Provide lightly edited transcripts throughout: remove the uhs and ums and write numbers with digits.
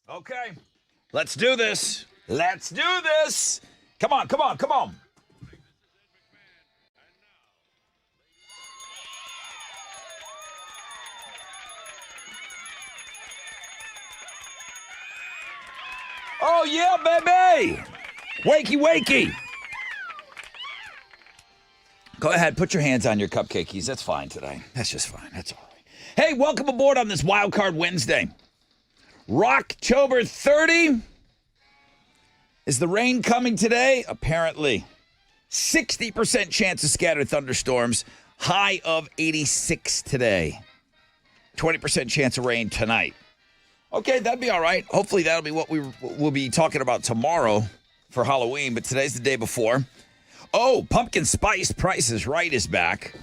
Okay. Let's do this. Let's do this. Come on, come on, come on. Oh, yeah, baby. Wakey, wakey. Go ahead, put your hands on your cupcakeys. That's fine today. That's just fine. That's all right. Hey, welcome aboard on this Wild Card Wednesday. Rocktober 30. Is the rain coming today? Apparently. 60% chance of scattered thunderstorms. High of 86 today. 20% chance of rain tonight. Okay, that'd be all right. Hopefully that'll be what we'll be talking about tomorrow for Halloween, but today's the day before. Oh, Pumpkin Spice Price is Right is back.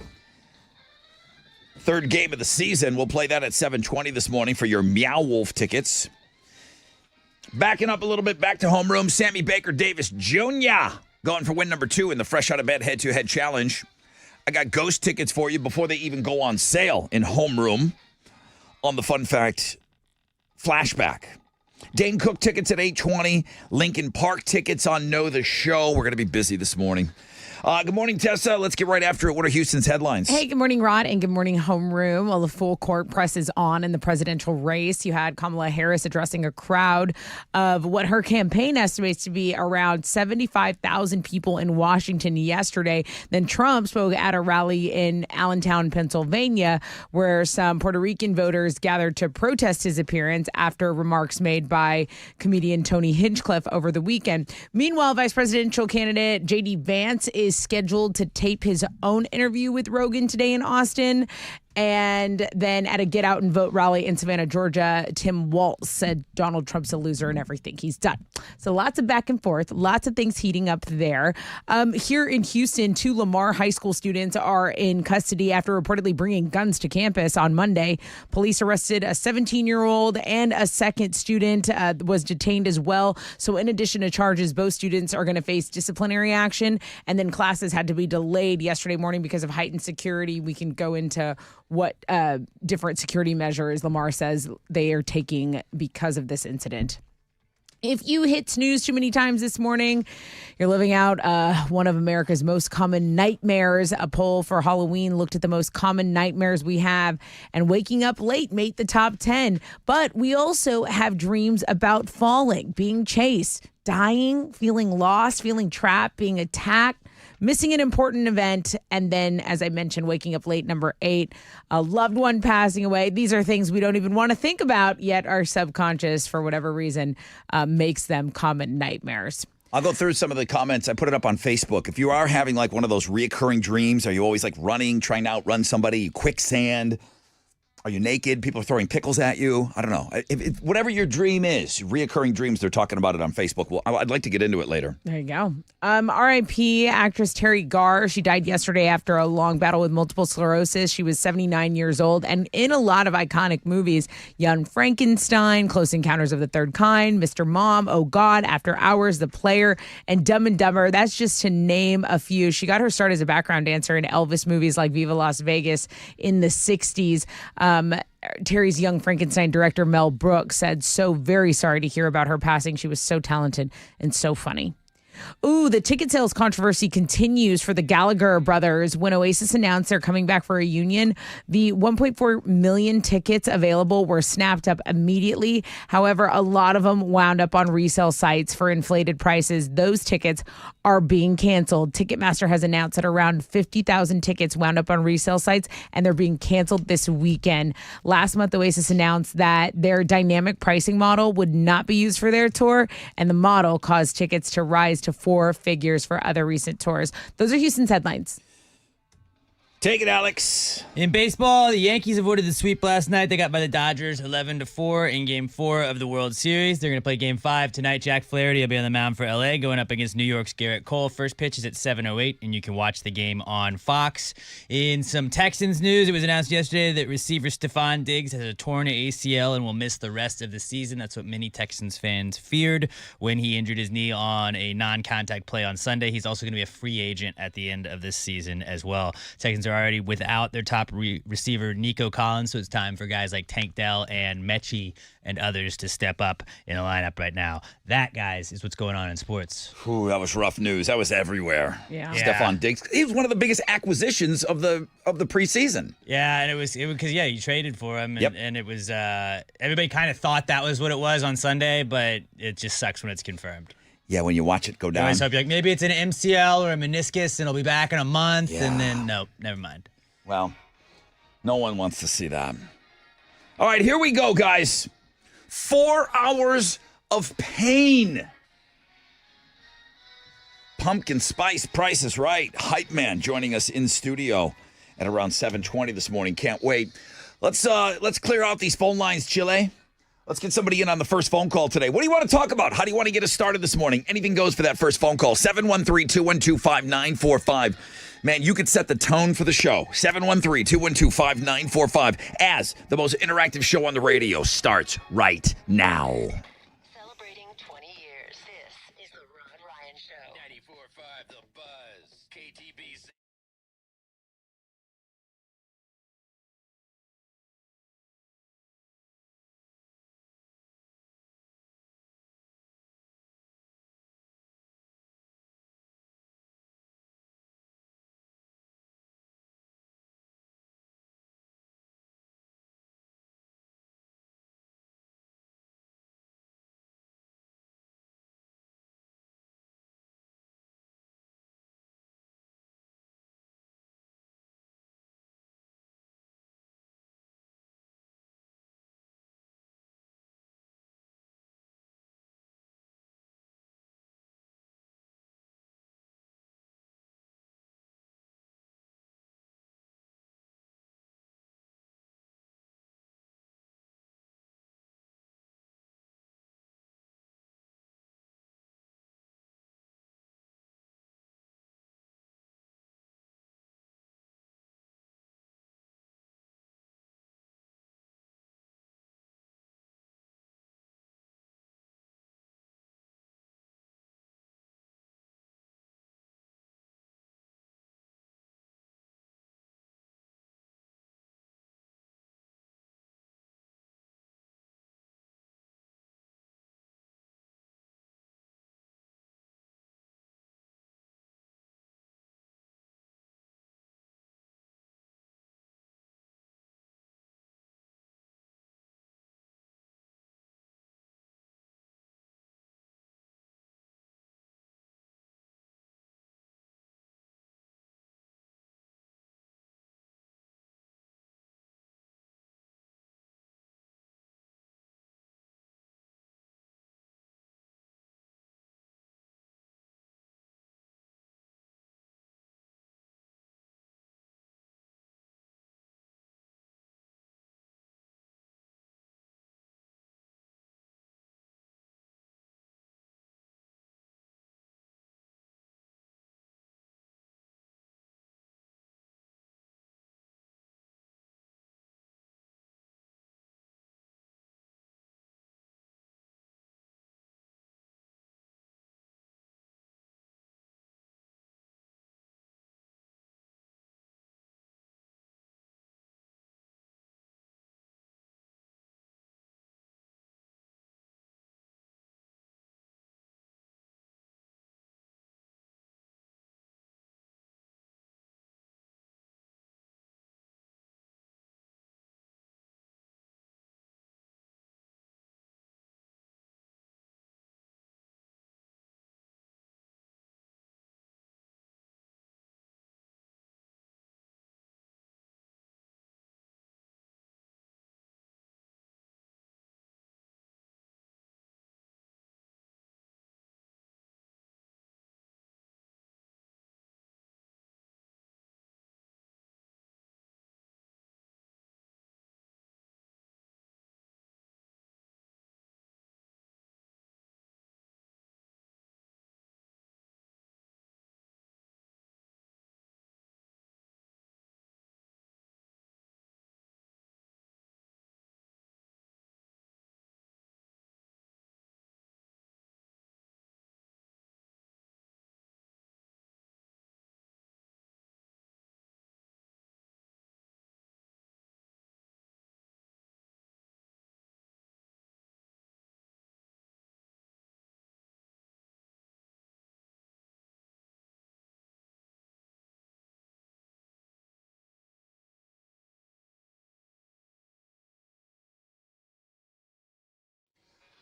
Third game of the season. We'll play that at 7:20 this morning for your Meow Wolf tickets. Backing up a little bit, back to homeroom. Sammy Baker Davis Jr. going for win number 2 in the Fresh Out of Bed head-to-head challenge. I got ghost tickets for you before they even go on sale in homeroom on the Fun Fact Flashback. Dane Cook tickets at 8:20. Lincoln Park tickets on Know the Show. We're going to be busy this morning. Good morning, Tessa. Let's get right after it. What are Houston's headlines? Hey, good morning, Rod, and good morning, homeroom. Well, the full court press is on in the presidential race. You had Kamala Harris addressing a crowd of what her campaign estimates to be around 75,000 people in Washington yesterday. Then Trump spoke at a rally in Allentown, Pennsylvania, where some Puerto Rican voters gathered to protest his appearance after remarks made by comedian Tony Hinchcliffe over the weekend. Meanwhile, vice presidential candidate J.D. Vance is scheduled to tape his own interview with Rogan today in Austin. And then at a Get Out and Vote rally in Savannah, Georgia, Tim Walz said Donald Trump's a loser and everything he's done. So lots of back and forth, lots of things heating up there. Here in Houston, 2 Lamar High School students are in custody after reportedly bringing guns to campus on Monday. Police arrested a 17-year-old and a second student was detained as well. So in addition to charges, both students are going to face disciplinary action. And then classes had to be delayed yesterday morning because of heightened security. We can go into what different security measures Lamar says they are taking because of this incident. If you hit snooze too many times this morning, you're living out one of America's most common nightmares. A poll for Halloween looked at the most common nightmares we have, and waking up late made the top 10. But we also have dreams about falling, being chased, dying, feeling lost, feeling trapped, being attacked, missing an important event, and then, as I mentioned, waking up late, number 8, a loved one passing away. These are things we don't even want to think about, yet our subconscious, for whatever reason, makes them common nightmares. I'll go through some of the comments. I put it up on Facebook. If you are having like one of those reoccurring dreams, are you always like running, trying to outrun somebody, quicksand? Are you naked? People are throwing pickles at you? I don't know. Whatever your dream is, reoccurring dreams, they're talking about it on Facebook. Well, I'd like to get into it later. There you go. R.I.P. actress Terry Garr. She died yesterday after a long battle with multiple sclerosis. She was 79 years old and in a lot of iconic movies. Young Frankenstein, Close Encounters of the Third Kind, Mr. Mom, Oh God, After Hours, The Player, and Dumb and Dumber. That's just to name a few. She got her start as a background dancer in Elvis movies like Viva Las Vegas in the 60s. Terry's Young Frankenstein director Mel Brooks said, so very sorry to hear about her passing. She was so talented and so funny. Ooh, the ticket sales controversy continues for the Gallagher brothers. When Oasis announced they're coming back for a reunion, the 1.4 million tickets available were snapped up immediately. However, a lot of them wound up on resale sites for inflated prices. Those tickets are being canceled. Ticketmaster has announced that around 50,000 tickets wound up on resale sites, and they're being canceled this weekend. Last month, Oasis announced that their dynamic pricing model would not be used for their tour, and the model caused tickets to rise to 4 figures for other recent tours. Those are Houston's headlines. Take it, Alex. In baseball, the Yankees avoided the sweep last night. They got by the Dodgers 11-4 in Game 4 of the World Series. They're going to play Game 5 tonight. Jack Flaherty will be on the mound for LA going up against New York's Garrett Cole. First pitch is at 7:08, and you can watch the game on Fox. In some Texans news, it was announced yesterday that receiver Stephon Diggs has a torn ACL and will miss the rest of the season. That's what many Texans fans feared when he injured his knee on a non-contact play on Sunday. He's also going to be a free agent at the end of this season as well. Texans are already without their top receiver, Nico Collins, so it's time for guys like Tank Dell and Mechie and others to step up in the lineup right now. That, guys, is what's going on in sports. Ooh, that was rough news. That was everywhere. Yeah. Stephon Diggs. He was one of the biggest acquisitions of the preseason. Yeah, and it was because you traded for him, and it was everybody kind of thought that was what it was on Sunday, but it just sucks when it's confirmed. Yeah, when you watch it go I down. always hope you're like, maybe it's an MCL or a meniscus, and he'll be back in a month, Yeah. and then nope, never mind. Well, no one wants to see that. All right, here we go, guys. 4 hours of pain. Pumpkin Spice Price is Right. Hype Man joining us in studio at around 7:20 this morning. Can't wait. Let's clear out these phone lines, Chile. Let's get somebody in on the first phone call today. What do you want to talk about? How do you want to get us started this morning? Anything goes for that first phone call. 713-212-5945. Man, you could set the tone for the show. 713-212-5945 as the most interactive show on the radio starts right now. Celebrating 20 years. This is the Rod Ryan Show. 94.5 The Buzz. KTBC.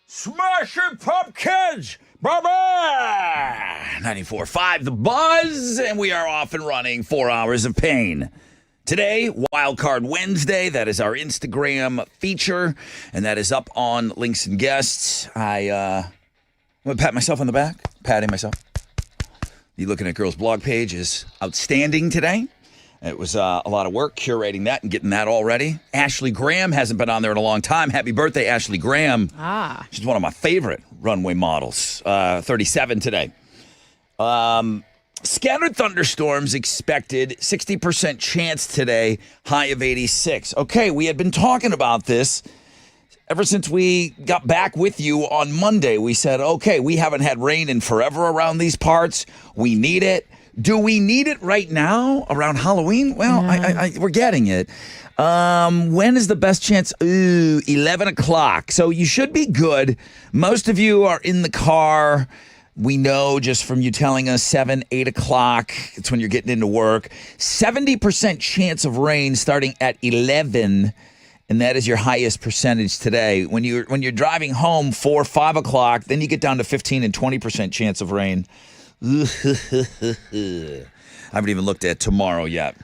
Smashing Pumpkins, baby! 94.5 The Buzz, and we are off and running 4 hours of pain. Today, Wildcard Wednesday, that is our Instagram feature, and that is up on Links and Guests. I'm going to pat myself on the back, patting myself. You looking at Girls Blog page is outstanding today. It was a lot of work curating that and getting that all ready. Ashley Graham hasn't been on there in a long time. Happy birthday, Ashley Graham. She's one of my favorite runway models. 37 today. Scattered thunderstorms expected. 60% chance today. High of 86. Okay, we had been talking about this ever since we got back with you on Monday. We said, okay, we haven't had rain in forever around these parts. We need it. Do we need it right now around Halloween? Well, we're getting it. When is the best chance? 11 o'clock. So you should be good. Most of you are in the car. We know just from you telling us 7, 8 o'clock. It's when you're getting into work. 70% chance of rain starting at 11. And that is your highest percentage today. When you're driving home 4, 5 o'clock, then you get down to 15 and 20% chance of rain. I haven't even looked at tomorrow yet.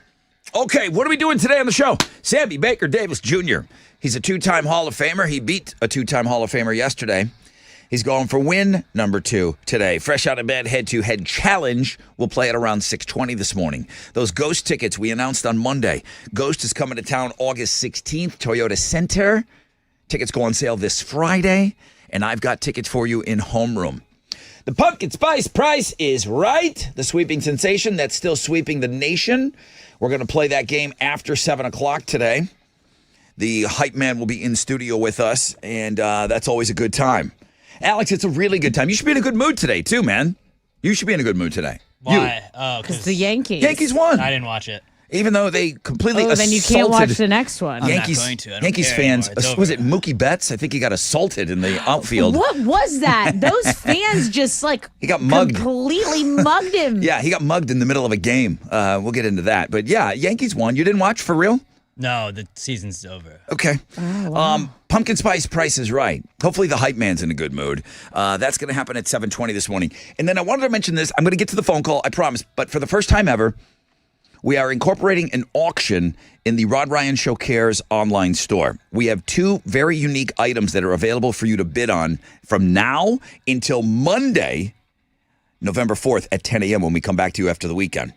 Okay, what are we doing today on the show? Sammy Baker Davis Jr. He's a 2-time Hall of Famer. He beat a 2-time Hall of Famer yesterday. He's going for win number 2 today. Fresh out of bed, head-to-head challenge. We'll play at around 6:20 this morning. Those Ghost tickets we announced on Monday. Ghost is coming to town August 16th, Toyota Center. Tickets go on sale this Friday, and I've got tickets for you in homeroom. The pumpkin spice price is right. The sweeping sensation that's still sweeping the nation. We're going to play that game after 7 o'clock today. The hype man will be in studio with us, and that's always a good time. Alex, it's a really good time. You should be in a good mood today, too, man. You should be in a good mood today. Why? Because the Yankees. Yankees won. I didn't watch it. Even though they completely assaulted. Then you can't watch the next one. Yankees, I'm not going to. I don't Yankees care fans, anymore. was it Mookie Betts? I think he got assaulted in the outfield. What was that? Those fans just he got mugged. Completely mugged him. Yeah, he got mugged in the middle of a game. We'll get into that. But yeah, Yankees won. You didn't watch for real? No, the season's over. Okay. Oh, wow. Pumpkin spice price is right. Hopefully the hype man's in a good mood. That's going to happen at 7:20 this morning. And then I wanted to mention this. I'm going to get to the phone call, I promise. But for the first time ever, we are incorporating an auction in the Rod Ryan Show Cares online store. We have 2 very unique items that are available for you to bid on from now until Monday, November 4th at 10 a.m. when we come back to you after the weekend.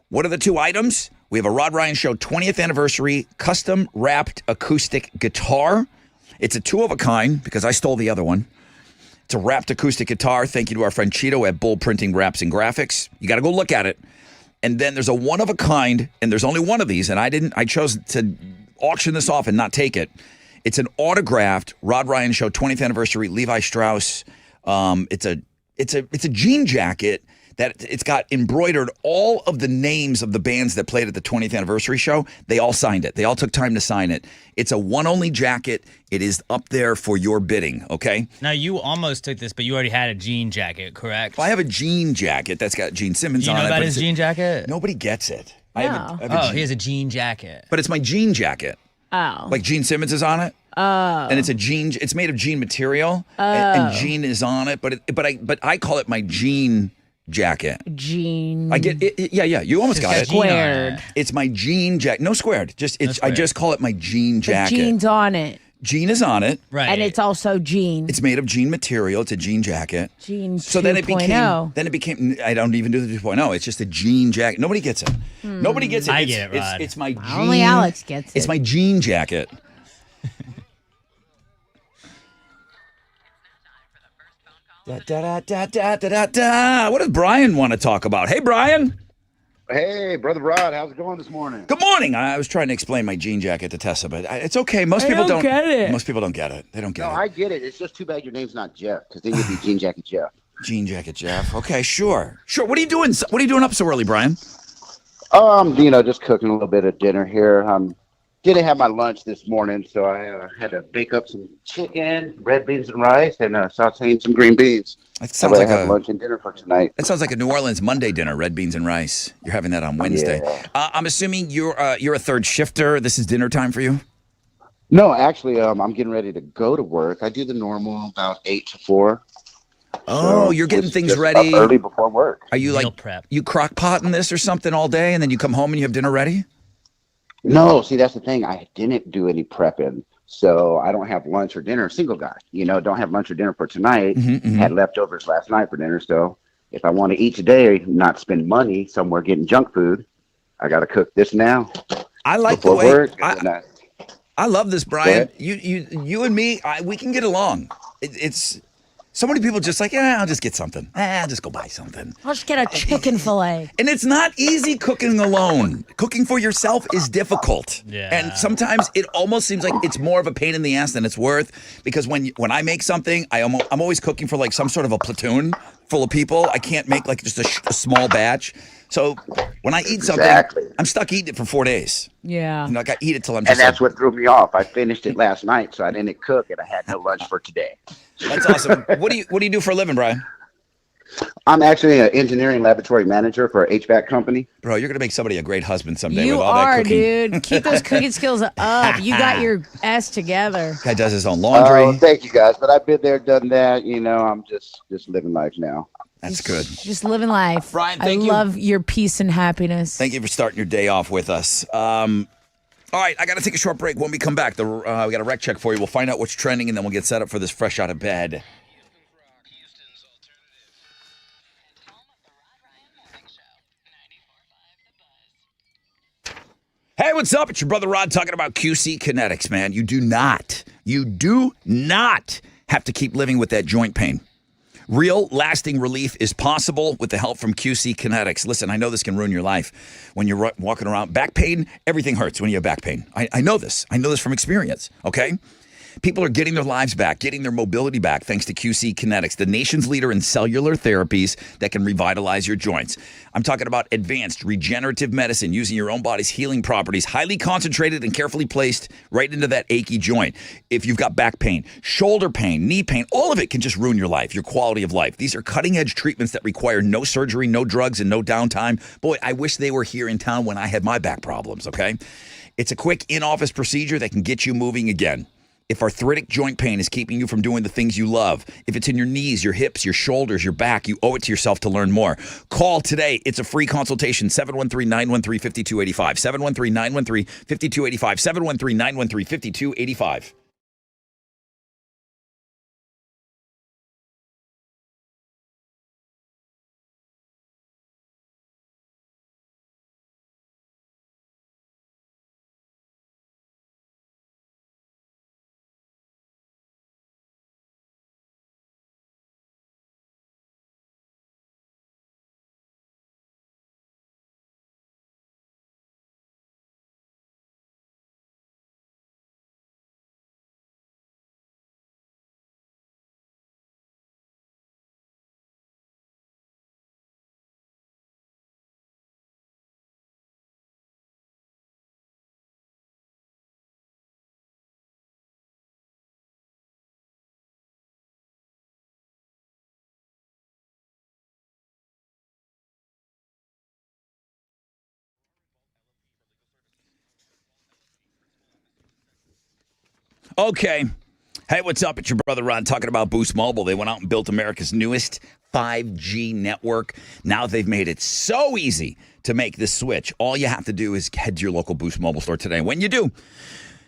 What are the 2 items? We have a Rod Ryan Show 20th anniversary custom wrapped acoustic guitar. It's a 2-of-a-kind because I stole the other one. It's a wrapped acoustic guitar. Thank you to our friend Cheeto at Bold Printing Wraps and Graphics. You got to go look at it. And then there's a 1-of-a-kind, and there's only one of these, and I chose to auction this off and not take it. It's an autographed Rod Ryan Show 20th anniversary Levi Strauss. It's a jean jacket that it's got embroidered all of the names of the bands that played at the 20th anniversary show. They all signed it. They all took time to sign it. It's a one-only jacket. It is up there for your bidding, okay? Now, you almost took this, but you already had a jean jacket, correct? Well, I have a jean jacket that's got Gene Simmons Do you on know it. about but his jean jacket? Nobody gets it. I have a Oh, jean, he has a jean jacket. but it's my jean jacket. Oh. Like Gene Simmons is on it. Oh. And it's a jean. It's made of jean material, and Gene is on it. But I call it my jean jacket. Jean. I get it. Yeah. You almost got it. Squared. It's my jean jacket. No squared. I just call it my jean jacket. The jean's on it. Jean is on it. Right. And it's also jean. It's made of jean material. It's a jean jacket. Jean 2.0. So then it became. I don't even do the 2.0. It's just a jean jacket. Nobody gets it. Nobody gets it. I get it, Rod. It's my jean. Only Alex gets it. It's my jean jacket. Da, da, da, da, da, da, da. What does Brian want to talk about? Hey, Brian. Hey, Brother Rod, how's it going this morning? Good morning. I was trying to explain my jean jacket to Tessa, but it's okay. Most people don't get it. Most people don't get it. They don't get No, it. I get it. It's just too bad your name's not Jeff, because then you'd be Jean Jacket Jeff. Jean jacket, Jeff. Okay, sure. What are you doing? What are you doing up so early, Brian? Just cooking a little bit of dinner here. Didn't have my lunch this morning, so I had to bake up some chicken, red beans and rice, and sauteing some green beans. That sounds like have lunch and dinner for tonight. That sounds like a New Orleans Monday dinner, red beans and rice. You're having that on Wednesday. Yeah. I'm assuming you're a third shifter. This is dinner time for you? No, actually, I'm getting ready to go to work. I do the normal about 8 to 4. Oh, So you're getting was things just up ready. early before work. Are you Meal like prep. you crock potting this or something all day, and then you come home and you have dinner ready? No, see, that's the thing. I didn't do any prepping. So I don't have lunch or dinner. Single guy, don't have lunch or dinner for tonight. Hmm. Had leftovers last night for dinner. So if I want to eat today, not spend money somewhere getting junk food, I got to cook this now I like the before way work. And then I love this, go Brian. ahead. You and me, we can get along. It's so many people just like, yeah, I'll just get something. I'll just go buy something. I'll just get a chicken fillet. And it's not easy cooking alone. Cooking for yourself is difficult. And Yeah. sometimes it almost seems like it's more of a pain in the ass than it's worth. Because when I make something, I'm always cooking for like some sort of a platoon full of people. I can't make like just a small batch. So when I eat something, Exactly. I'm stuck eating it for 4 days. Yeah. I got to eat it till I'm And just like, that's what threw me off. I finished it last night, so I didn't cook, and I had no lunch for today. that's awesome. What do you do for a living, Brian? I'm actually an engineering laboratory manager for an HVAC company. Bro, you're gonna make somebody a great husband someday You with all that are, cooking. dude. Keep those cooking skills up. You got your S together. Guy does his own Oh, laundry. thank you guys. But I've been there, done that. I'm just living life now. That's good. Just living life. Brian, thank you. I love your peace and happiness. Thank you for starting your day off with us. All right, I got to take a short break. When we come back, we got a rec check for you. We'll find out what's trending, and then we'll get set up for this fresh out of bed. Hey, what's up? It's your brother Rod talking about QC Kinetics, man. You do not have to keep living with that joint pain. Real lasting relief is possible with the help from QC Kinetics. Listen, I know this can ruin your life when you're walking around. Back pain, everything hurts when you have back pain. I know this. I know this from experience, okay? People are getting their lives back, getting their mobility back thanks to QC Kinetics, the nation's leader in cellular therapies that can revitalize your joints. I'm talking about advanced regenerative medicine using your own body's healing properties, highly concentrated and carefully placed right into that achy joint. If you've got back pain, shoulder pain, knee pain, all of it can just ruin your life, your quality of life. These are cutting-edge treatments that require no surgery, no drugs, and no downtime. Boy, I wish they were here in town when I had my back problems, okay? It's a quick in-office procedure that can get you moving again. If arthritic joint pain is keeping you from doing the things you love, if it's in your knees, your hips, your shoulders, your back, you owe it to yourself to learn more. Call today. It's a free consultation, 713-913-5285, 713-913-5285, 713-913-5285. Okay. Hey, what's up? It's your brother Ron talking about Boost Mobile. They went out and built America's newest 5G network. Now they've made it so easy to make this switch. All you have to do is head to your local Boost Mobile store today. When you do,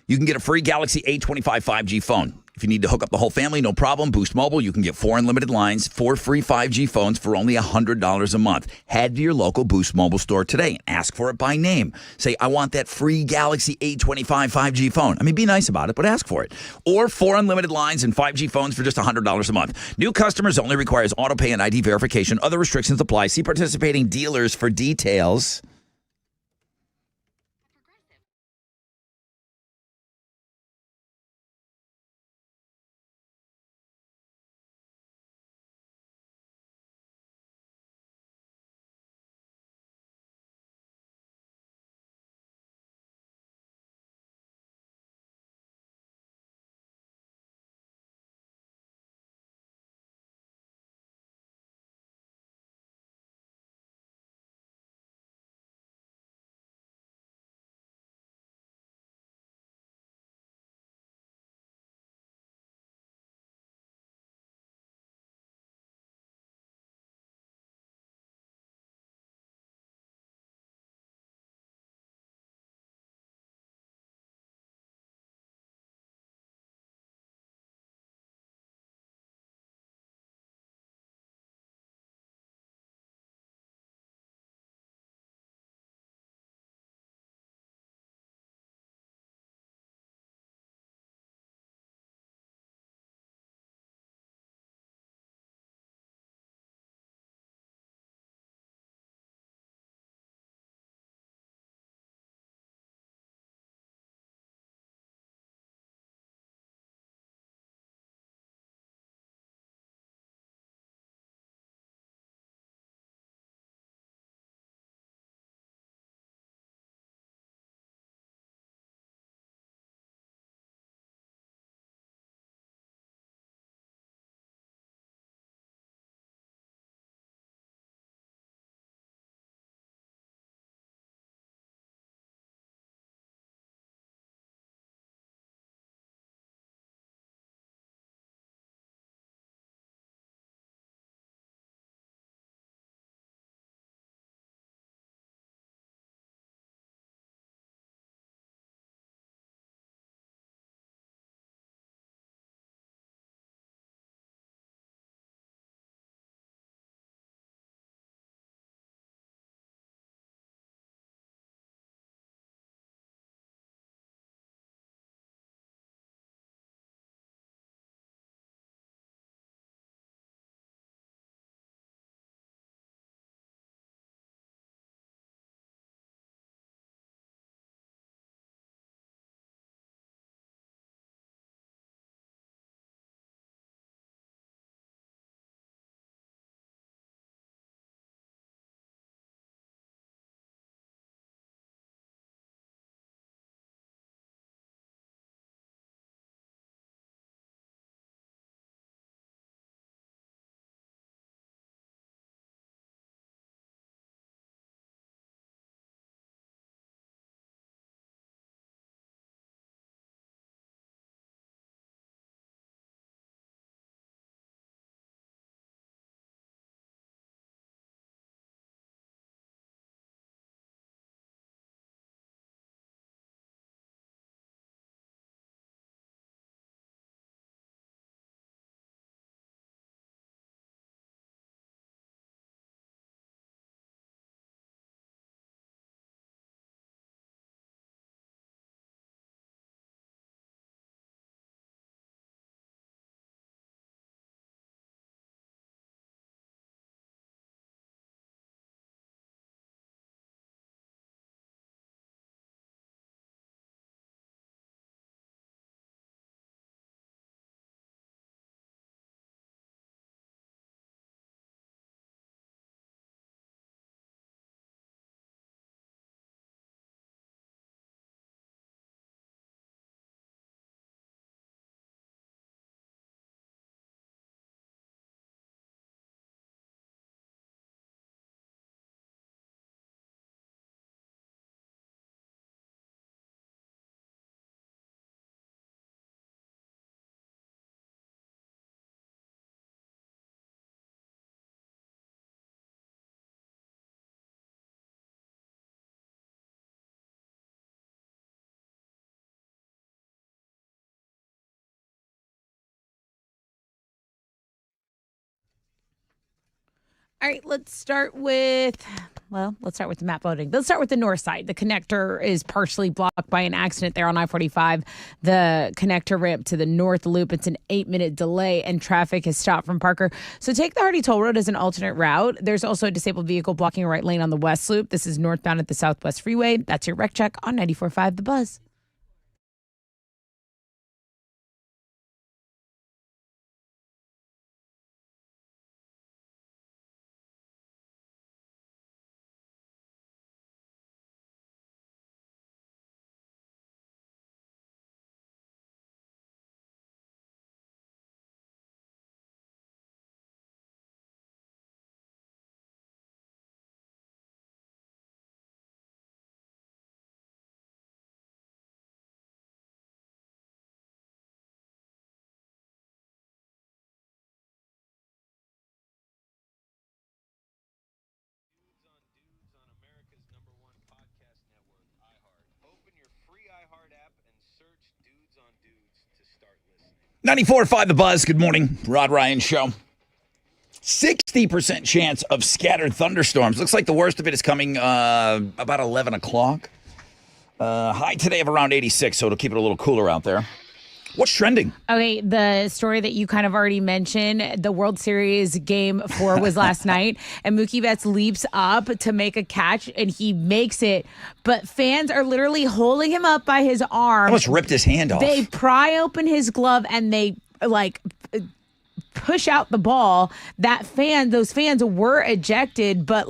you can get a free Galaxy A25 5G phone. If you need to hook up the whole family, no problem. Boost Mobile, you can get 4 unlimited lines, 4 free 5G phones for only $100 a month. Head to your local Boost Mobile store today and ask for it by name. Say, I want that free Galaxy A25 5G phone. I mean, be nice about it, but ask for it. Or 4 unlimited lines and 5G phones for just $100 a month. New customers only requires auto pay and ID verification. Other restrictions apply. See participating dealers for details. All right, let's start with the map loading. Let's start with the north side. The connector is partially blocked by an accident there on I-45. The connector ramp to the north loop, it's an 8-minute delay, and traffic has stopped from Parker. So take the Hardy Toll Road as an alternate route. There's also a disabled vehicle blocking a right lane on the west loop. This is northbound at the Southwest Freeway. That's your wreck check on 94.5 The Buzz. Open your free iHeart app and search Dudes on Dudes to start listening. 94.5 The Buzz. Good morning. Rod Ryan Show. 60% chance of scattered thunderstorms. Looks like the worst of it is coming about 11 o'clock. High today of around 86, so it'll keep it a little cooler out there. What's trending? Okay, the story that you kind of already mentioned, the World Series Game 4 was last night, and Mookie Betts leaps up to make a catch, and he makes it, but fans are literally holding him up by his arm. Almost ripped his hand off. They pry open his glove, and they, push out the ball. Those fans were ejected, but,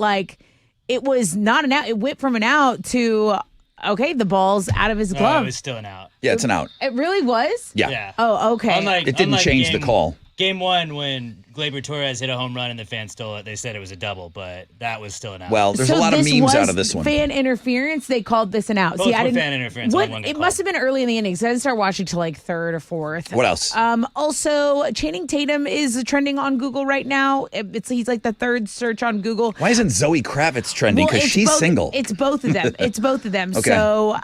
it was not an out. It went from an out to... Okay, the ball's out of his glove. It was still an out. Yeah, it's an out. It really was? Yeah. Oh, okay. It didn't change the call. Game 1, when Gleyber Torres hit a home run and the fans stole it, they said it was a double, but that was still an out. Well, there's a lot of this memes was out of this one. Fan interference. They called this an out. Both were fan interference. Only one got It called. must have been early in the innings. I didn't start watching till third or fourth. What else? Also, Channing Tatum is trending on Google right now. He's the third search on Google. Why isn't Zoe Kravitz trending? Because she's single. It's both of them. It's both of them. Okay. So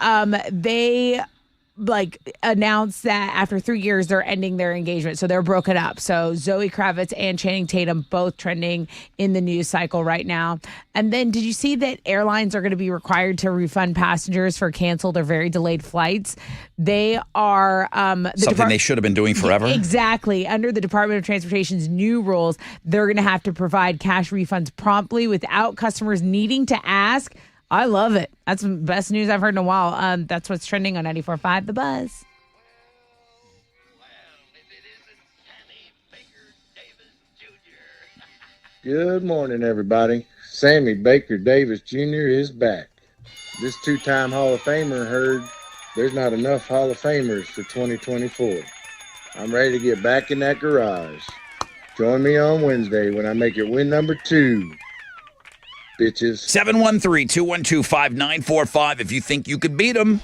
they announced that after 3 years they're ending their engagement, so they're broken up. So Zoe Kravitz and Channing Tatum both trending in the news cycle right now. And then did you see that airlines are going to be required to refund passengers for canceled or very delayed flights? They are something they should have been doing forever. Exactly. Under the Department of Transportation's new rules, they're going to have to provide cash refunds promptly without customers needing to ask. I love it. That's the best news I've heard in a while. That's what's trending on 94.5 The Buzz. Good morning, everybody. Sammy Baker Davis Jr. is back. This two-time Hall of Famer heard there's not enough Hall of Famers for 2024. I'm ready to get back in that garage. Join me on Wednesday when I make it win number 2. Bitches. 713-212-5945 if you think you could beat them.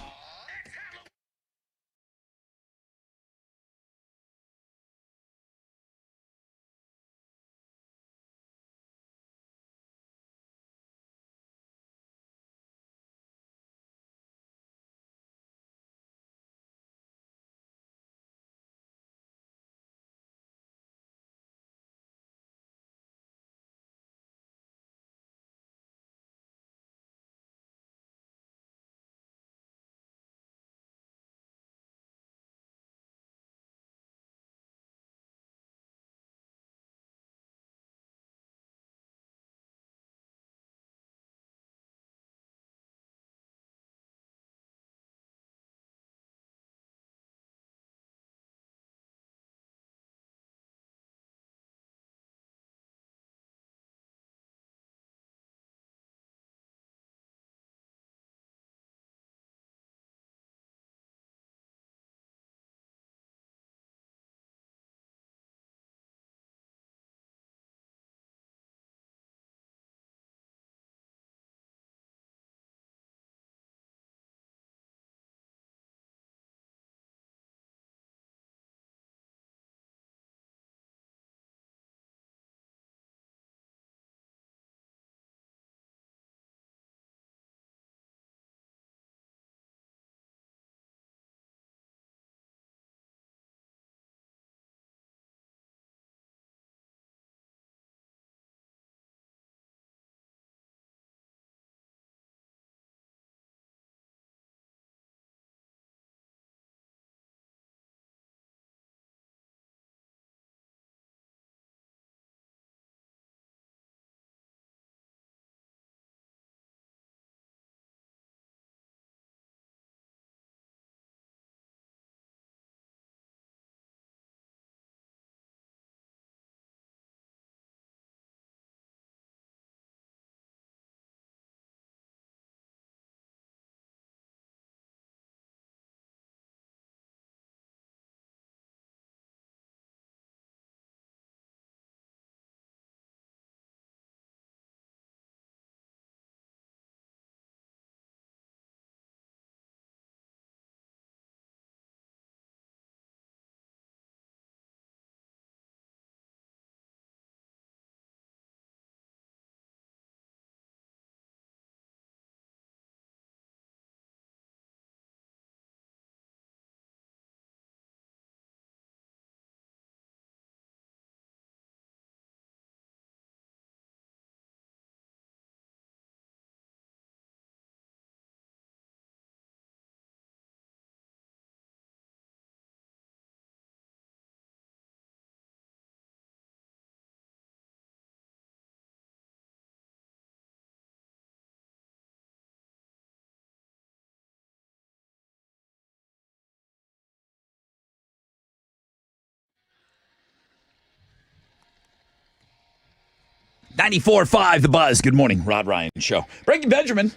94.5 The Buzz. Good morning, Rod Ryan Show. Breaking Benjamin,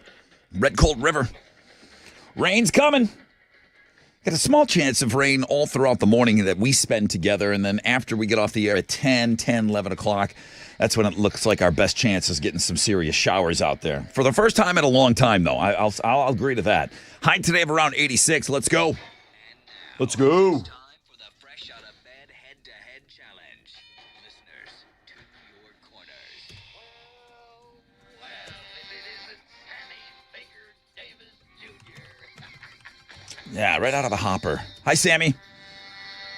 Red Cold River. Rain's coming. Got a small chance of rain all throughout the morning that we spend together. And then after we get off the air at 10, 11 o'clock, that's when it looks like our best chance is getting some serious showers out there. For the first time in a long time, though. I'll agree to that. High today of around 86. Let's go. Let's go. Time for the Fresh Out of Bed Head-to-Head Challenge. Listeners, to your corners. Well, it isn't Sammy Baker Davis Jr. Yeah, right out of the hopper. Hi, Sammy.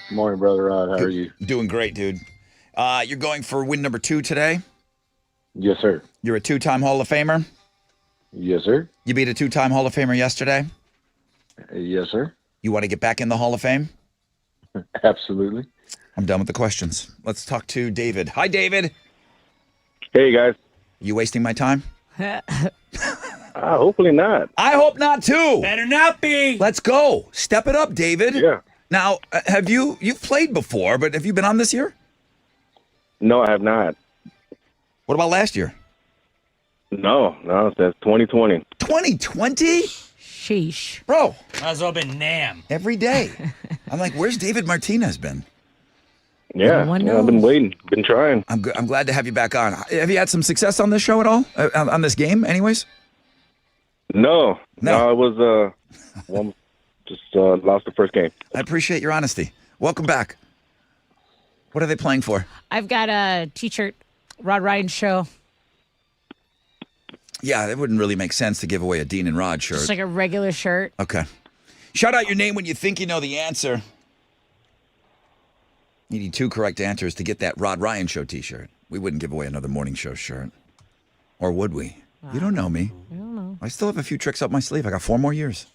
Good morning, Brother Rod. How are you? Doing great, dude. You're going for win number 2 today. Yes, sir. You're a 2-time Hall of Famer. Yes, sir. You beat a 2-time Hall of Famer yesterday. Yes, sir. You want to get back in the Hall of Fame? Absolutely. I'm done with the questions. Let's talk to David. Hi, David. Hey, guys. You wasting my time? Hopefully not. I hope not, too. Better not be. Let's go. Step it up, David. Yeah. Now, you've played before, but have you been on this year? No, I have not. What about last year? No, that's 2020. 2020? Sheesh. Bro, Might as well have been Nam. every day. I'm like, where's David Martinez been? Yeah, No one I've been knows. waiting, been trying. I'm glad to have you back on. Have you had some success on this show at all? On this game, anyways? No, No. it was one just lost the first game. I appreciate your honesty. Welcome back. What are they playing for? I've got a t-shirt, Rod Ryan Show. Yeah, it wouldn't really make sense to give away a Dean and Rod shirt. Just like a regular shirt. Okay. Shout out your name when you think you know the answer. You need 2 correct answers to get that Rod Ryan Show t-shirt. We wouldn't give away another morning show shirt. Or would we? You don't know me. I don't know. I still have a few tricks up my sleeve. I got 4 more years.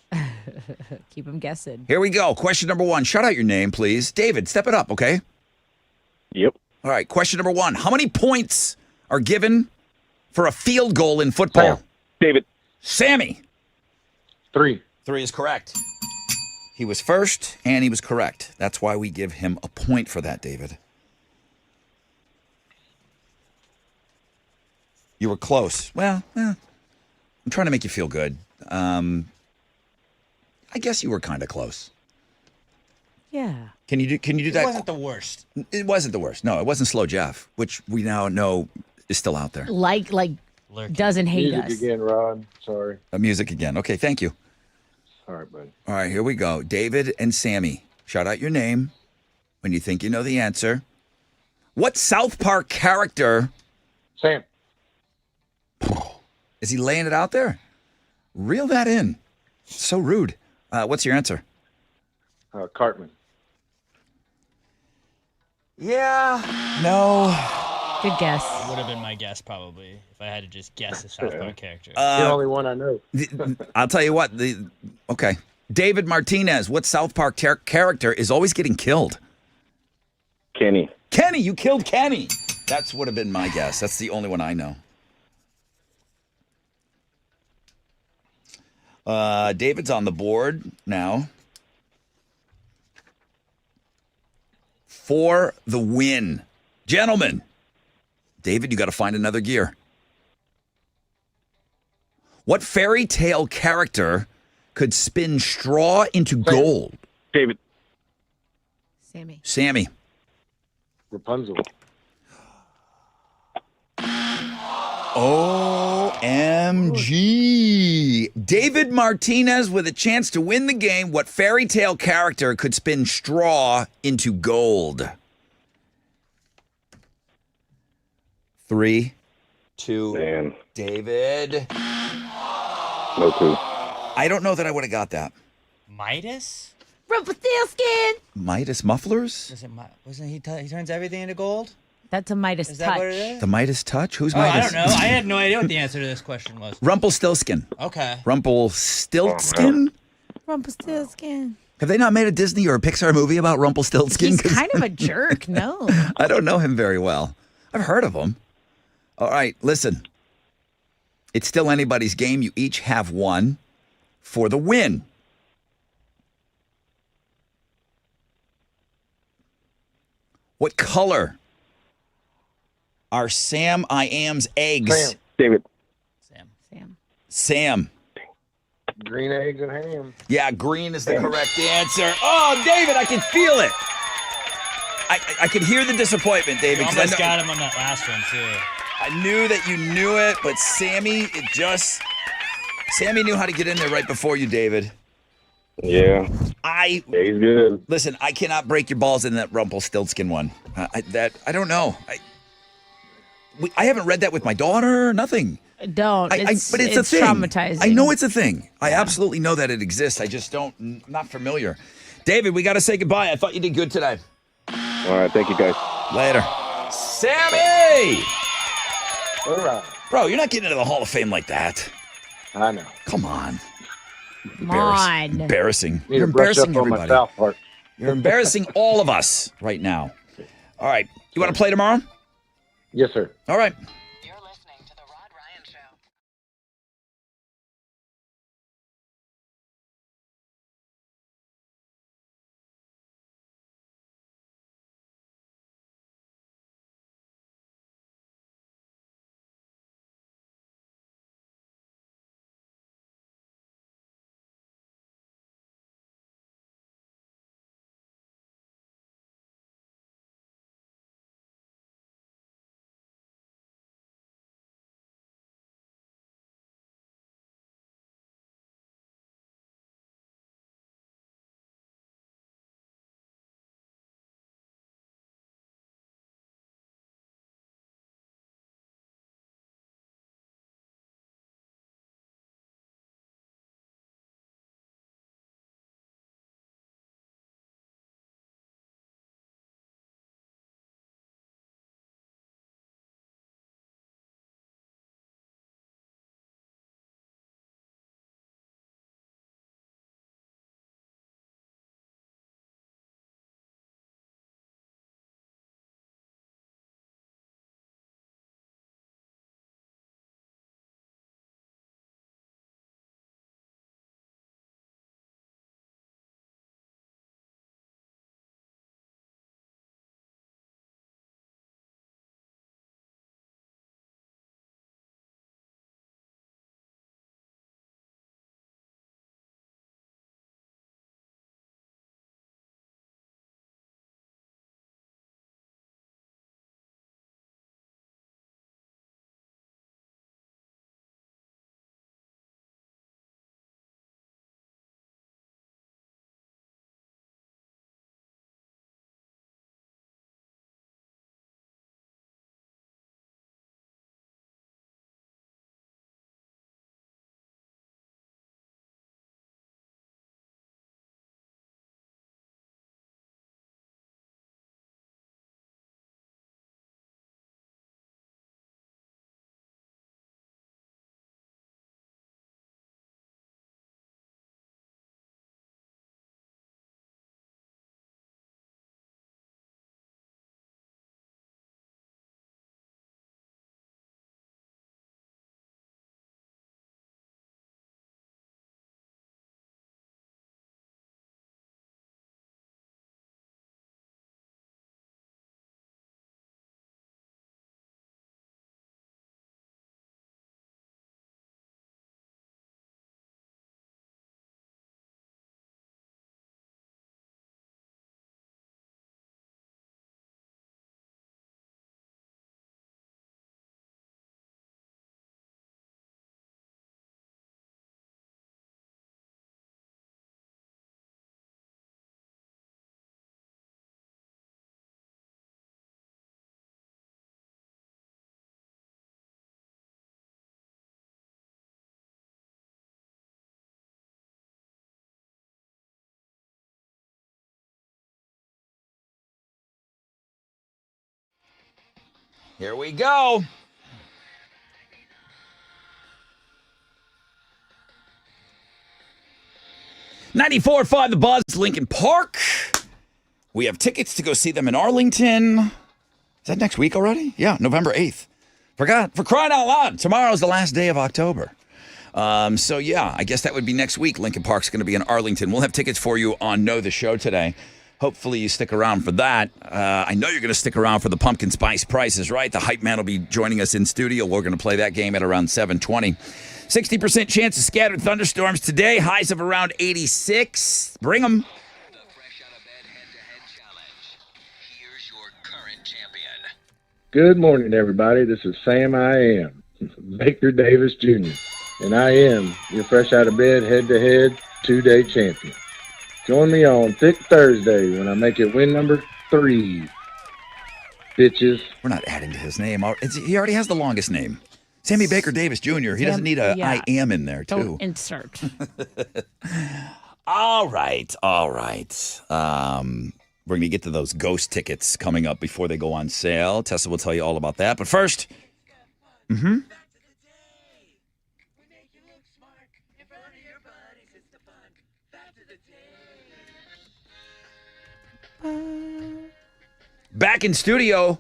Keep them guessing. Here we go. Question number 1. Shout out your name, please. David, step it up, okay? Yep. All right. Question number 1. How many points are given for a field goal in football? Sam. David. Sammy. 3. 3 is correct. He was first, and he was correct. That's why we give him a point for that, David. You were close. Well, I'm trying to make you feel good. I guess you were kind of close. Yeah. Can you do It that? wasn't the worst. It wasn't the worst. No, it wasn't Slow Jeff, which we now know is still out there. Like Lurking. doesn't hate Music us. again, Rod. Sorry. Music again. Okay, thank you. All right, buddy. All right, here we go. David and Sammy, shout out your name when you think you know the answer. What South Park character Sam. is he laying it out there? Reel that in. So rude. What's your answer? Cartman. Yeah. No. Good guess. Would have been my guess probably if I had to just guess a South Park character. the only one I know. I'll tell you what. Okay. David Martinez, what South Park character is always getting killed? Kenny. Kenny, you killed Kenny. That's would have been my guess. That's the only one I know. David's on the board now. For the win. Gentlemen, David, you got to find another gear. What fairy tale character could spin straw into gold? David. Sammy. Sammy. Rapunzel. OMG. David Martinez with a chance to win the game. What fairy tale character could spin straw into gold? 3, 2, Man. David. No clue. I don't know that I would have got that. Midas? Rumpelstiltskin. Midas mufflers? Wasn't he turns everything into gold? That's a Midas Is touch. that what it is? The Midas touch? Who's Oh, Midas? I don't know. I had no idea what the answer to this question was. Rumpelstiltskin. Okay. Rumpelstiltskin? Rumpelstiltskin. Have they not made a Disney or a Pixar movie about Rumpelstiltskin? He's 'Cause kind of a jerk. No. I don't know him very well. I've heard of him. All right, listen. It's still anybody's game. You each have one for the win. What color are Sam I Am's eggs? Sam. David. Sam. Green eggs and ham. Yeah, green is the correct answer. Oh, David, I can feel it. I can hear the disappointment, David. You 'cause almost got him on that last one, too. I knew that you knew it, but Sammy knew how to get in there right before you, David. Yeah. Yeah, he's good. Listen, I cannot break your balls in that Rumpelstiltskin one. I don't know. I haven't read that with my daughter. Nothing. Don't. But it's a thing. Traumatizing. I know it's a thing. I absolutely know that it exists. I just I'm not familiar. David, we got to say goodbye. I thought you did good today. All right. Thank you, guys. Later. Sammy! All right. Bro, you're not getting into the Hall of Fame like that. I know. Come on. Come on. Embarrassing. Need You're to brush embarrassing up on my everybody. South Park. You're embarrassing all of us right now. All right. You want to play tomorrow? Yes, sir. All right. You're listening to The Rod Ryan Show. Here we go. '94.5 The Buzz, Lincoln Park. We have tickets to go see them in Arlington. Is that next week already? Yeah, November 8th. Forgot. For crying out loud. Tomorrow's the last day of October. So, yeah, I guess that would be next week. Lincoln Park's going to be in Arlington. We'll have tickets for you on Know the Show today. Hopefully you stick around for that. I know you're going to stick around for the pumpkin spice prices, right? The hype man will be joining us in studio. We're going to play that game at around 7:20. 60% chance of scattered thunderstorms today. Highs of around 86. Bring them. The Fresh Out of Bed Head-to-Head Challenge. Here's your current champion. Good morning, everybody. This is Sam I Am, Baker Davis Jr., and I am your Fresh Out of Bed Head-to-Head 2-day champion. Join me on Thick Thursday when I make it win number 3. Bitches. We're not adding to his name. He already has the longest name. Sammy Baker Davis Jr. He doesn't need a I am in there, too. Don't insert. All right. We're going to get to those ghost tickets coming up before they go on sale. Tessa will tell you all about that. But first, back in studio,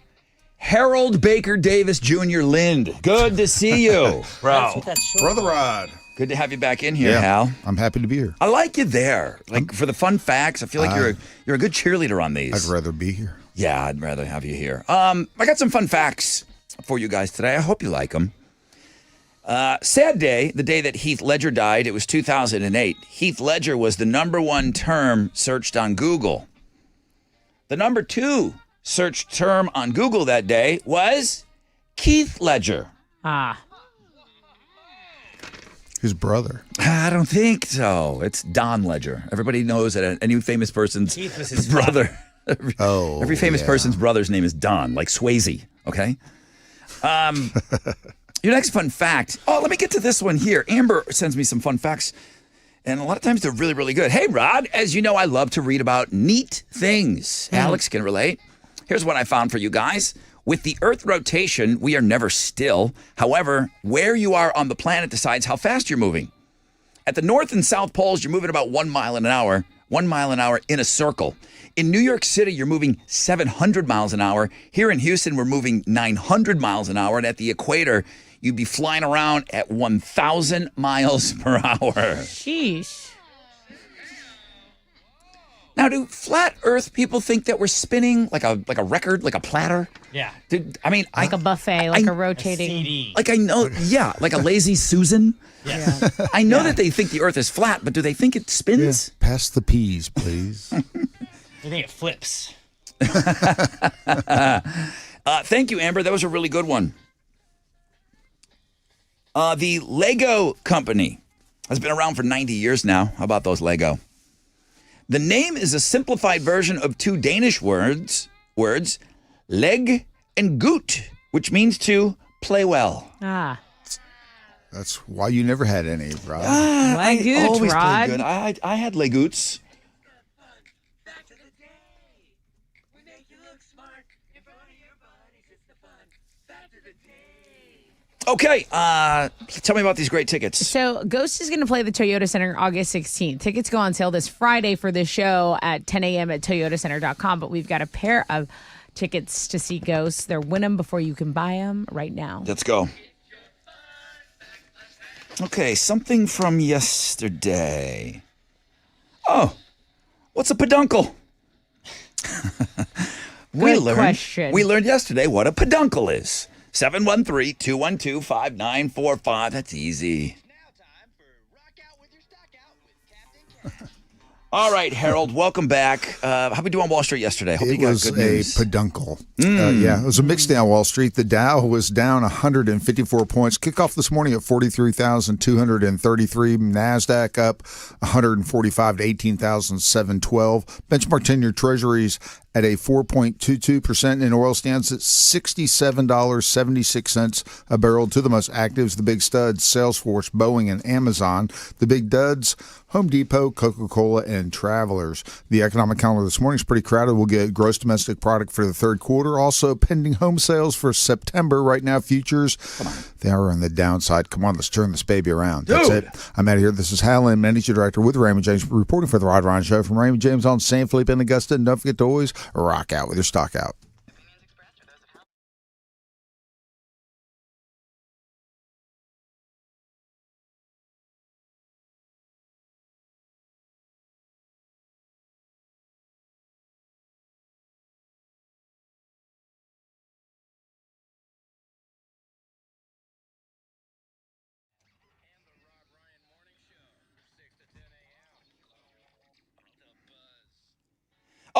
Harold Baker Davis Jr. Lind. Good to see you, bro. Brother Rod. Good to have you back in here, Hal. I'm happy to be here. I like you there. Like for the fun facts, I feel like you're a good cheerleader on these. I'd rather be here. Yeah, I'd rather have you here. I got some fun facts for you guys today. I hope you like them. Sad day, the day that Heath Ledger died, it was 2008. Heath Ledger was the #1 term searched on Google. The #2 searched term on Google that day was Keith Ledger. His brother. I don't think so. It's Don Ledger. Everybody knows that any famous person's Keith was his brother. Oh, Every famous person's brother's name is Don, like Swayze. Okay. Your next fun fact. Oh, let me get to this one here. Amber sends me some fun facts, and a lot of times they're really, really good. Hey, Rod, as you know, I love to read about neat things. Alex can relate. Here's what I found for you guys. With the Earth rotation, we are never still. However, where you are on the planet decides how fast you're moving. At the North and South Poles, you're moving about 1 mile an hour. 1 mile an hour in a circle. In New York City, you're moving 700 miles an hour. Here in Houston, we're moving 900 miles an hour. And at the equator, you'd be flying around at 1,000 miles per hour. Sheesh. Now, do flat Earth people think that we're spinning like a record, like a platter? Yeah. Like a buffet, like a rotating. CD. Like I know, yeah, like a lazy Susan. Yeah. I know that they think the Earth is flat, but do they think it spins? Pass the peas, please. I think it flips. Thank you, Amber. That was a really good one. The Lego company has been around for 90 years now. How about those Lego? The name is a simplified version of 2 Danish words, leg and gut, which means to play well. That's why you never had any, Rod. Legoots, always Rod. played good. I had legoots. Okay, tell me about these great tickets. So Ghost is going to play the Toyota Center August 16th. Tickets go on sale this Friday for this show at 10 a.m. at toyotacenter.com. But we've got a pair of tickets to see Ghost. They're win them before you can buy them right now. Let's go. Okay, something from yesterday. Oh, what's a peduncle? Good question. We learned yesterday what a peduncle is. 713-212-5945. That's easy. Now time for Rock Out with Your Stock Out with Captain Cat. All right, Harold, welcome back. How'd we do on Wall Street yesterday? Hope you It got was good a news. peduncle. Yeah, it was a mixed day on Wall Street. The Dow was down 154 points. Kickoff this morning at 43,233. NASDAQ up 145 to 18,712. Benchmark 10-year treasuries at a 4.22%, and oil stands at $67.76 a barrel. To the most actives, the big studs, Salesforce, Boeing, and Amazon. The big duds, Home Depot, Coca-Cola, and Travelers. The economic calendar this morning is pretty crowded. We'll get gross domestic product for the third quarter. Also, pending home sales for September. Right now, futures, they are on the downside. Come on, let's turn this baby around. That's it. I'm out of here. This is Hal Lynn, Managing Director with Raymond James, reporting for the Rod Ryan Show from Raymond James on San Felipe and Augusta. And don't forget to always rock out with your stock out.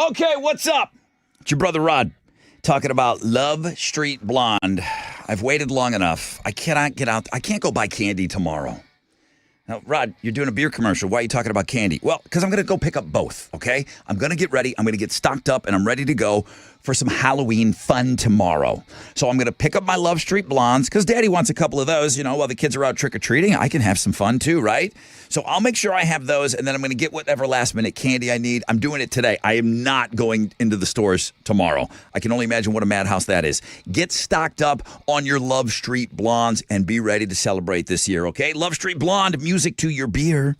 Okay, what's up? It's your brother Rod talking about Love Street Blonde. I've waited long enough. I cannot get out. I can't go buy candy tomorrow. Now, Rod, you're doing a beer commercial. Why are you talking about candy? Well, because I'm going to go pick up both, okay? I'm going to get ready. I'm going to get stocked up, and I'm ready to go for some Halloween fun tomorrow. So I'm going to pick up my Love Street Blondes because Daddy wants a couple of those, while the kids are out trick-or-treating. I can have some fun too, right? So I'll make sure I have those, and then I'm going to get whatever last-minute candy I need. I'm doing it today. I am not going into the stores tomorrow. I can only imagine what a madhouse that is. Get stocked up on your Love Street Blondes and be ready to celebrate this year, okay? Love Street Blonde, music to your beer.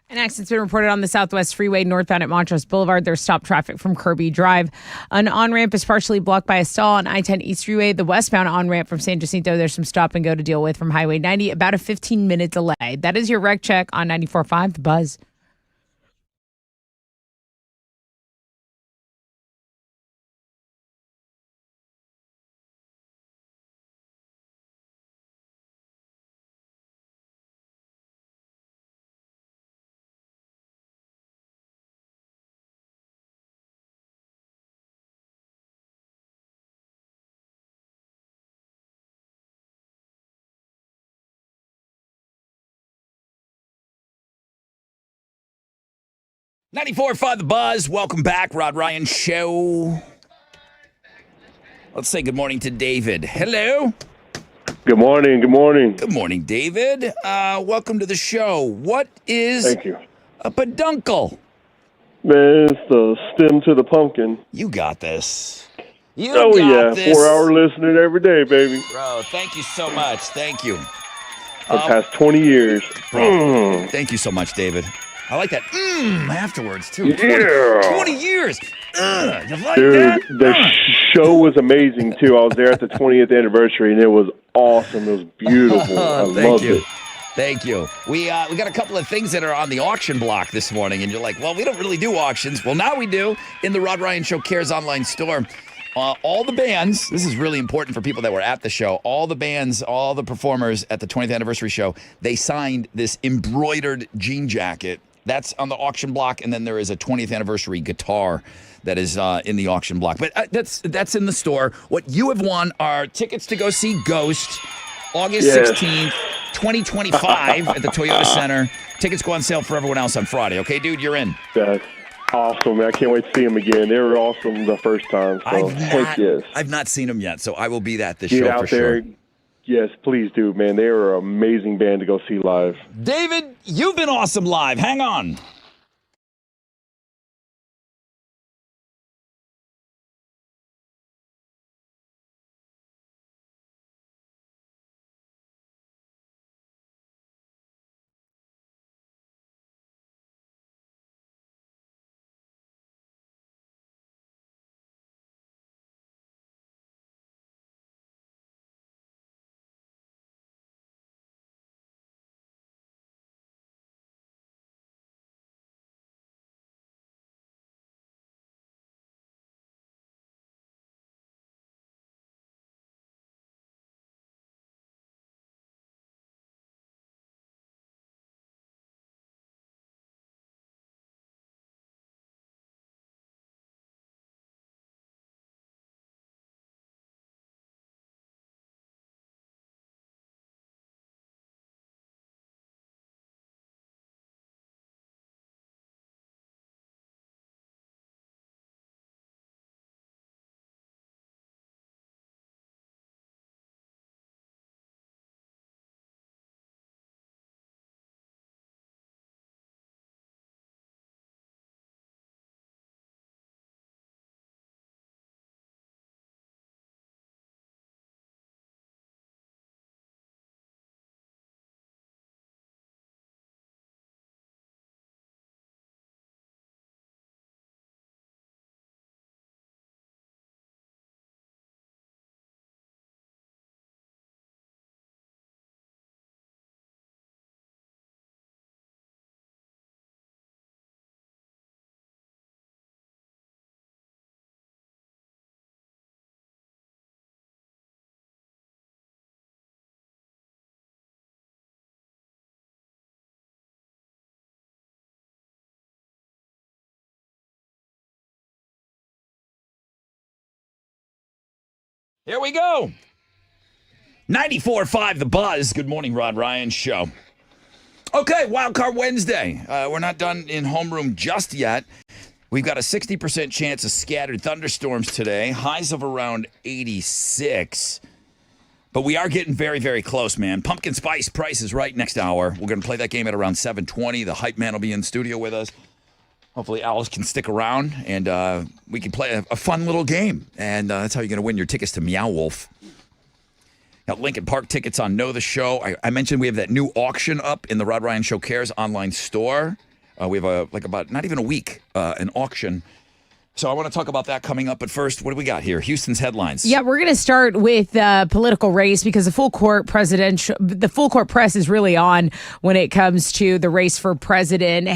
An accident's been reported on the Southwest Freeway northbound at Montrose Boulevard. There's stop traffic from Kirby Drive. An on-ramp is partially blocked by a stall on I-10 East Freeway. The westbound on-ramp from San Jacinto, there's some stop and go to deal with from Highway 90. About a 15-minute delay. That is your wreck check on 94.5 The Buzz. .94.5 The Buzz. Welcome back, Rod Ryan Show. Let's say good morning to David. Hello. Good morning. Good morning. Good morning, David. Welcome to the show. What is Thank you. a peduncle? Man, it's the stem to the pumpkin. You got this. You Oh, got yeah. this. 4-hour listening every day, baby. Bro, thank you so much. Thank you. For the past 20 years. Bro, thank you so much, David. I like that afterwards, too. Yeah. 20 years. You like Dude, that? the show was amazing, too. I was there at the 20th anniversary, and it was awesome. It was beautiful. I loved it. Thank you. We got a couple of things that are on the auction block this morning, and you're like, well, we don't really do auctions. Well, now we do in the Rod Ryan Show Cares online store. All the bands, this is really important for people that were at the show, all the bands, all the performers at the 20th anniversary show, they signed this embroidered jean jacket. That's on the auction block, and then there is a 20th anniversary guitar that is in the auction block. But that's in the store. What you have won are tickets to go see Ghost, August 16th, 2025 at the Toyota Center. Tickets go on sale for everyone else on Friday. Okay, dude, you're in. That's awesome, man. I can't wait to see them again. They were awesome the first time. So, heck yes. I've not seen them yet, so I will be at the Get show out for there. sure. Yes, please do, man. They are an amazing band to go see live. David, you've been awesome live. Hang on. Here we go. 94.5 The Buzz. Good morning, Rod Ryan Show. Okay, Wild Card Wednesday. We're not done in homeroom just yet. We've got a 60% chance of scattered thunderstorms today. Highs of around 86. But we are getting very, very close, man. Pumpkin Spice Price is right next hour. We're going to play that game at around 7:20. The hype man will be in studio with us. Hopefully Alice can stick around, and we can play a fun little game. And that's how you're going to win your tickets to Meow Wolf. Got Lincoln Park tickets on Know the Show. I mentioned we have that new auction up in the Rod Ryan Show Cares online store. We have about not even a week, an auction. So I want to talk about that coming up. But first, what do we got here? Houston's headlines. Yeah, we're going to start with the political race because the full court press is really on when it comes to the race for president.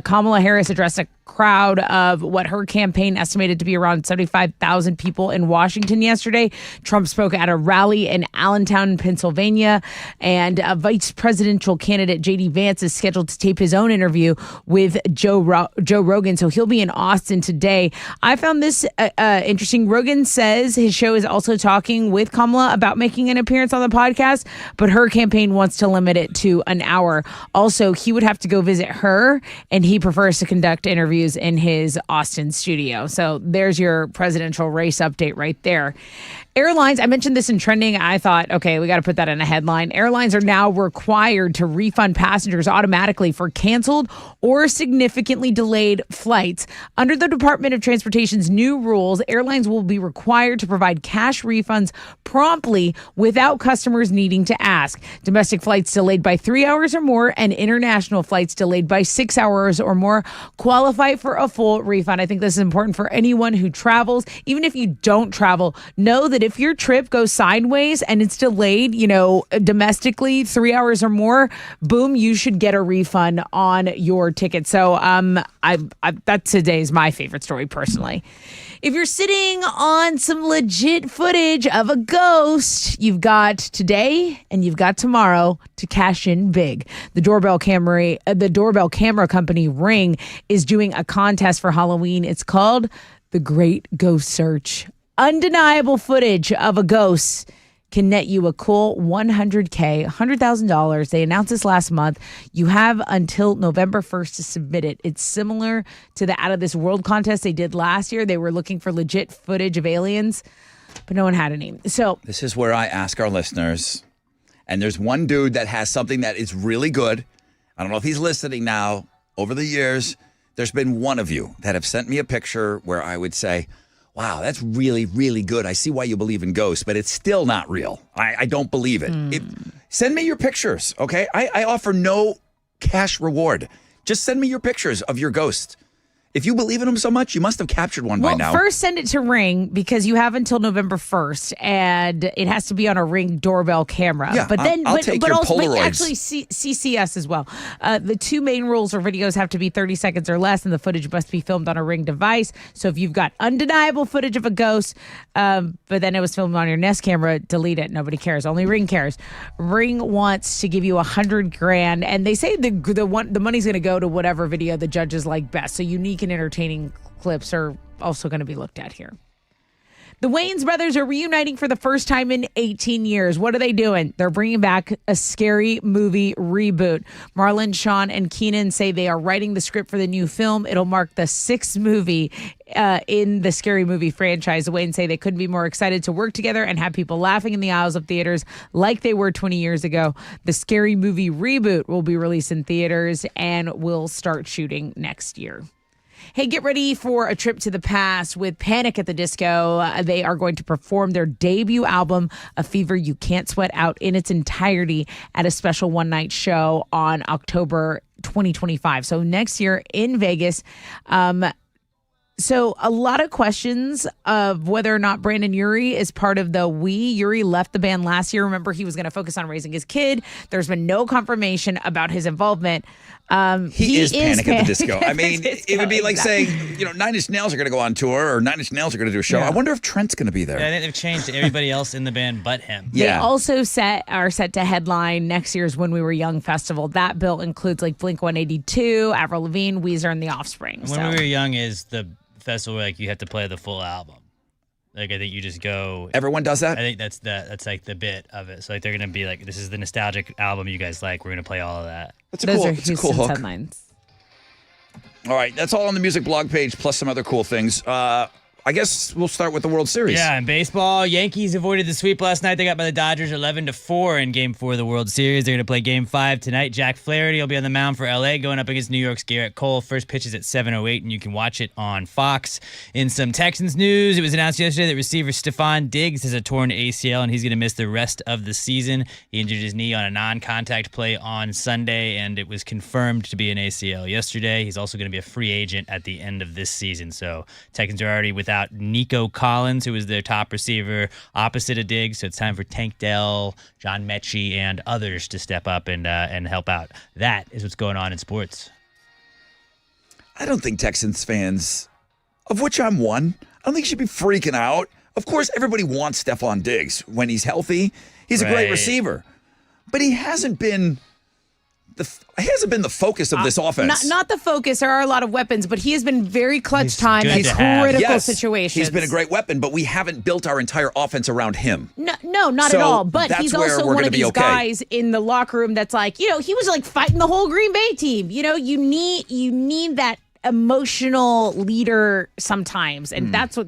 Kamala Harris addressed a crowd of what her campaign estimated to be around 75,000 people in Washington yesterday. Trump spoke at a rally in Allentown, Pennsylvania, and vice presidential candidate J.D. Vance is scheduled to tape his own interview with Joe Rogan, so he'll be in Austin today. I found this interesting. Rogan says his show is also talking with Kamala about making an appearance on the podcast, but her campaign wants to limit it to an hour. Also, he would have to go visit her, and he prefers to conduct interviews in his Austin studio. So there's your presidential race update right there. Airlines, I mentioned this in trending. I thought, okay, we got to put that in a headline. Airlines are now required to refund passengers automatically for canceled or significantly delayed flights. Under the Department of Transportation's new rules, airlines will be required to provide cash refunds promptly without customers needing to ask. Domestic flights delayed by 3 hours or more and international flights delayed by 6 hours or more qualify for a full refund. I think this is important for anyone who travels. Even if you don't travel, know that if your trip goes sideways and it's delayed, domestically 3 hours or more, boom, you should get a refund on your ticket. So that today's my favorite story personally. If you're sitting on some legit footage of a ghost, you've got today and you've got tomorrow to cash in big. The doorbell camera company Ring is doing a contest for Halloween. It's called The Great Ghost Search. Undeniable footage of a ghost can net you a cool $100,000. They announced this last month. You have until November 1st to submit it. It's similar to the Out of This World contest they did last year. They were looking for legit footage of aliens, but no one had any. So this is where I ask our listeners, and there's one dude that has something that is really good. I don't know if he's listening now. Over the years, there's been one of you that have sent me a picture where I would say, wow, that's really, really good. I see why you believe in ghosts, but it's still not real. I don't believe it. Send me your pictures, okay? I offer no cash reward. Just send me your pictures of your ghost. If you believe in them so much, you must have captured one by now. First send it to Ring because you have until November 1st, and it has to be on a Ring doorbell camera. Yeah, but then, I'll take your Polaroids. But actually, CCS as well. The two main rules are videos have to be 30 seconds or less, and the footage must be filmed on a Ring device. So if you've got undeniable footage of a ghost, but then it was filmed on your Nest camera, delete it. Nobody cares. Only Ring cares. Ring wants to give you $100,000, and they say the money's going to go to whatever video the judges like best. So unique and entertaining clips are also going to be looked at here. The Wayans brothers are reuniting for the first time in 18 years. What are they doing? They're bringing back a Scary Movie reboot. Marlon, Sean, and Keenan say they are writing the script for the new film. It'll mark the sixth movie in the Scary Movie franchise. The Wayans say they couldn't be more excited to work together and have people laughing in the aisles of theaters like they were 20 years ago. The Scary Movie reboot will be released in theaters and will start shooting next year. Hey, get ready for a trip to the past with Panic at the Disco. They are going to perform their debut album, A Fever You Can't Sweat Out, in its entirety at a special one-night show on October 2025. So next year in Vegas. So a lot of questions of whether or not Brandon Urie is part of the We. Urie left the band last year. Remember, he was going to focus on raising his kid. There's been no confirmation about his involvement. He is Panic at the Disco. I mean, Disco, it would be like exactly. saying, Nine Inch Nails are going to go on tour or Nine Inch Nails are going to do a show. Yeah. I wonder if Trent's going to be there. Yeah, I think they've changed everybody else in the band but him. They also are set to headline next year's When We Were Young festival. That bill includes like Blink-182, Avril Lavigne, Weezer, and The Offspring. When We Were Young is the festival where you have to play the full album. I think you just go. Everyone does that? I think that's like the bit of it. So they're gonna be like, this is the nostalgic album you guys like. We're gonna play all of that. Those are Houston's headlines. All right, that's all on the music blog page, plus some other cool things. I I guess we'll start with the World Series. Yeah, in baseball, Yankees avoided the sweep last night. They got by the Dodgers 11-4 in Game 4 of the World Series. They're going to play Game 5 tonight. Jack Flaherty will be on the mound for LA going up against New York's Garrett Cole. First pitch is at 7:08, and you can watch it on Fox. In some Texans news, it was announced yesterday that receiver Stephon Diggs has a torn ACL, and he's going to miss the rest of the season. He injured his knee on a non-contact play on Sunday, and it was confirmed to be an ACL yesterday. He's also going to be a free agent at the end of this season. So Texans are already without Nico Collins, who was their top receiver opposite of Diggs. So it's time for Tank Dell, John Mechie, and others to step up and help out. That is what's going on in sports. I don't think Texans fans, of which I'm one, I don't think you should be freaking out. Of course, everybody wants Stephon Diggs. When he's healthy, he's a great receiver. But he hasn't been the focus of this offense. Not the focus. There are a lot of weapons, but he has been very clutch time in good to have. critical situations. He's been a great weapon, but we haven't built our entire offense around him. No, not So at all. But that's he's where also we're one gonna of be these okay. guys in the locker room that's like, he was like fighting the whole Green Bay team. You need that emotional leader sometimes, and that's what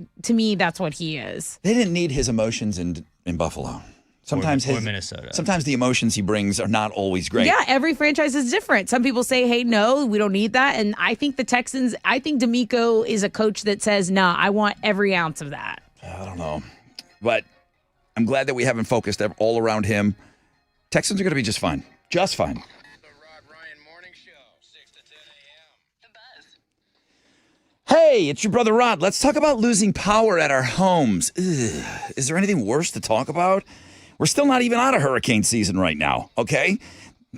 he is. They didn't need his emotions in Buffalo. Sometimes or Minnesota. Sometimes the emotions he brings are not always great. Yeah, every franchise is different. Some people say, hey, no, we don't need that. And I think D'Amico is a coach that says, nah, I want every ounce of that. I don't know. But I'm glad that we haven't focused all around him. Texans are going to be just fine. Just fine. The Rod Ryan Morning Show, 6 to 10 a.m. The Buzz. Hey, it's your brother Rod. Let's talk about losing power at our homes. Ugh. Is there anything worse to talk about? We're still not even out of hurricane season right now, okay?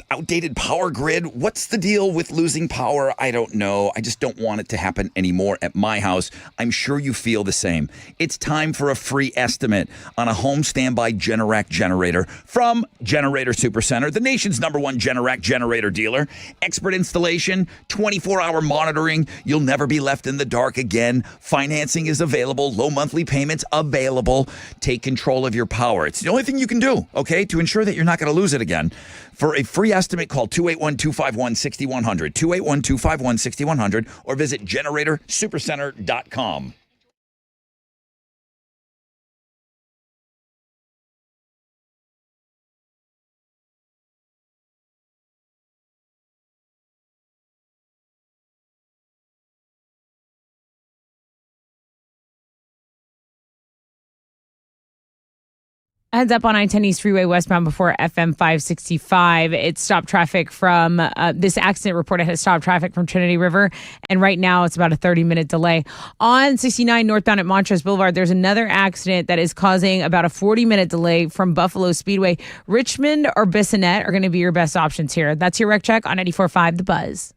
Outdated power grid. What's the deal with losing power? I don't know. I just don't want it to happen anymore at my house. I'm sure you feel the same. It's time for a free estimate on a home standby Generac generator from Generator Supercenter, the nation's #1 Generac generator dealer. Expert installation, 24-hour monitoring. You'll never be left in the dark again. Financing is available. Low monthly payments available. Take control of your power. It's the only thing you can do, okay, to ensure that you're not going to lose it again. For a free estimate, call 281-251-6100, 281-251-6100, or visit generatorsupercenter.com. Heads up on I-10 East Freeway westbound before FM 565. It stopped traffic from this accident reported has stopped traffic from Trinity River. And right now it's about a 30-minute delay. On 69 northbound at Montrose Boulevard, there's another accident that is causing about a 40-minute delay from Buffalo Speedway. Richmond or Bissonnette are going to be your best options here. That's your Rec Check on 94.5 The Buzz.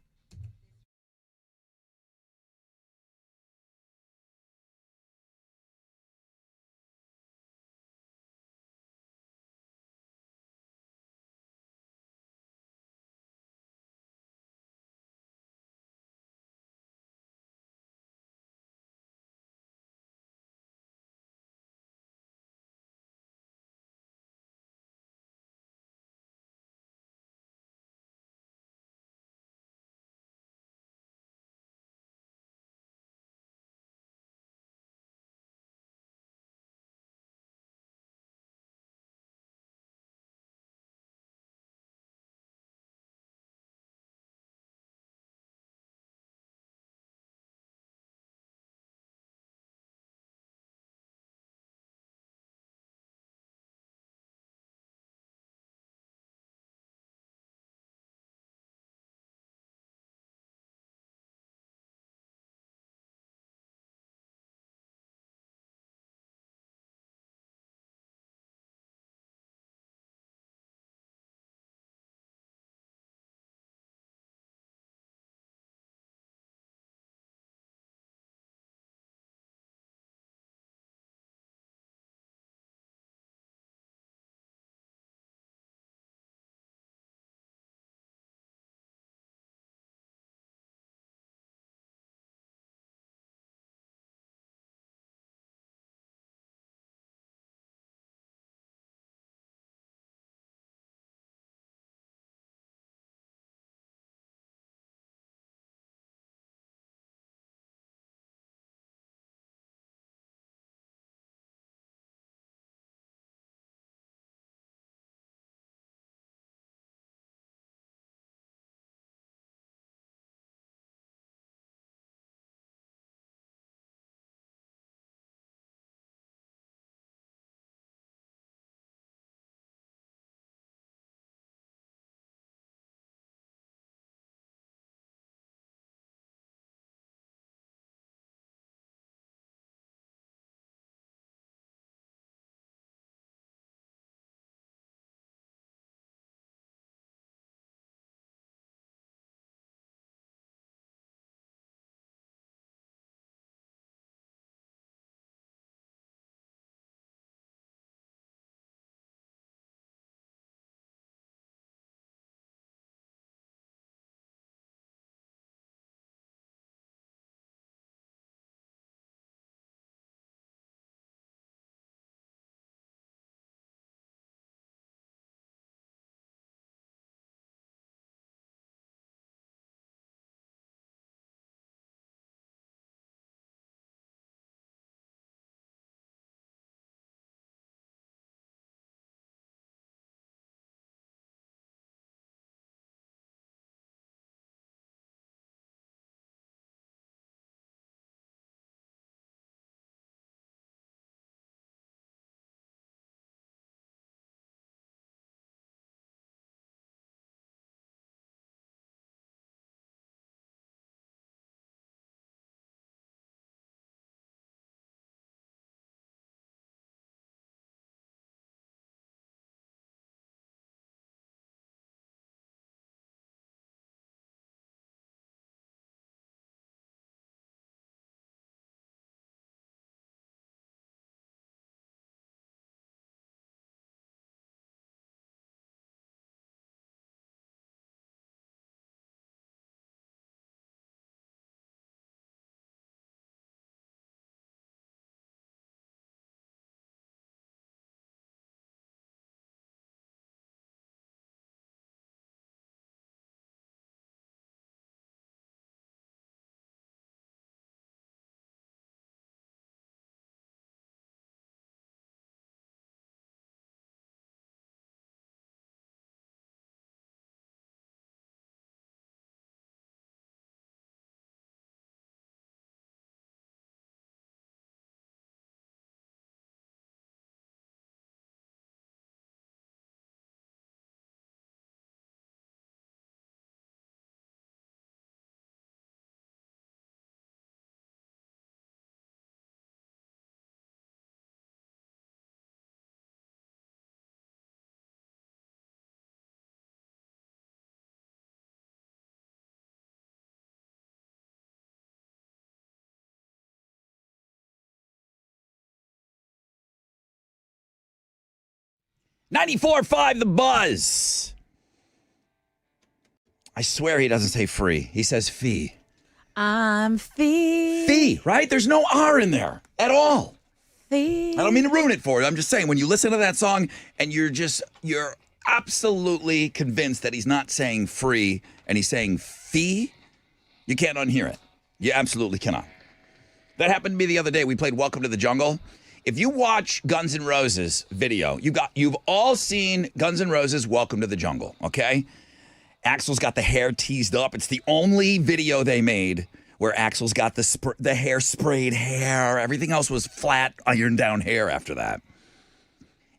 94.5 The Buzz. I swear he doesn't say free. He says fee. I'm fee. Fee, right? There's no R in there at all. Fee. I don't mean to ruin it for you. I'm just saying, when you listen to that song and you're absolutely convinced that he's not saying free and he's saying fee, you can't unhear it. You absolutely cannot. That happened to me the other day. We played Welcome to the Jungle. If you watch Guns N' Roses video, you've all seen Guns N' Roses Welcome to the Jungle, okay? Axl's got the hair teased up. It's the only video they made where Axl's got the hair sprayed hair. Everything else was flat, ironed down hair after that.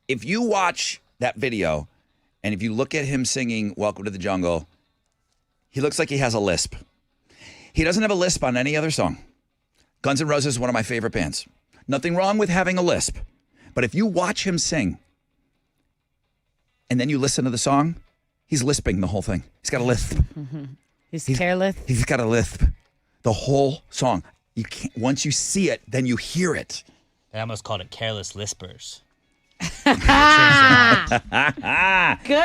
If you watch that video and if you look at him singing Welcome to the Jungle, he looks like he has a lisp. He doesn't have a lisp on any other song. Guns N' Roses is one of my favorite bands. Nothing wrong with having a lisp. But if you watch him sing and then you listen to the song, he's lisping the whole thing. He's got a lisp. Mm-hmm. He's careless. He's got a lisp. The whole song. You can't. Once you see it, then you hear it. They almost called it Careless Lispers. Good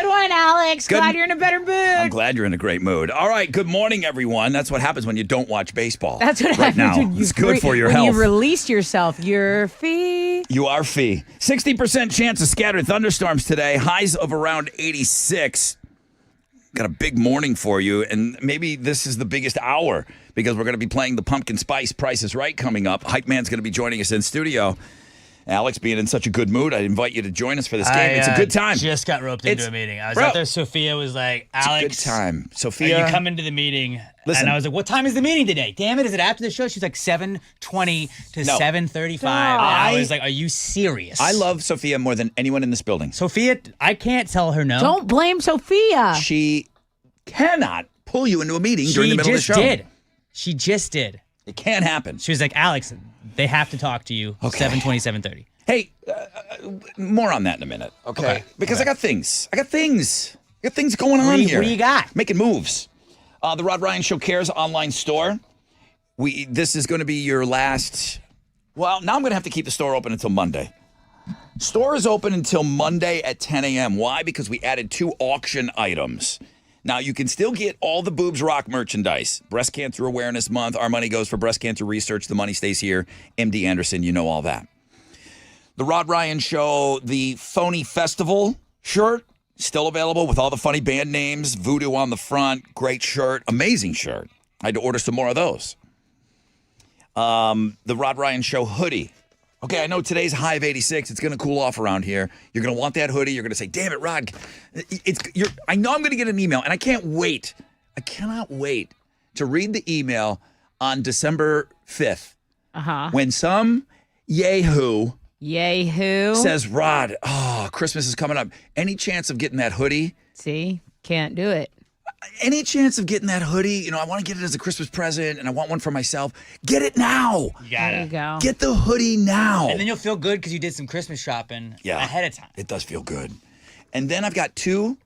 one, Alex. Good. Glad you're in a better mood. I'm glad you're in a great mood. All right, good morning, everyone. That's what happens when you don't watch baseball. That's what right happens now. when It's good for your when health. you release yourself. You're fee. You are fee. 60% chance of scattered thunderstorms today. Highs of around 86. Got a big morning for you, and maybe this is the biggest hour because we're going to be playing the Pumpkin Spice Price is Right coming up. Hype Man's going to be joining us in studio. Alex, being in such a good mood, I invite you to join us for this game. It's a good time. Just got roped into a meeting. I was Bro, out there. Sophia was like, Alex, it's a good time. are Sophia, you coming to the meeting? Listen. And I was like, what time is the meeting today? Damn it, is it after the show? She's like 7:20 to No. 7:35. And I was like, are you serious? I love Sophia more than anyone in this building. Sophia, I can't tell her no. Don't blame Sophia. She cannot pull you into a meeting during the middle of the show. She just did. It can't happen. She was like, Alex, they have to talk to you. Okay. 7:20, 7:30. Hey, more on that in a minute, okay? Because I got things. I got things going on here. What do you got? Making moves. The Rod Ryan Show Cares online store. This is going to be your last. Well, now I'm going to have to keep the store open until Monday. Store is open until Monday at 10 a.m. Why? Because we added 2 auction items. Now, you can still get all the Boobs Rock merchandise. Breast Cancer Awareness Month. Our money goes for breast cancer research. The money stays here. MD Anderson, you know all that. The Rod Ryan Show, the Phony Festival shirt, still available with all the funny band names. Voodoo on the front. Great shirt. Amazing shirt. I had to order some more of those. The Rod Ryan Show hoodie. Okay, I know today's high of 86. It's going to cool off around here. You're going to want that hoodie. You're going to say, damn it, Rod. I know I'm going to get an email, and I can't wait. I cannot wait to read the email on December 5th when some yahoo says, Rod, Christmas is coming up. Any chance of getting that hoodie? See, can't do it. Any chance of getting that hoodie? I want to get it as a Christmas present, and I want one for myself. Get it now. You gotta. There you go. Get the hoodie now. And then you'll feel good because you did some Christmas shopping ahead of time. It does feel good. And then I've got 2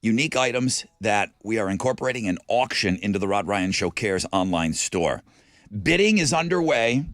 unique items that we are incorporating an auction into the Rod Ryan Show Cares online store. Bidding is underway.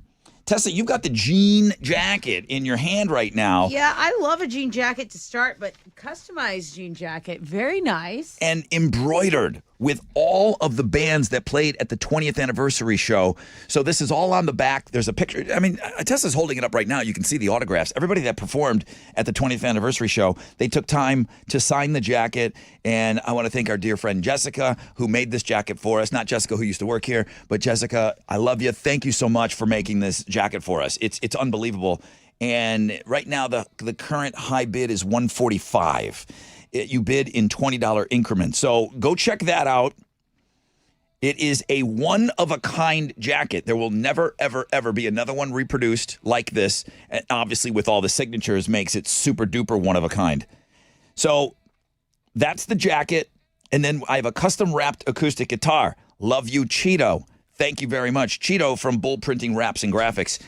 Tessa, you've got the jean jacket in your hand right now. Yeah, I love a jean jacket to start, but customized jean jacket, very nice. And embroidered with all of the bands that played at the 20th anniversary show. So this is all on the back. There's a picture. I mean, Tessa's holding it up right now. You can see the autographs. Everybody that performed at the 20th anniversary show, they took time to sign the jacket. And I want to thank our dear friend Jessica, who made this jacket for us. Not Jessica, who used to work here, but Jessica, I love you. Thank you so much for making this jacket for us. It's unbelievable. And right now, the current high bid is $145. You bid in $20 increments. So go check that out. It is a one-of-a-kind jacket. There will never, ever, ever be another one reproduced like this. And obviously, with all the signatures, makes it super-duper one-of-a-kind. So that's the jacket. And then I have a custom-wrapped acoustic guitar. Love you, Cheeto. Thank you very much. Cheeto from Bull Printing Wraps and Graphics.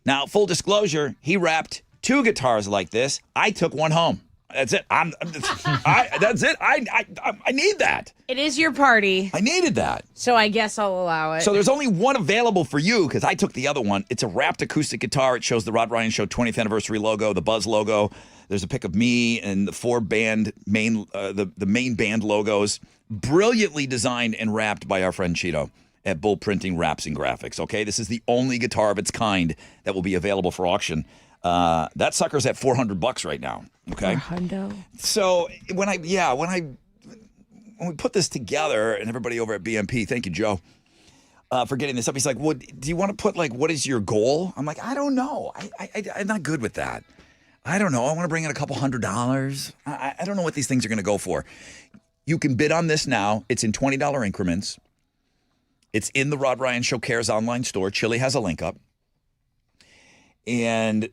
Now, full disclosure, he wrapped 2 guitars like this. I took one home. That's it. That's it. I need that. It is your party, I needed that. so I guess I'll allow it. So there's only one available for you because I took the other one. It's a wrapped acoustic guitar. It shows the Rod Ryan Show 20th anniversary logo, the Buzz logo. There's a pic of me and the four band main the main band logos, brilliantly designed and wrapped by our friend Cheeto at Bull Printing Wraps and Graphics. Okay, this is the only guitar of its kind that will be available for auction. That sucker's at $400 right now. Okay, Hundo. so when we put this together, and everybody over at BMP, thank you, Joe, for getting this up. He's like, "Well, do you want to put like what is your goal?" I'm like, "I don't know. I'm not good with that. I don't know. I want to bring in a couple $100. I don't know what these things are going to go for." You can bid on this now. It's in $20 increments. It's in the Rod Ryan Show Cares online store. Chili has a link up. And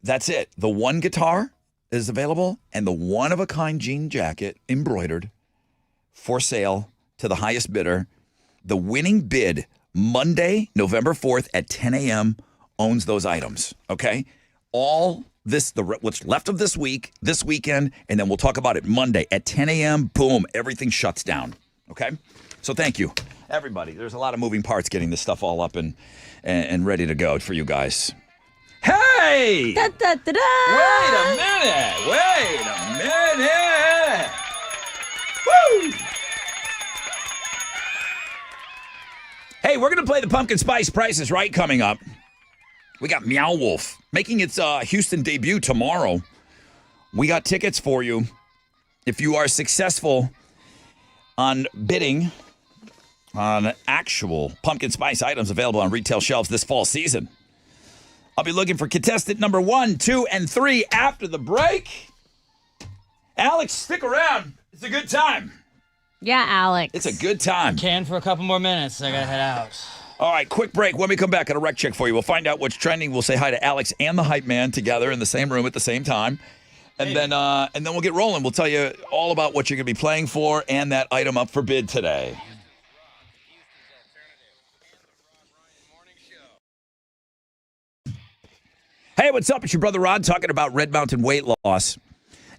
that's it. The one guitar is available and the one-of-a-kind jean jacket embroidered for sale to the highest bidder. The winning bid Monday, November 4th at 10 a.m. owns those items, okay? All this, what's left of this week, this weekend, and then we'll talk about it Monday at 10 a.m. Boom, everything shuts down, okay? So thank you, everybody. There's a lot of moving parts getting this stuff all up and ready to go for you guys. Hey! Da, da, da, da. Wait a minute! Woo! Hey, we're going to play the Pumpkin Spice Price is Right coming up. We got Meow Wolf making its Houston debut tomorrow. We got tickets for you. If you are successful on bidding on actual pumpkin spice items available on retail shelves this fall season, I'll be looking for contestant number 1, 2, and 3 after the break. Alex, stick around. It's a good time. Yeah, Alex. It's a good time. Can for a couple more minutes. I gotta head out. All right, quick break. When we come back, got a rec check for you. We'll find out what's trending. We'll say hi to Alex and the hype man together in the same room at the same time. And then we'll get rolling. We'll tell you all about what you're going to be playing for and that item up for bid today. Hey, what's up? It's your brother Rod talking about Red Mountain weight loss.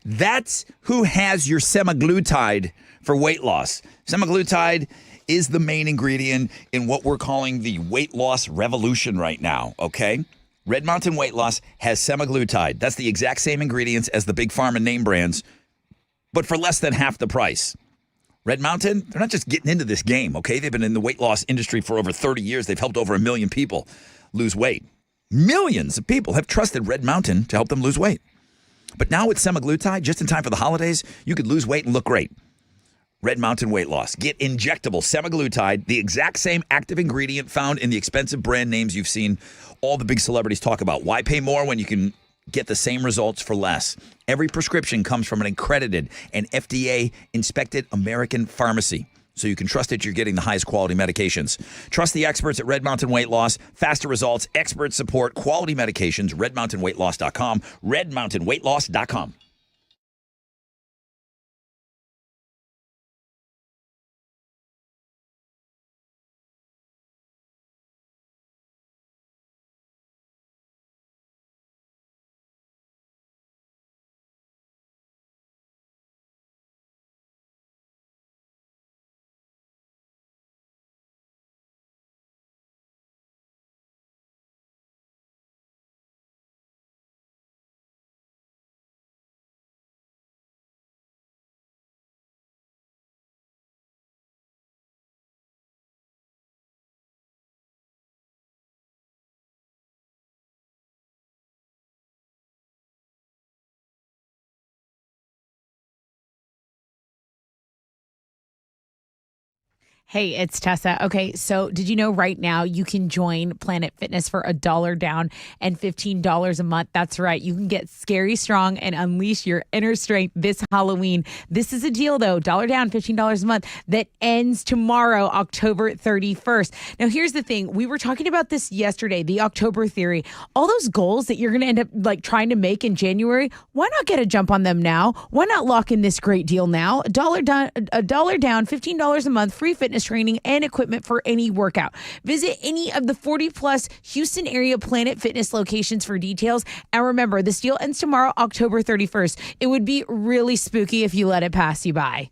That's who has your semaglutide for weight loss. Semaglutide is the main ingredient in what we're calling the weight loss revolution right now, okay? Red Mountain Weight Loss has semaglutide. That's the exact same ingredients as the big pharma name brands, but for less than half the price. Red Mountain, they're not just getting into this game, okay? They've been in the weight loss industry for over 30 years. They've helped over 1 million people lose weight. Millions of people have trusted Red Mountain to help them lose weight. But now with semaglutide, just in time for the holidays, you could lose weight and look great. Red Mountain Weight Loss. Get injectable semaglutide, the exact same active ingredient found in the expensive brand names you've seen all the big celebrities talk about. Why pay more when you can get the same results for less? Every prescription comes from an accredited and FDA-inspected American pharmacy, so you can trust that you're getting the highest quality medications. Trust the experts at Red Mountain Weight Loss. Faster results, expert support, quality medications. RedMountainWeightLoss.com. RedMountainWeightLoss.com. Hey, it's Tessa. Okay, so did you know right now you can join Planet Fitness for $1 down and $15 a month? That's right. You can get scary strong and unleash your inner strength this Halloween. This is a deal, though. $1 down, $15 a month that ends tomorrow, October 31st. Now, here's the thing. We were talking about this yesterday, the October theory. All those goals that you're going to end up like trying to make in January, why not get a jump on them now? Why not lock in this great deal now? $1 down, $15 a month, free fitness fitness training and equipment for any workout. Visit any of the 40-plus Houston area Planet Fitness locations for details. And remember, this deal ends tomorrow, October 31st. It would be really spooky if you let it pass you by.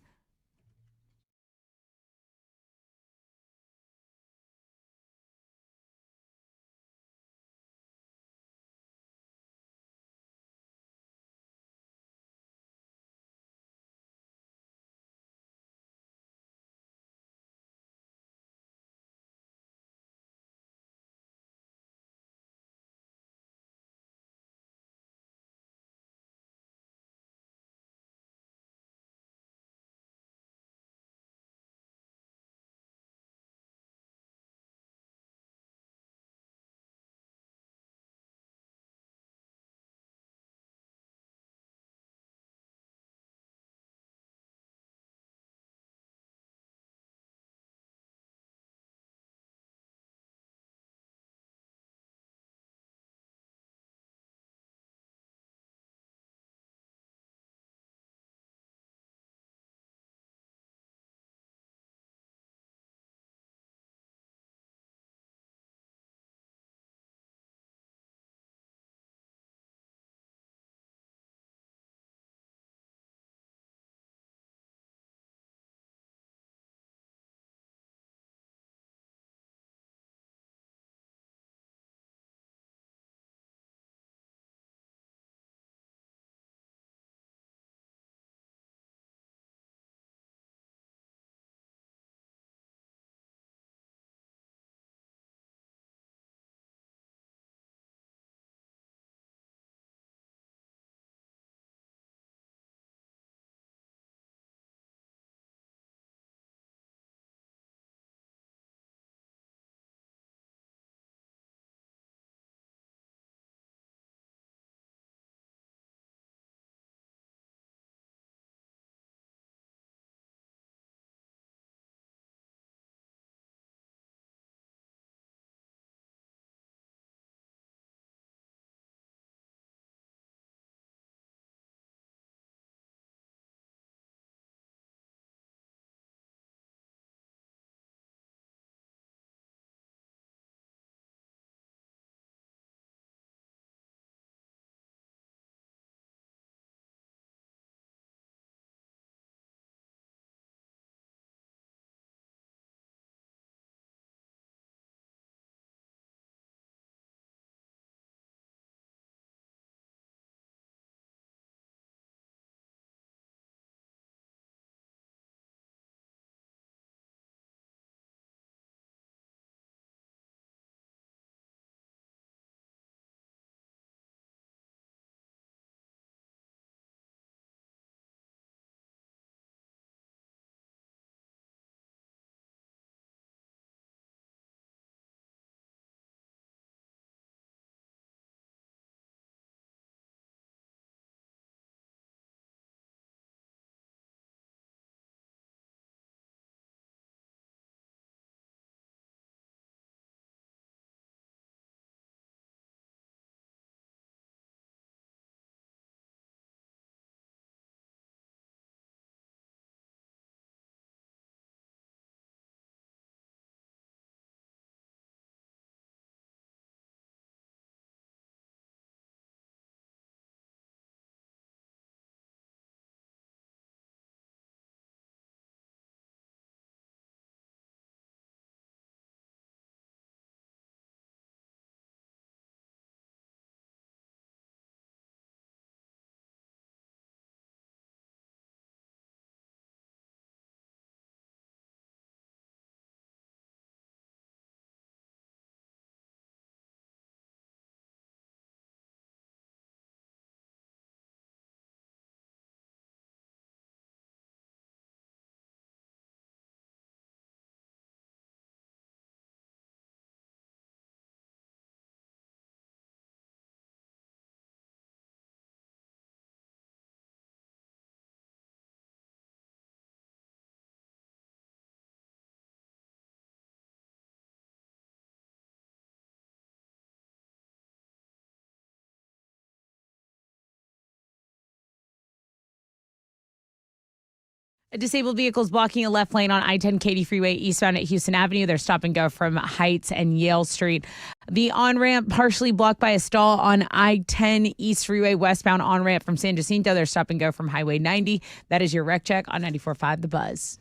Disabled vehicles blocking a left lane on I-10 Katy Freeway eastbound at Houston Avenue. They're stop and go from Heights and Yale Street. The on-ramp partially blocked by a stall on I-10 East Freeway westbound on-ramp from San Jacinto. They're stop and go from Highway 90. That is your wreck check on 94.5 The Buzz.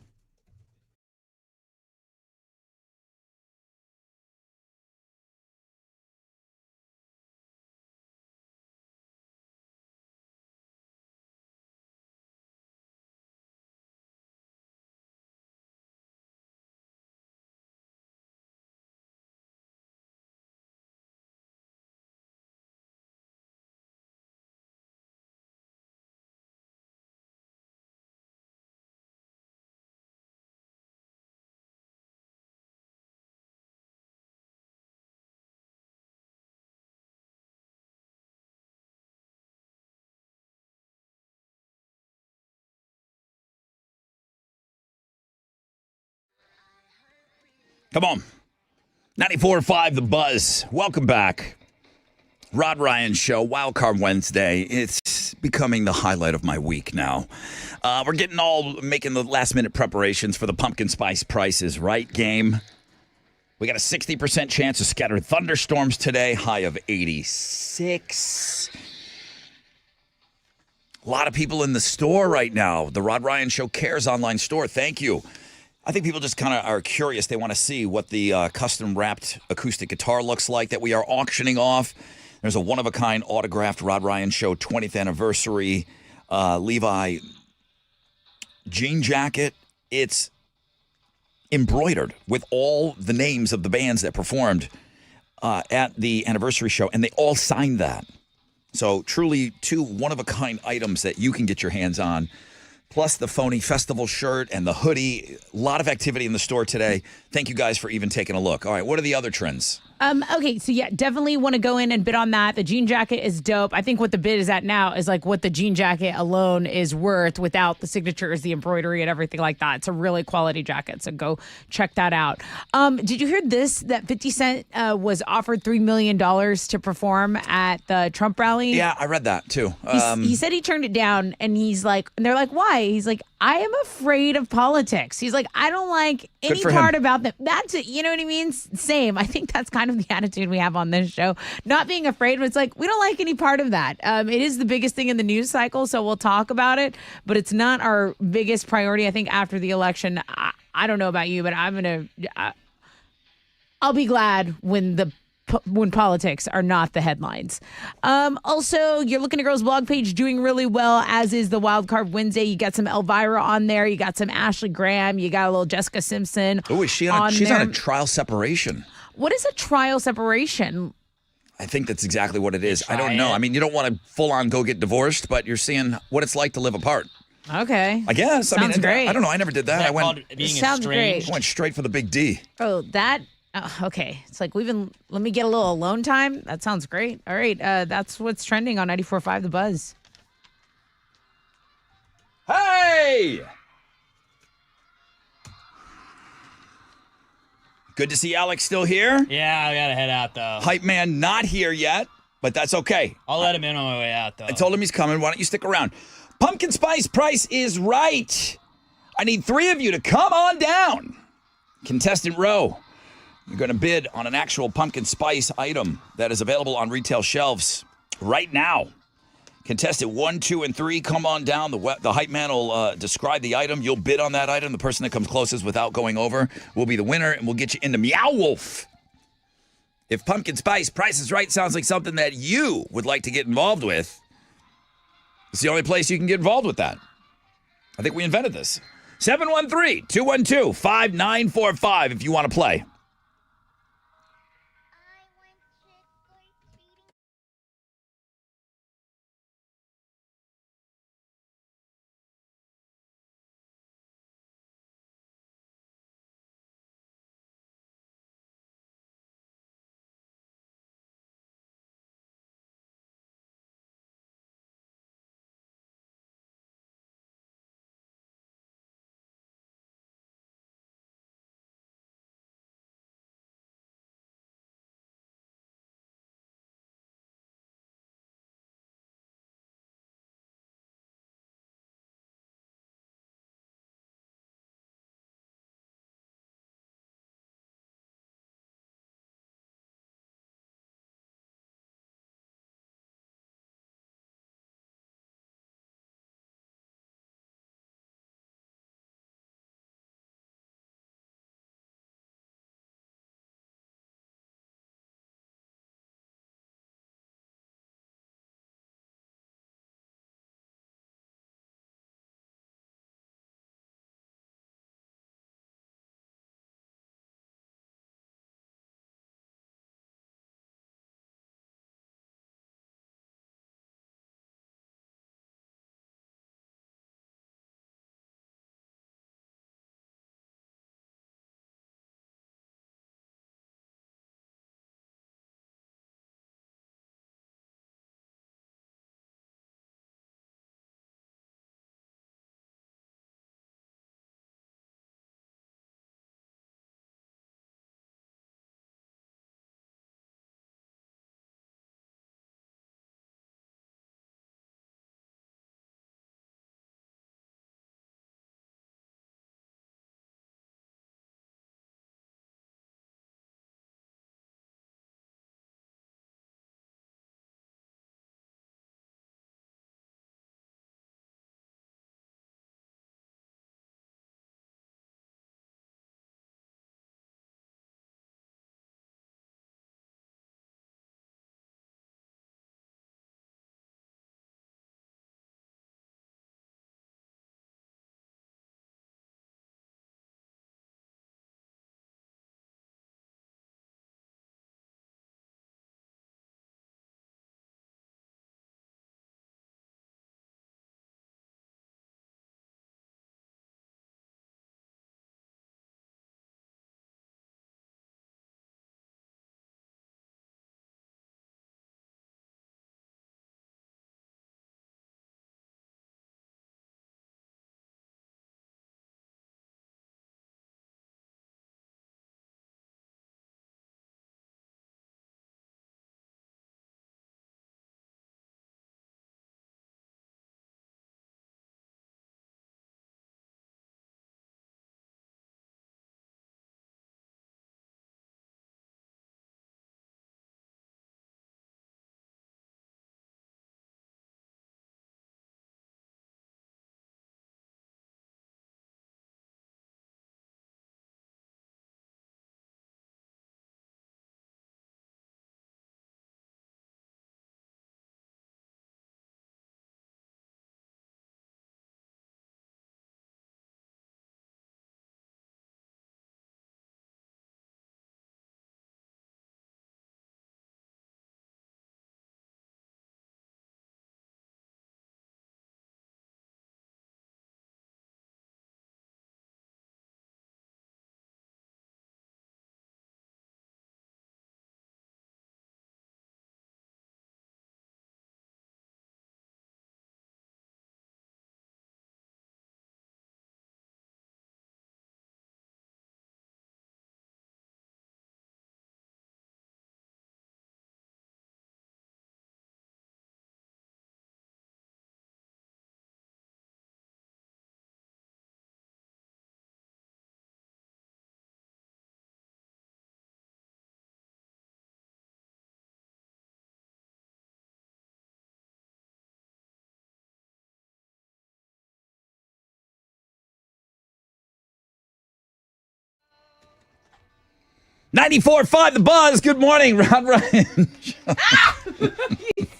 Come on. 94.5 The Buzz. Welcome back. Rod Ryan Show, Wildcard Wednesday. It's becoming the highlight of my week now. We're making the last minute preparations for the pumpkin spice prices right game. We got a 60% chance of scattered thunderstorms today, high of 86. A lot of people in the store right now. The Rod Ryan Show Cares online store. Thank you. I think people just kind of are curious. They want to see what the custom-wrapped acoustic guitar looks like that we are auctioning off. There's a one-of-a-kind autographed Rod Ryan Show 20th anniversary Levi jean jacket. It's embroidered with all the names of the bands that performed at the anniversary show, and they all signed that. So truly two one-of-a-kind items that you can get your hands on. Plus the phony festival shirt and the hoodie. A lot of activity in the store today. Thank you guys for even taking a look. All right, what are the other trends? Okay, so yeah, definitely want to go in and bid on that. The jean jacket is dope. I think what the bid is at now is like what the jean jacket alone is worth without the signatures, the embroidery, and everything like that. It's a really quality jacket, so go check that out. Did you hear this? That 50 Cent was offered $3 million to perform at the Trump rally? Yeah, I read that too. He said he turned it down, and and they're like, why? He's like, I am afraid of politics. He's like, I don't like any part about them. That's it. You know what I mean? Same. I think that's kind of the attitude we have on this show. Not being afraid, but it's like, we don't like any part of that. It is the biggest thing in the news cycle, so we'll talk about it, but it's not our biggest priority. I think after the election, I don't know about you, but I'll be glad when politics are not the headlines. Also, you're looking at Girls blog page doing really well, as is the Wildcard Wednesday. You got some Elvira on there. You got some Ashley Graham. You got a little Jessica Simpson. Oh, is she on? She's on a trial separation. What is a trial separation? I think that's exactly what it is. I don't know. I mean, you don't want to full on go get divorced, but you're seeing what it's like to live apart. Okay. I guess. Sounds great. I don't know. I never did that. I went. Sounds great. I went straight for the big D. Oh, that. Okay. It's like let me get a little alone time. That sounds great. All right. That's what's trending on 94.5 The Buzz. Hey! Good to see Alex still here. Yeah, I gotta head out though. Hype man not here yet, but that's okay. I'll let him in on my way out though. I told him he's coming. Why don't you stick around? Pumpkin spice price is right. I need 3 of you to come on down. Contestant row. You're going to bid on an actual pumpkin spice item that is available on retail shelves right now. Contestant 1, 2, and 3, come on down. The hype man will describe the item. You'll bid on that item. The person that comes closest without going over will be the winner, and we'll get you into Meow Wolf. If pumpkin spice price is right sounds like something that you would like to get involved with, it's the only place you can get involved with that. I think we invented this. 713-212-5945 if you want to play. 94.5 The Buzz. Good morning, Ron Ryan. You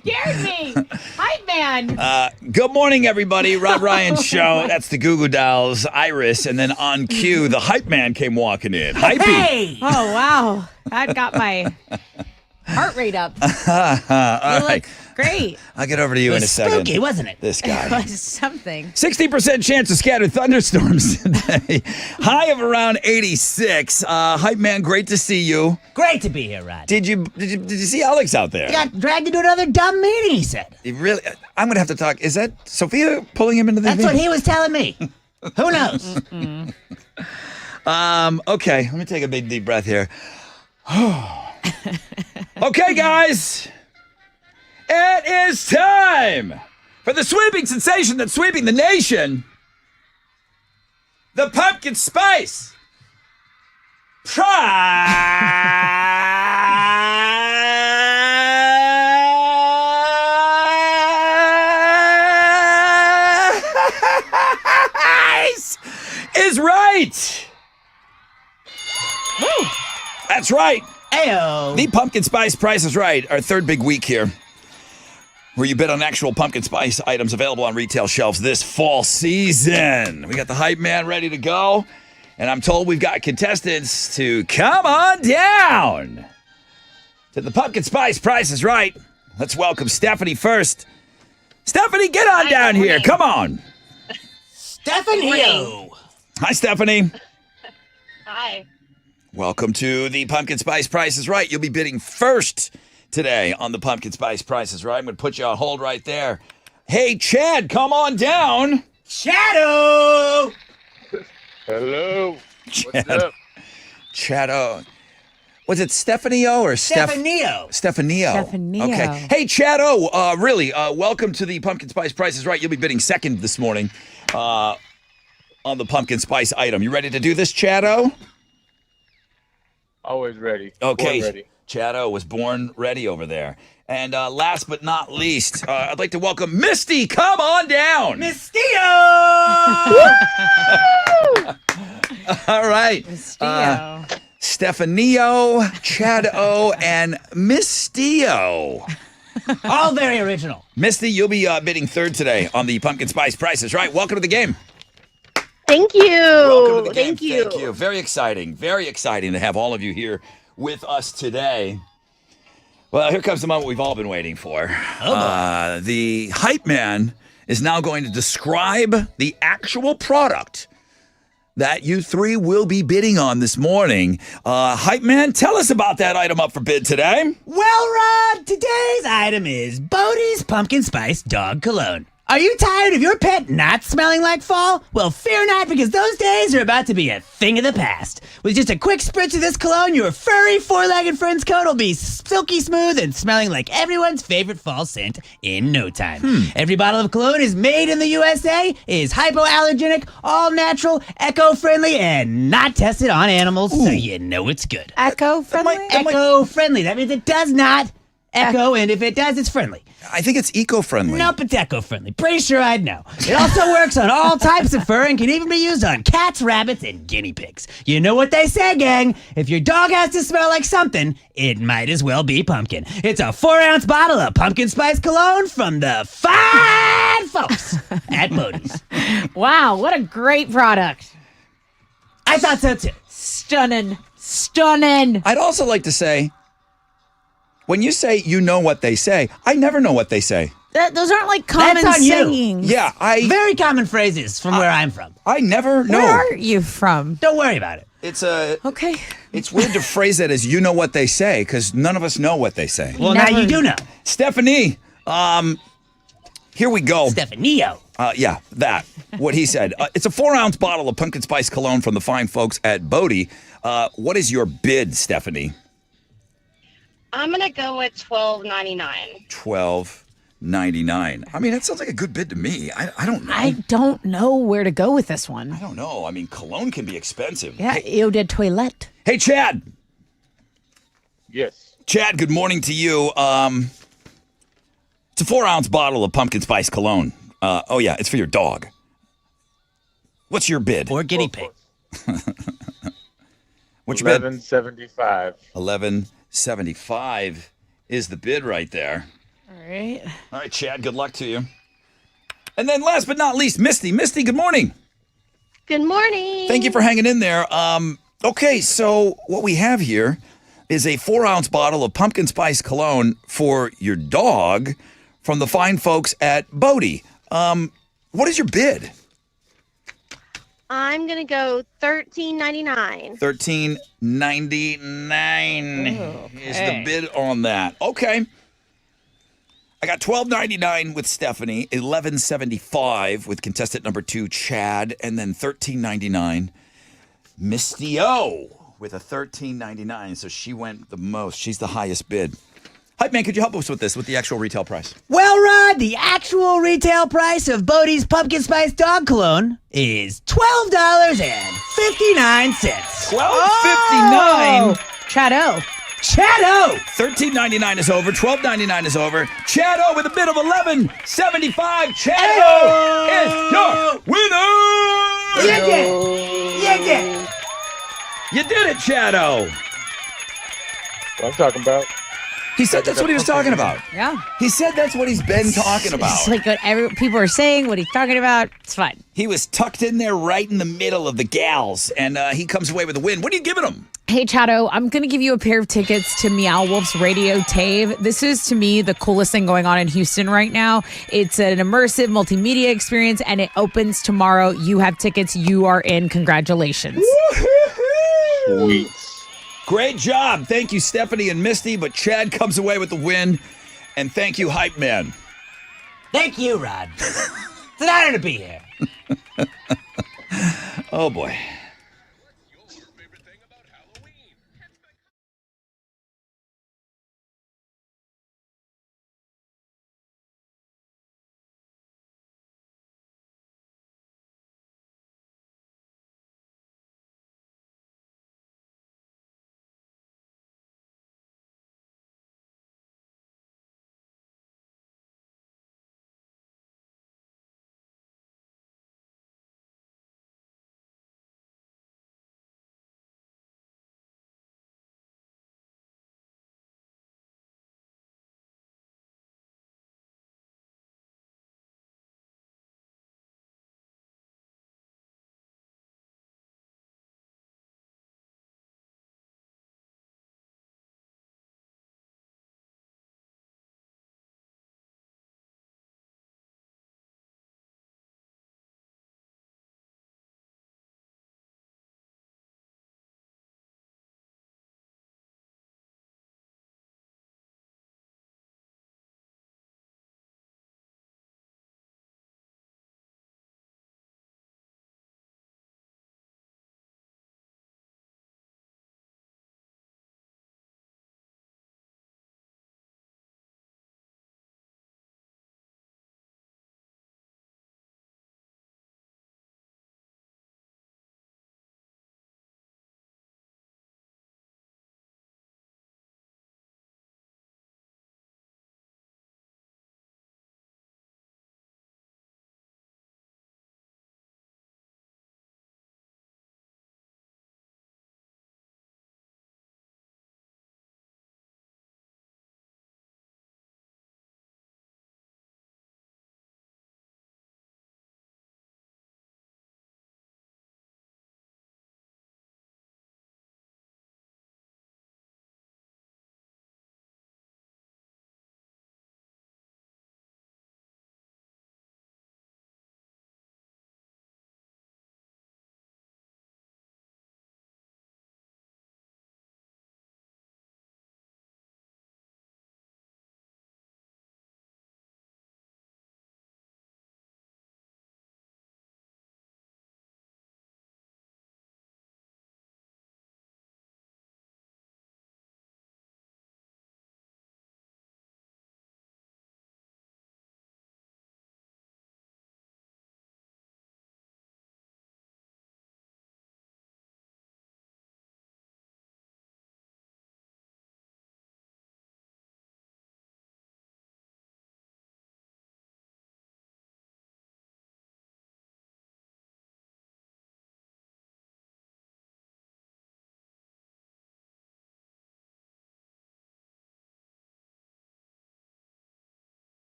scared me. Hype man. Good morning, everybody. Rob Ryan Show. That's the Goo Goo Dolls, Iris, and then on cue, the Hype Man came walking in. Hypey. Hey! Oh, wow. That got my heart rate up. All You right. look great. I'll get over to you in a second. Spooky, wasn't it? This It guy. was something. 60% chance of scattered thunderstorms today. High of around 86. Hype Man, great to see you. Great to be here, Rod. Did you see Alex out there? He got dragged into another dumb meeting, he said. He really? I'm gonna have to talk. Is that Sophia pulling him into the That's what meeting? he was telling me. Who knows? Okay, let me take a big deep breath here. Okay, guys. It is time for the sweeping sensation that's sweeping the nation. The pumpkin spice prize is right. Woo. That's right. Ayo. The pumpkin spice price is right. Our third big week here, where you bid on actual pumpkin spice items available on retail shelves this fall season. We got the Hype Man ready to go, and I'm told we've got contestants to come on down to the pumpkin spice price is right. Let's welcome Stephanie first. Stephanie, get on down here. Come on. Stephanie. Hi, Stephanie. Hi. Welcome to the Pumpkin Spice Price is Right. You'll be bidding first today on the Pumpkin Spice Price is Right. I'm going to put you on hold right there. Hey, Chad, come on down. Shadow. Hello. Chad. Chad, was it Stephanie-O or Stephanie-O. Stephanie-O. Stephanie-O. Okay. Hey, Chad-O, really, welcome to the Pumpkin Spice Price is Right. You'll be bidding second this morning on the pumpkin spice item. You ready to do this, Chad-O? Always ready. Okay, Born ready. Chad-O was born ready over there. And last but not least, I'd like to welcome Misty. Come on down. Mistio. All right. Mistio. Stephanie-O, Chad-O, and Mistio. All very original. Misty, you'll be bidding third today on the Pumpkin Spice Price is Right. Welcome to the game. Thank you. Welcome to the game. Thank you. Thank you. Very exciting to have all of you here with us today. Well, here comes the moment we've all been waiting for. The Hype Man is now going to describe the actual product that you three will be bidding on this morning. Hype Man, tell us about that item up for bid today. Well, Rod, today's item is Bodie's Pumpkin Spice Dog Cologne. Are you tired of your pet not smelling like fall? Well, fear not, because those days are about to be a thing of the past. With just a quick spritz of this cologne, your furry four-legged friend's coat will be silky smooth and smelling like everyone's favorite fall scent in no time. Every bottle of cologne is made in the USA, is hypoallergenic, all-natural, eco-friendly, and not tested on animals, so you know it's good. Eco-friendly? Eco-friendly. That means it does not echo, and if it does, it's friendly. I think it's eco-friendly. Nope, it's eco-friendly. Pretty sure I'd know. It also works on all types of fur and can even be used on cats, rabbits, and guinea pigs. You know what they say, gang? If your dog has to smell like something, it might as well be pumpkin. It's a 4-ounce bottle of pumpkin spice cologne from the fine folks at Bodie's. Wow, what a great product. I thought so too. Stunning. Stunning. I'd also like to say, when you say you know what they say, I never know what they say. Those aren't like common That's on you. sayings. Yeah, Very common phrases from where I'm from. I never know. Where are you from? Don't worry about it. Okay. It's weird to phrase that as you know what they say, because none of us know what they say. Well, now you do know. Stephanie, here we go. Stephanie-O. Yeah, that. What he said. It's a 4-ounce bottle of pumpkin spice cologne from the fine folks at Bodie. What is your bid, Stephanie? I'm gonna go with $12.99. $12.99. I mean, that sounds like a good bid to me. I don't know. I don't know where to go with this one. I don't know. I mean, cologne can be expensive. Yeah, eau de toilette. Hey, Chad. Yes. Chad, good morning to you. It's a 4-ounce bottle of pumpkin spice cologne. Oh, yeah, it's for your dog. What's your bid? Or guinea pig. What's your bid? 1175. 1175 is the bid right there. All right. All right, Chad, good luck to you. And then last but not least, Misty. Misty, good morning. Good morning. Thank you for hanging in there. Okay, so what we have here is a 4-ounce bottle of pumpkin spice cologne for your dog from the fine folks at Bodie. What is your bid? I'm gonna go $13.99. $13.99 is the bid on that. Okay. I got $12.99 with Stephanie, $11.75 with contestant number 2, Chad, and then $13.99 Misty O with a $13.99. So she went the most. She's the highest bid. Hype Man, could you help us with this, with the actual retail price? Well, Rod, the actual retail price of Bodie's Pumpkin Spice Dog Cologne is $12.59. $12.59. Chad-O. Chad-O! $13.99 is over. $12.99 is over. Chad O with a bid of $11.75. Chad O is your winner. You did. You did. You did it, Chad O. What I'm talking about. He said that's what he was talking about. Yeah. He said that's what he's been talking about. It's like what people are saying, what he's talking about. It's fun. He was tucked in there right in the middle of the gals, and he comes away with a win. What are you giving him? Hey, Chado, I'm going to give you a pair of tickets to Meow Wolf's Radio Tave. This is, to me, the coolest thing going on in Houston right now. It's an immersive multimedia experience, and it opens tomorrow. You have tickets. You are in. Congratulations. Sweet. Great job. Thank you, Stephanie and Misty, but Chad comes away with the win. And thank you, Hype Man. Thank you, Rod. It's an honor to be here. Oh, boy.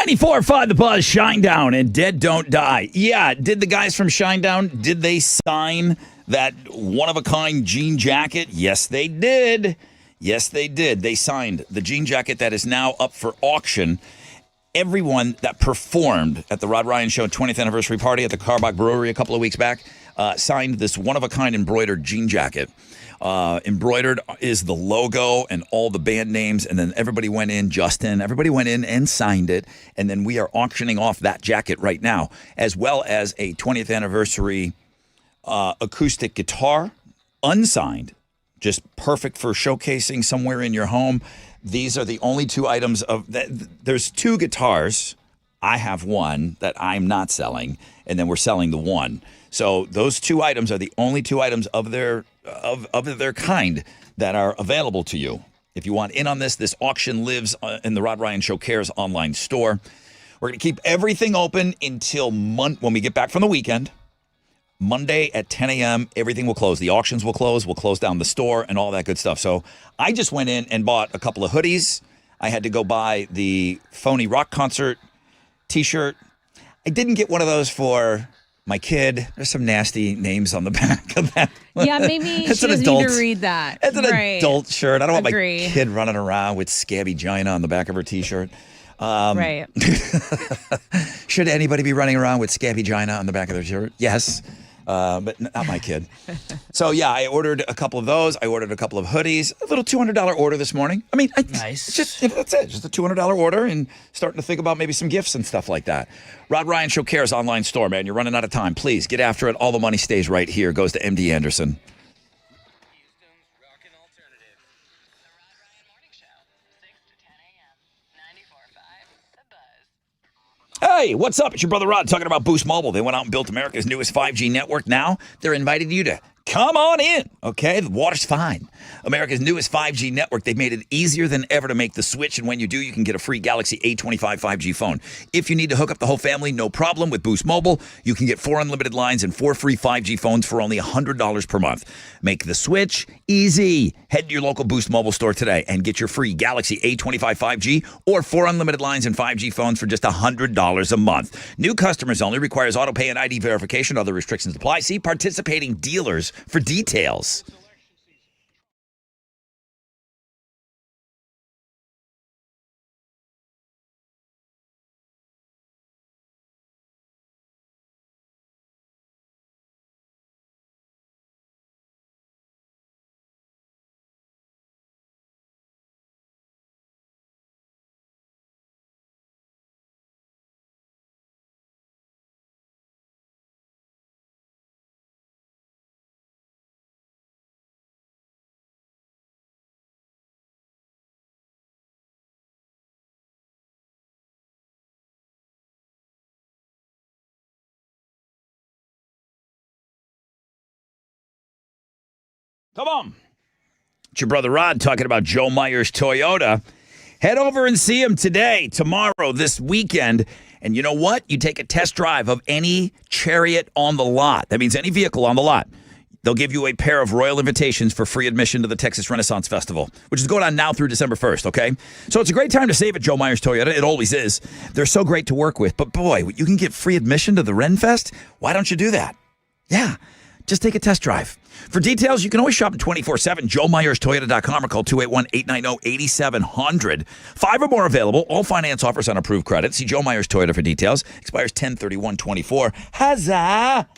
94.5 The Buzz, Shinedown, and Dead Don't Die. Yeah, did the guys from Shinedown, did they sign that one-of-a-kind jean jacket? Yes, they did. Yes, they did. They signed the jean jacket that is now up for auction. Everyone that performed at the Rod Ryan Show 20th anniversary party at the Carbach Brewery a couple of weeks back signed this one-of-a-kind embroidered jean jacket. Embroidered is the logo and all the band names, and then everybody went in, everybody went in and signed it, and then we are auctioning off that jacket right now, as well as a 20th anniversary acoustic guitar, unsigned, just perfect for showcasing somewhere in your home. These are the only two items of that. There's two guitars. I have one that I'm not selling, and then we're selling the one. So those two items are the only two items of their kind that are available to you. If you want in on this auction lives in the Rod Ryan Show Cares online store. We're going to keep everything open until when we get back from the weekend. Monday at 10 a.m., everything will close. The auctions will close. We'll close down the store and all that good stuff. So I just went in and bought a couple of hoodies. I had to go buy the Phony Rock Concert t-shirt. I didn't get one of those for my kid. There's some nasty names on the back of that. Yeah, maybe she doesn't need to read that. It's an adult shirt. I don't want my Agree. kid running around with scabby gina on the back of her t-shirt. Right. Should anybody be running around with scabby gina on the back of their shirt? Yes. But not my kid. So, yeah, I ordered a couple of those. I ordered a couple of hoodies. A little $200 order this morning. I mean, Nice. That's it. Just a $200 order and starting to think about maybe some gifts and stuff like that. Rod Ryan Show Cares online store, man. You're running out of time. Please get after it. All the money stays right here. Goes to MD Anderson. Houston's rockin' alternative. The Rod Ryan Morning Show, 6 to 10 a.m. 94.5 The Buzz. Hey, what's up? It's your brother Rod talking about Boost Mobile. They went out and built America's newest 5G network. Now they're inviting you to come on in, okay? The water's fine. America's newest 5G network. They've made it easier than ever to make the switch, and when you do, you can get a free Galaxy A25 5G phone. If you need to hook up the whole family, no problem. With Boost Mobile, you can get 4 unlimited lines and 4 free 5G phones for only $100 per month. Make the switch easy. Head to your local Boost Mobile store today and get your free Galaxy A25 5G or 4 unlimited lines and 5G phones for just $100 a month. New customers only. Requires auto pay and ID verification. Other restrictions apply. See participating dealers for details. Come on. It's your brother Rod talking about Joe Myers Toyota. Head over and see him today, tomorrow, this weekend. And you know what? You take a test drive of any Chariot on the lot. That means any vehicle on the lot. They'll give you a pair of royal invitations for free admission to the Texas Renaissance Festival, which is going on now through December 1st, okay? So it's a great time to save at Joe Myers Toyota. It always is. They're so great to work with. But boy, you can get free admission to the Ren Fest? Why don't you do that? Yeah. Just take a test drive. For details, you can always shop at 24/7, joemyerstoyota.com, or call 281-890-8700. 5 or more available. All finance offers on approved credit. See Joe Myers Toyota for details. Expires 10/31/24. Huzzah!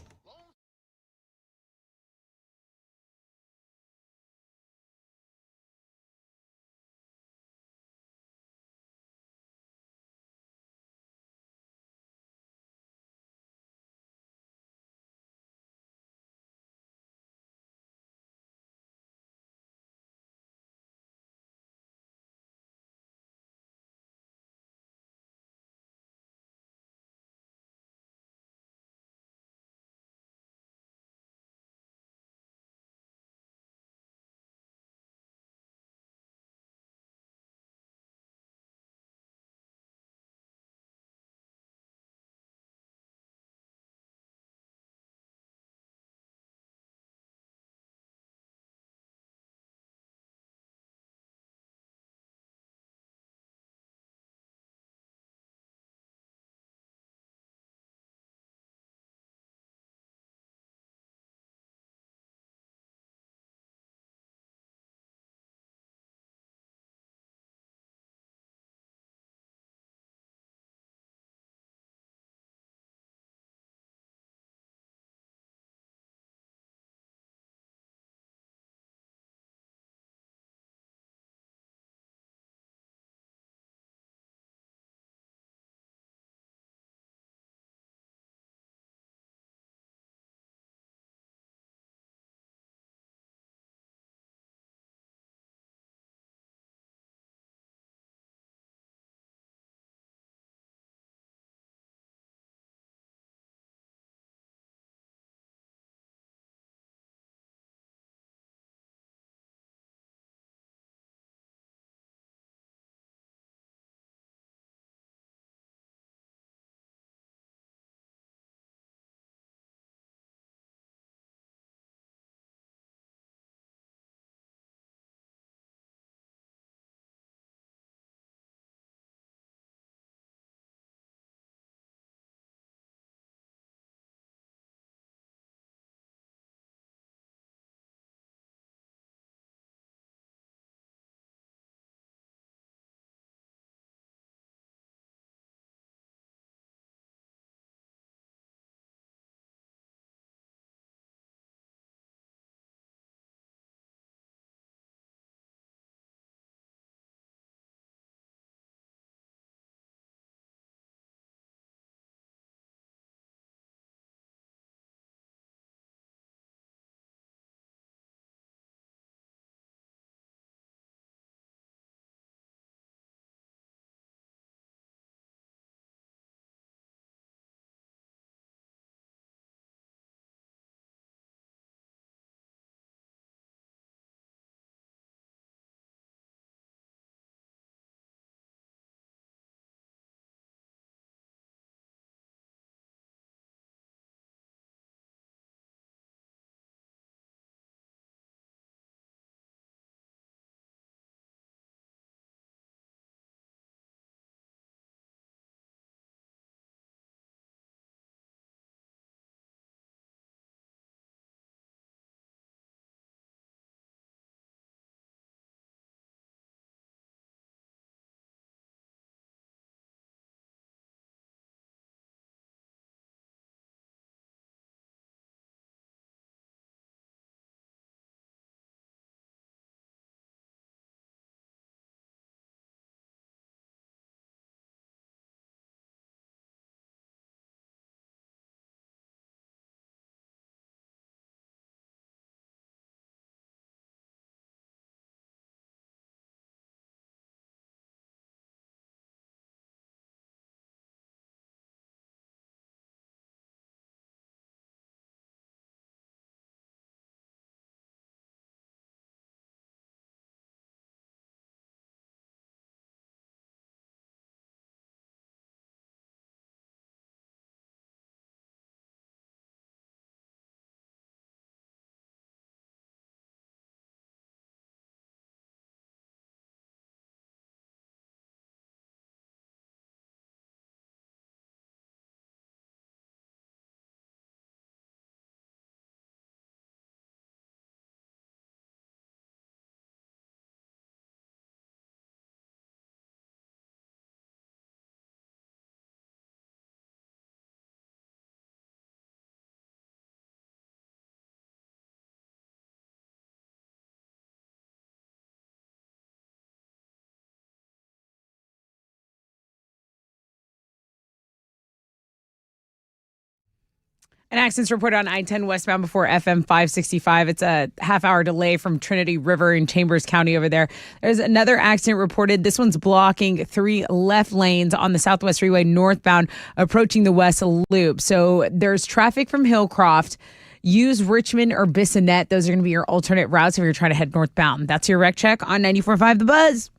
An accident's reported on I-10 westbound before FM 565. It's a half-hour delay from Trinity River in Chambers County over there. There's another accident reported. This one's blocking 3 left lanes on the Southwest Freeway northbound approaching the West Loop. So there's traffic from Hillcroft. Use Richmond or Bissonnet. Those are going to be your alternate routes if you're trying to head northbound. That's your wreck check on 94.5 The Buzz.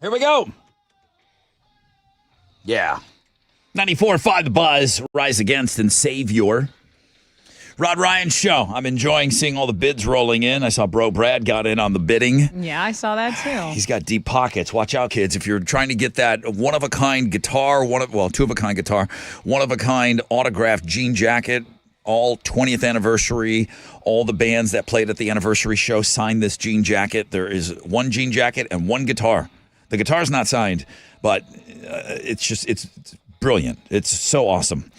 Here we go. Yeah. 94.5 The Buzz. Rise against and save your Rod Ryan Show. I'm enjoying seeing all the bids rolling in. I saw Bro Brad got in on the bidding. Yeah, I saw that too. He's got deep pockets. Watch out, kids. If you're trying to get that one-of-a-kind guitar, two-of-a-kind guitar, one-of-a-kind autographed jean jacket, all 20th anniversary, all the bands that played at the anniversary show signed this jean jacket. There is one jean jacket and one guitar. The guitar's not signed, but it's brilliant. It's so awesome.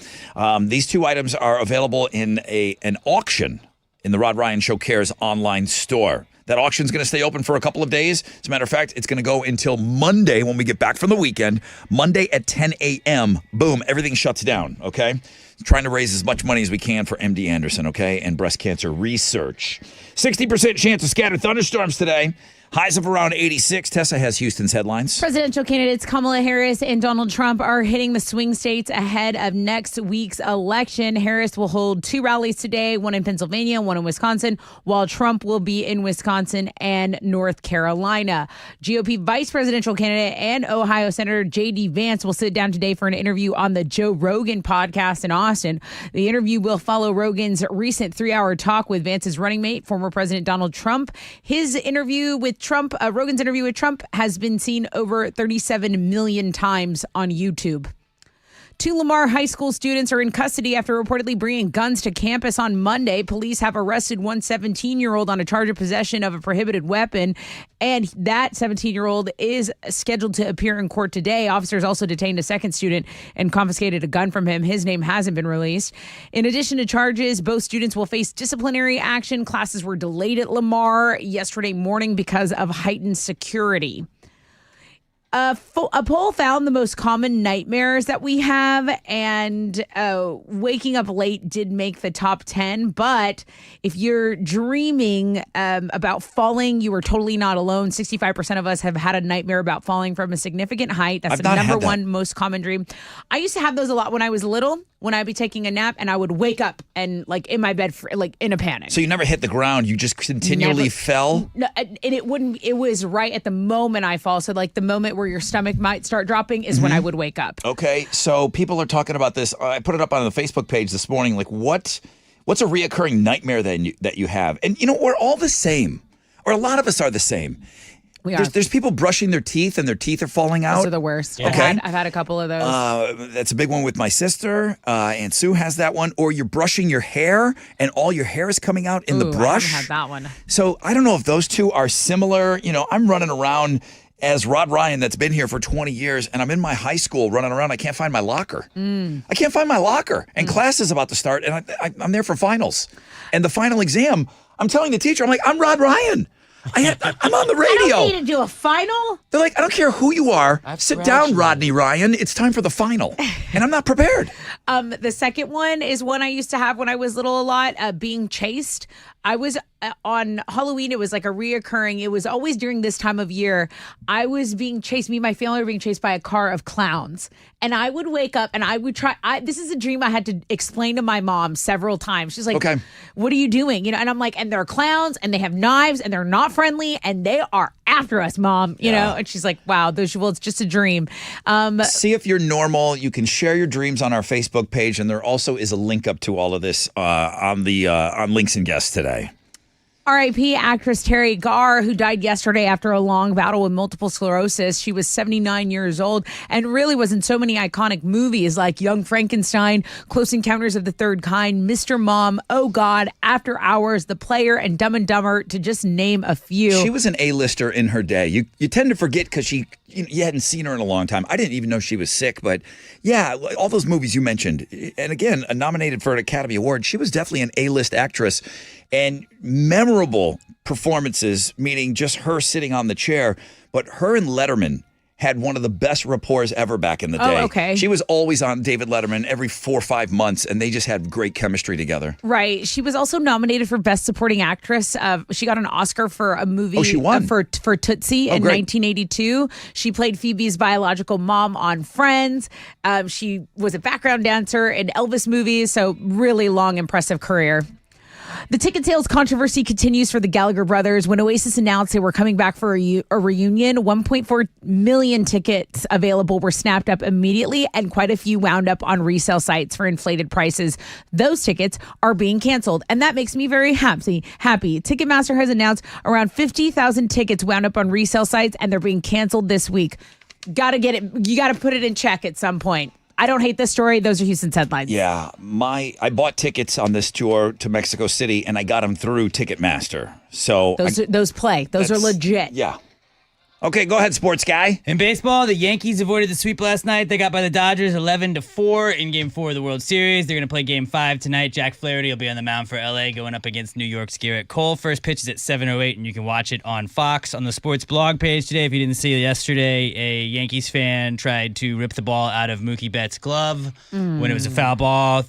These two items are available in an auction in the Rod Ryan Show Cares online store. That auction's going to stay open for a couple of days. As a matter of fact, it's going to go until Monday when we get back from the weekend. Monday at 10 a.m. Boom, everything shuts down, okay? Trying to raise as much money as we can for MD Anderson, okay, and breast cancer research. 60% chance of scattered thunderstorms today. Highs of around 86. Tessa has Houston's headlines. Presidential candidates Kamala Harris and Donald Trump are hitting the swing states ahead of next week's election. Harris will hold 2 rallies today, one in Pennsylvania, one in Wisconsin, while Trump will be in Wisconsin and North Carolina. GOP vice presidential candidate and Ohio Senator J.D. Vance will sit down today for an interview on the Joe Rogan podcast in Austin. The interview will follow Rogan's recent 3-hour talk with Vance's running mate, former President Donald Trump. His interview with Rogan's interview with Trump has been seen over 37 million times on YouTube. 2 Lamar High School students are in custody after reportedly bringing guns to campus on Monday. Police have arrested one 17-year-old on a charge of possession of a prohibited weapon, and that 17-year-old is scheduled to appear in court today. Officers also detained a second student and confiscated a gun from him. His name hasn't been released. In addition to charges, both students will face disciplinary action. Classes were delayed at Lamar yesterday morning because of heightened security. A poll found the most common nightmares that we have, and waking up late did make the top 10. But if you're dreaming about falling, you are totally not alone. 65% of us have had a nightmare about falling from a significant height. That's the number one most common dream. I used to have those a lot when I was little, when I'd be taking a nap and I would wake up and like in my bed, like in a panic. So you never hit the ground. You just continually fell? No, and it was right at the moment I fall. So like the moment where your stomach might start dropping is when I would wake up. Okay, so people are talking about this. I put it up on the Facebook page this morning. Like, what's a reoccurring nightmare that you have? And you know, we're all the same, or a lot of us are the same. There's people brushing their teeth and their teeth are falling out. Those are the worst. Yeah. Okay. I've had a couple of those. That's a big one with my sister. Aunt Sue has that one. Or you're brushing your hair and all your hair is coming out in the brush. I haven't had that one. So I don't know if those two are similar. You know, I'm running around as Rod Ryan that's been here for 20 years, and I'm in my high school running around. I can't find my locker. I can't find my locker. And class is about to start, and I'm there for finals. And the final exam, I'm telling the teacher, I'm like, I'm Rod Ryan. I'm on the radio. I don't need to do a final. They're like, I don't care who you are. Sit down, Rodney Ryan. It's time for the final. And I'm not prepared. The second one is one I used to have when I was little a lot, being chased. I was on Halloween. It was like a reoccurring. It was always during this time of year. I was being chased. Me and my family were being chased by a car of clowns. And I would wake up and I would try. This is a dream I had to explain to my mom several times. She's like, okay, what are you doing? You know, and I'm like, and they're clowns and they have knives and they're not friendly and they are after us, Mom. You know, and she's like, wow, it's just a dream. See if you're normal. You can share your dreams on our Facebook page. And there also is a link up to all of this on Links and Guests today. R.I.P. actress Terry Garr, who died yesterday after a long battle with multiple sclerosis. She was 79 years old and really was in so many iconic movies like Young Frankenstein, Close Encounters of the Third Kind, Mr. Mom, Oh God, After Hours, The Player, and Dumb and Dumber, to just name a few. She was an A-lister in her day. You tend to forget because you hadn't seen her in a long time. I didn't even know she was sick, but yeah, all those movies you mentioned. And again, nominated for an Academy Award. She was definitely an A-list actress. And memorable performances, meaning just her sitting on the chair. But her and Letterman had one of the best rapports ever back in the day. Oh, okay. She was always on David Letterman every 4 or 5 months, and they just had great chemistry together. Right. She was also nominated for Best Supporting Actress. She got an Oscar for a movie. Oh, she won. For Tootsie in 1982. She played Phoebe's biological mom on Friends. She was a background dancer in Elvis movies, so really long, impressive career. The ticket sales controversy continues for the Gallagher brothers. When Oasis announced they were coming back for a reunion, 1.4 million tickets available were snapped up immediately, and quite a few wound up on resale sites for inflated prices. Those tickets are being canceled, and that makes me very happy. Ticketmaster has announced around 50,000 tickets wound up on resale sites, and they're being canceled this week. Gotta get it. You gotta put it in check at some point. I don't hate this story. Those are Houston's headlines. Yeah, I bought tickets on this tour to Mexico City, and I got them through Ticketmaster. So those play. Those are legit. Yeah. Okay, go ahead, sports guy. In baseball, the Yankees avoided the sweep last night. They got by the Dodgers 11-4 in Game 4 of the World Series. They're going to play Game 5 tonight. Jack Flaherty will be on the mound for LA going up against New York's Garrett Cole. First pitch is at 7:08, and you can watch it on Fox on the sports blog page today. If you didn't see it yesterday, a Yankees fan tried to rip the ball out of Mookie Betts' glove when it was a foul ball.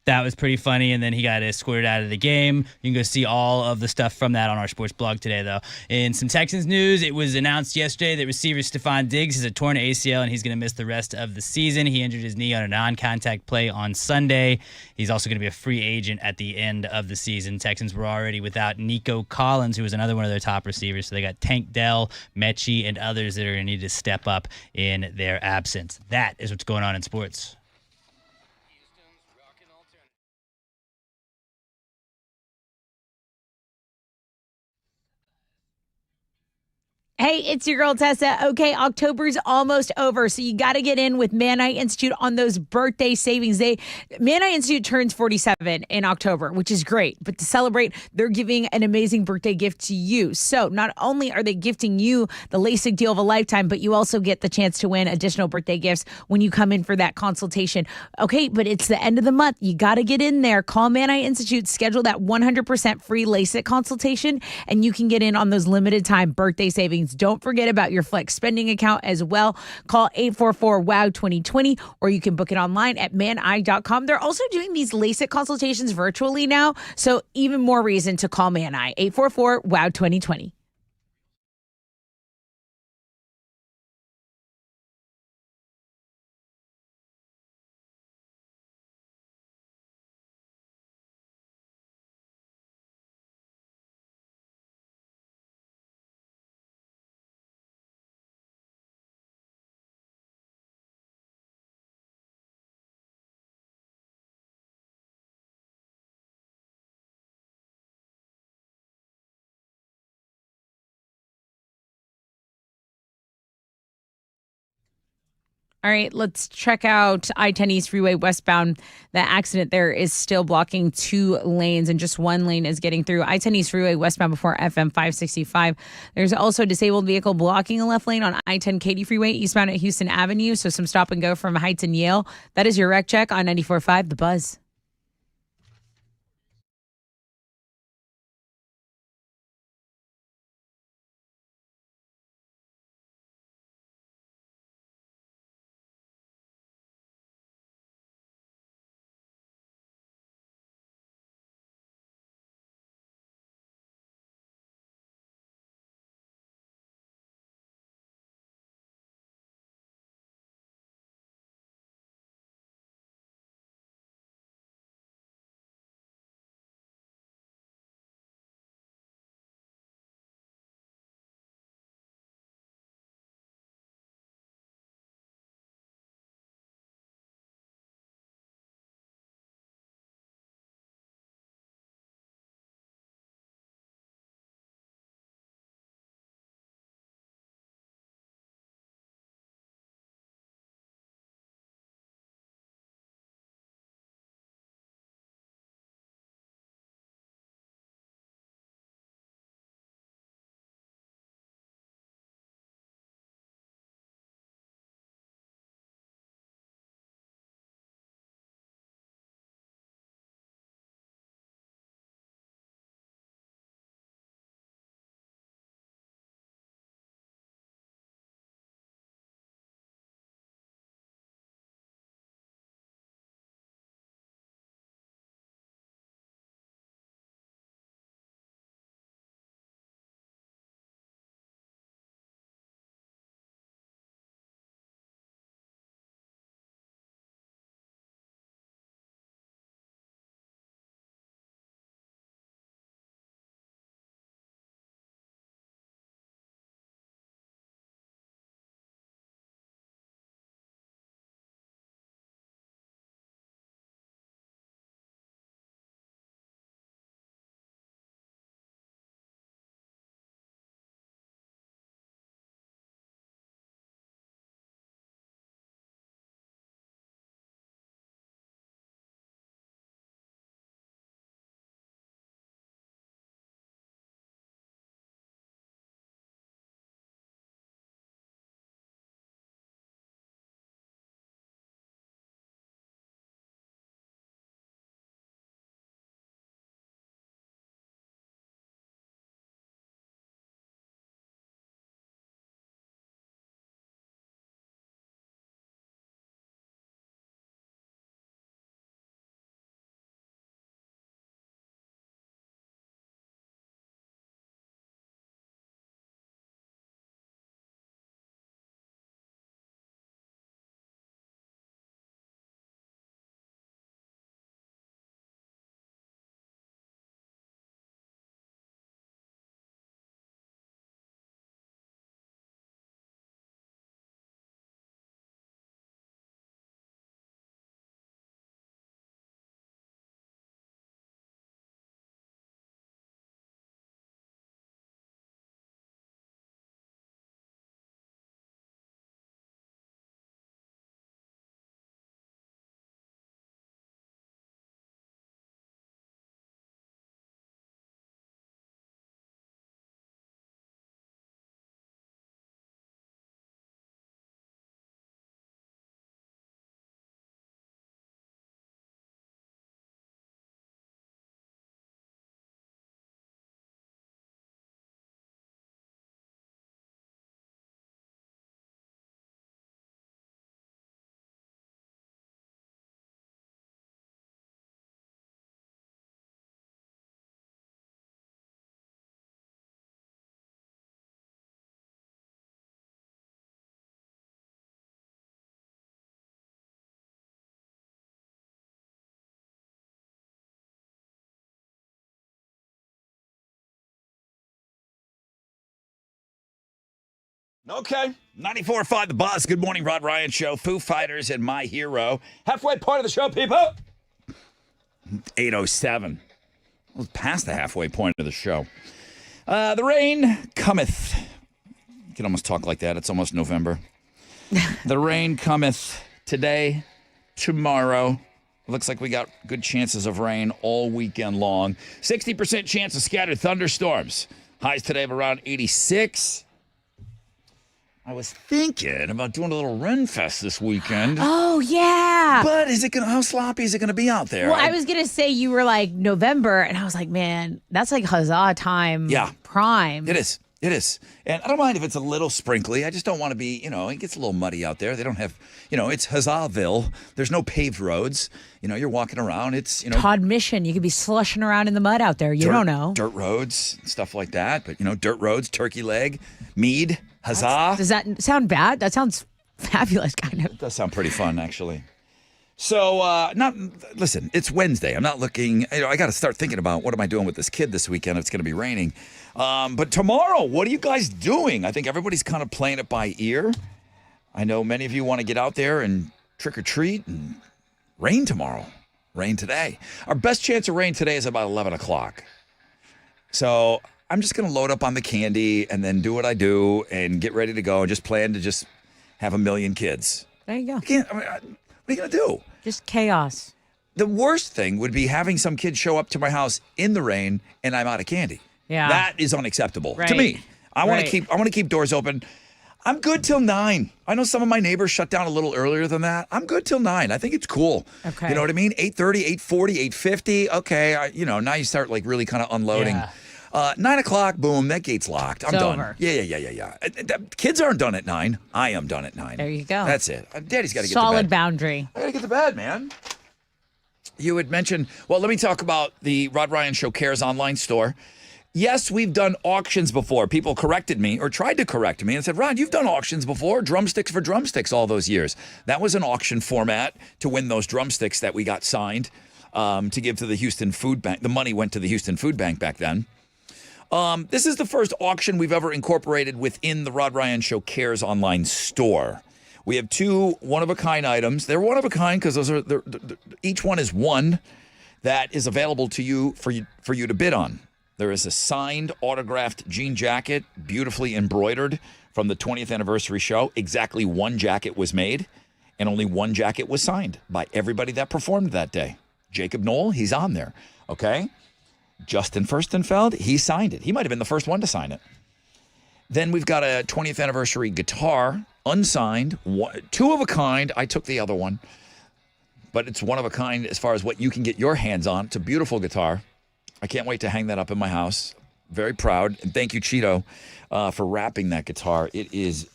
That was pretty funny, and then he got escorted out of the game. You can go see all of the stuff from that on our sports blog today, though. In some Texans news, it was announced yesterday that receiver Stephon Diggs has a torn ACL, and he's going to miss the rest of the season. He injured his knee on a non-contact play on Sunday. He's also going to be a free agent at the end of the season. Texans were already without Nico Collins, who was another one of their top receivers. So they got Tank Dell, Mechie, and others that are going to need to step up in their absence. That is what's going on in sports. Hey, it's your girl Tessa. Okay, October's almost over, so you got to get in with Man Eye Institute on those birthday savings. Man Eye Institute turns 47 in October, which is great. But to celebrate, they're giving an amazing birthday gift to you. So not only are they gifting you the LASIK deal of a lifetime, but you also get the chance to win additional birthday gifts when you come in for that consultation. Okay, but it's the end of the month. You got to get in there. Call Man Eye Institute, schedule that 100% free LASIK consultation, and you can get in on those limited time birthday savings. Don't forget about your Flex spending account as well. Call 844-WOW-2020, or you can book it online at maneye.com. They're also doing these LASIK consultations virtually now, so even more reason to call Man Eye. 844-WOW-2020. All right, let's check out I-10 East Freeway westbound. The accident there is still blocking 2 lanes, and just 1 lane is getting through. I-10 East Freeway westbound before FM 565. There's also a disabled vehicle blocking a left lane on I-10 Katy Freeway eastbound at Houston Avenue, so some stop and go from Heights and Yale. That is your wreck check on 94.5 The Buzz. Okay. 94.5 The Buzz. Good morning, Rod Ryan Show. Foo Fighters and My Hero. Halfway point of the show, people. 8:07. Well, past the halfway point of the show. The rain cometh. You can almost talk like that. It's almost November. The rain cometh today, tomorrow. Looks like we got good chances of rain all weekend long. 60% chance of scattered thunderstorms. Highs today of around 86. I was thinking about doing a little Ren Fest this weekend. Oh, yeah. But how sloppy is it going to be out there? Well, I was going to say you were like November, and I was like, man, that's like huzzah time. Yeah. Prime. It is. It is. And I don't mind if it's a little sprinkly. I just don't want to be, it gets a little muddy out there. They don't have, it's Huzzahville. There's no paved roads. You're walking around. It's, Todd Mission. You could be slushing around in the mud out there. You don't know. Dirt roads, stuff like that. But, dirt roads, turkey leg, mead, huzzah. Does that sound bad? That sounds fabulous, kind of. It does sound pretty fun, actually. So, listen, it's Wednesday. I'm not looking, I got to start thinking about what am I doing with this kid this weekend if it's going to be raining. But tomorrow, what are you guys doing? I think everybody's kind of playing it by ear. I know many of you want to get out there and trick or treat and rain tomorrow, rain today. Our best chance of rain today is about 11 o'clock. So I'm just going to load up on the candy and then do what I do and get ready to go and just plan to just have a million kids. There you go. What are you going to do? Just chaos. The worst thing would be having some kid show up to my house in the rain and I'm out of candy. Yeah. That is unacceptable to Right. me. I want Right. to keep doors open. I'm good till 9. I know some of my neighbors shut down a little earlier than that. I'm good till 9. I think it's cool. Okay. You know what I mean? 8:30, 8:40, 8:50. Okay. Now you start like really kind of unloading. Yeah. 9 o'clock, boom, that gate's locked. I'm It's done. over. Yeah. Kids aren't done at 9. I am done at 9. There you go. That's it. Daddy's got to get to Solid bed. boundary. I got to get to bed, man. You had mentioned, well, let me talk about the Rod Ryan Show Cares online store. Yes, we've done auctions before. People corrected me or tried to correct me and said, Rod, you've done auctions before. Drumsticks for drumsticks all those years. That was an auction format to win those drumsticks that we got signed to give to the Houston Food Bank. The money went to the Houston Food Bank back then. This is the first auction we've ever incorporated within the Rod Ryan Show Cares online store. We have 2 one-of-a-kind items. They're one-of-a-kind because those are each one is one that is available to you for you to bid on. There is a signed, autographed jean jacket, beautifully embroidered from the 20th anniversary show. Exactly 1 jacket was made, and only 1 jacket was signed by everybody that performed that day. Jacob Knoll, he's on there, okay? Justin Furstenfeld, he signed it. He might have been the first one to sign it. Then we've got a 20th anniversary guitar, unsigned, 2 of a kind. I took the other one, but it's 1 of a kind as far as what you can get your hands on. It's a beautiful guitar. I can't wait to hang that up in my house. Very proud. And thank you, Cheeto, for wrapping that guitar. It is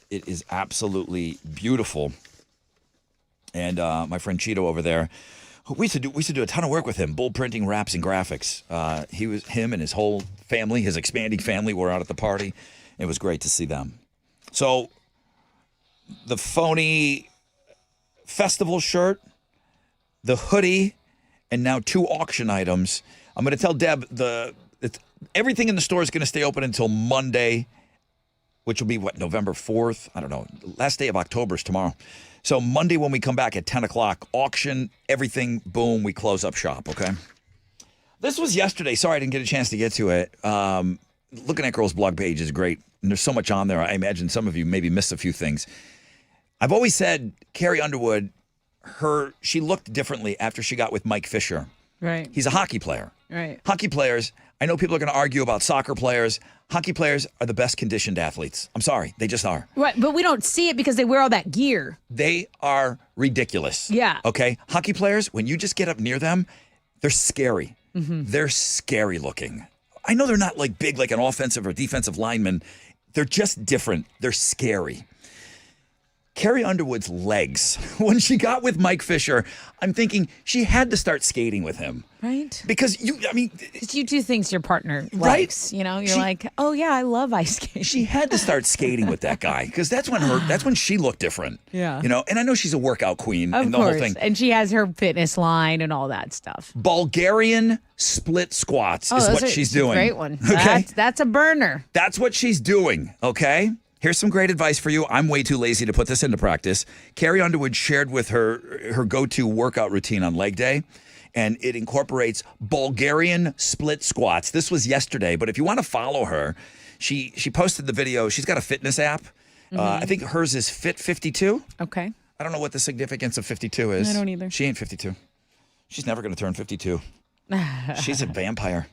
absolutely beautiful. And my friend Cheeto over there, we used to do a ton of work with him, bull printing, wraps, and graphics. Him and his whole family, his expanding family, were out at the party. It was great to see them. So the phony festival shirt, the hoodie, and now 2 auction items. I'm going to tell Deb everything in the store is going to stay open until Monday, which will be November 4th? I don't know. Last day of October is tomorrow. So Monday when we come back at 10 o'clock, auction, everything, boom, we close up shop, okay? This was yesterday. Sorry I didn't get a chance to get to it. Looking at Girls blog page is great. And there's so much on there. I imagine some of you maybe missed a few things. I've always said Carrie Underwood, she looked differently after she got with Mike Fisher. Right. He's a hockey player. Right. Hockey players, I know people are going to argue about soccer players. Hockey players are the best conditioned athletes. I'm sorry. They just are. Right, but we don't see it because they wear all that gear. They are ridiculous. Yeah. Okay? Hockey players, when you just get up near them, they're scary. Mm-hmm. They're scary looking. I know they're not like big like an offensive or defensive lineman. They're just different. They're scary. Carrie Underwood's legs, when she got with Mike Fisher, I'm thinking she had to start skating with him. Right. Because because you do things your partner Right. likes. You're like, oh yeah, I love ice skating. She had to start skating with that guy because that's when she looked different. Yeah. And I know she's a workout queen Of and the course. whole thing. And she has her fitness line and all that stuff. Bulgarian split squats is what she's doing. Great one. Okay. That's a burner. That's what she's doing, okay? Here's some great advice for you. I'm way too lazy to put this into practice. Carrie Underwood shared with her go-to workout routine on leg day, and it incorporates Bulgarian split squats. This was yesterday, but if you want to follow her, she posted the video. She's got a fitness app. I think hers is Fit 52. Okay. I don't know what the significance of 52 is. I don't either. She ain't 52. She's never going to turn 52. She's a vampire.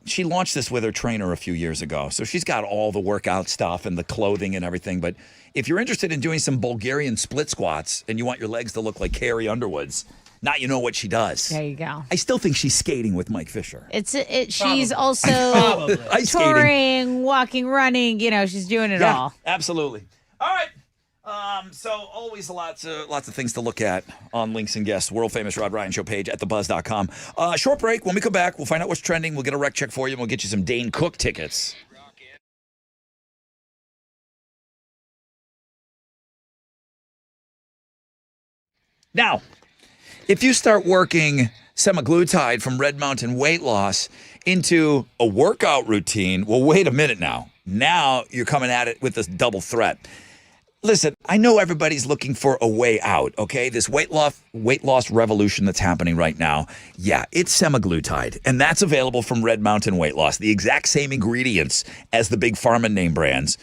She launched this with her trainer a few years ago. So she's got all the workout stuff and the clothing and everything. But if you're interested in doing some Bulgarian split squats and you want your legs to look like Carrie Underwood's, now you know what she does. There you go. I still think she's skating with Mike Fisher. She's also touring, walking, running. She's doing it all. Absolutely. All right. So always lots of things to look at on Links and Guests, world famous Rod Ryan Show page at thebuzz.com. Short break. When we come back, we'll find out what's trending. We'll get a rec check for you, and we'll get you some Dane Cook tickets. Now, if you start working semaglutide from Red Mountain Weight Loss into a workout routine, well, wait a minute now. Now you're coming at it with this double threat. Listen, I know everybody's looking for a way out, okay? This weight loss revolution that's happening right now, yeah, it's semaglutide, and that's available from Red Mountain Weight Loss. The exact same ingredients as the big pharma name brands.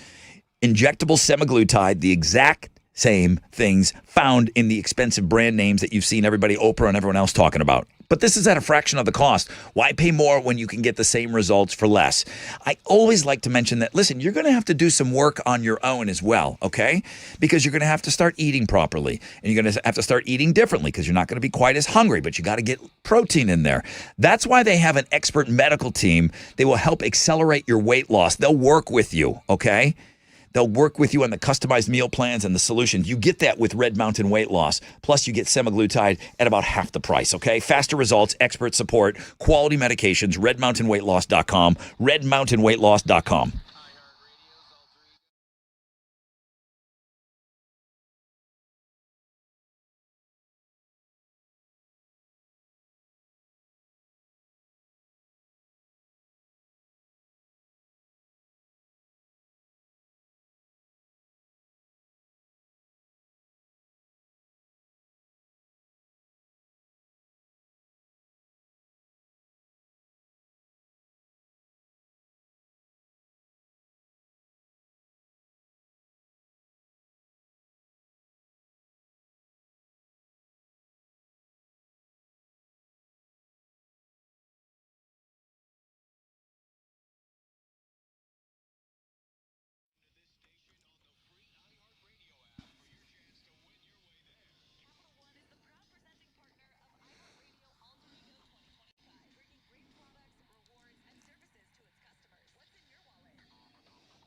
Injectable semaglutide, the exact same things found in the expensive brand names that you've seen everybody, Oprah and everyone else talking about. But this is at a fraction of the cost. Why pay more when you can get the same results for less? I always like to mention that, listen, you're going to have to do some work on your own as well, okay? Because you're going to have to start eating properly. And you're going to have to start eating differently because you're not going to be quite as hungry, but you got to get protein in there. That's why they have an expert medical team. They will help accelerate your weight loss. They'll work with you, okay? They'll work with you on the customized meal plans and the solutions. You get that with Red Mountain Weight Loss. Plus, you get semaglutide at about half the price, okay? Faster results, expert support, quality medications, redmountainweightloss.com, redmountainweightloss.com.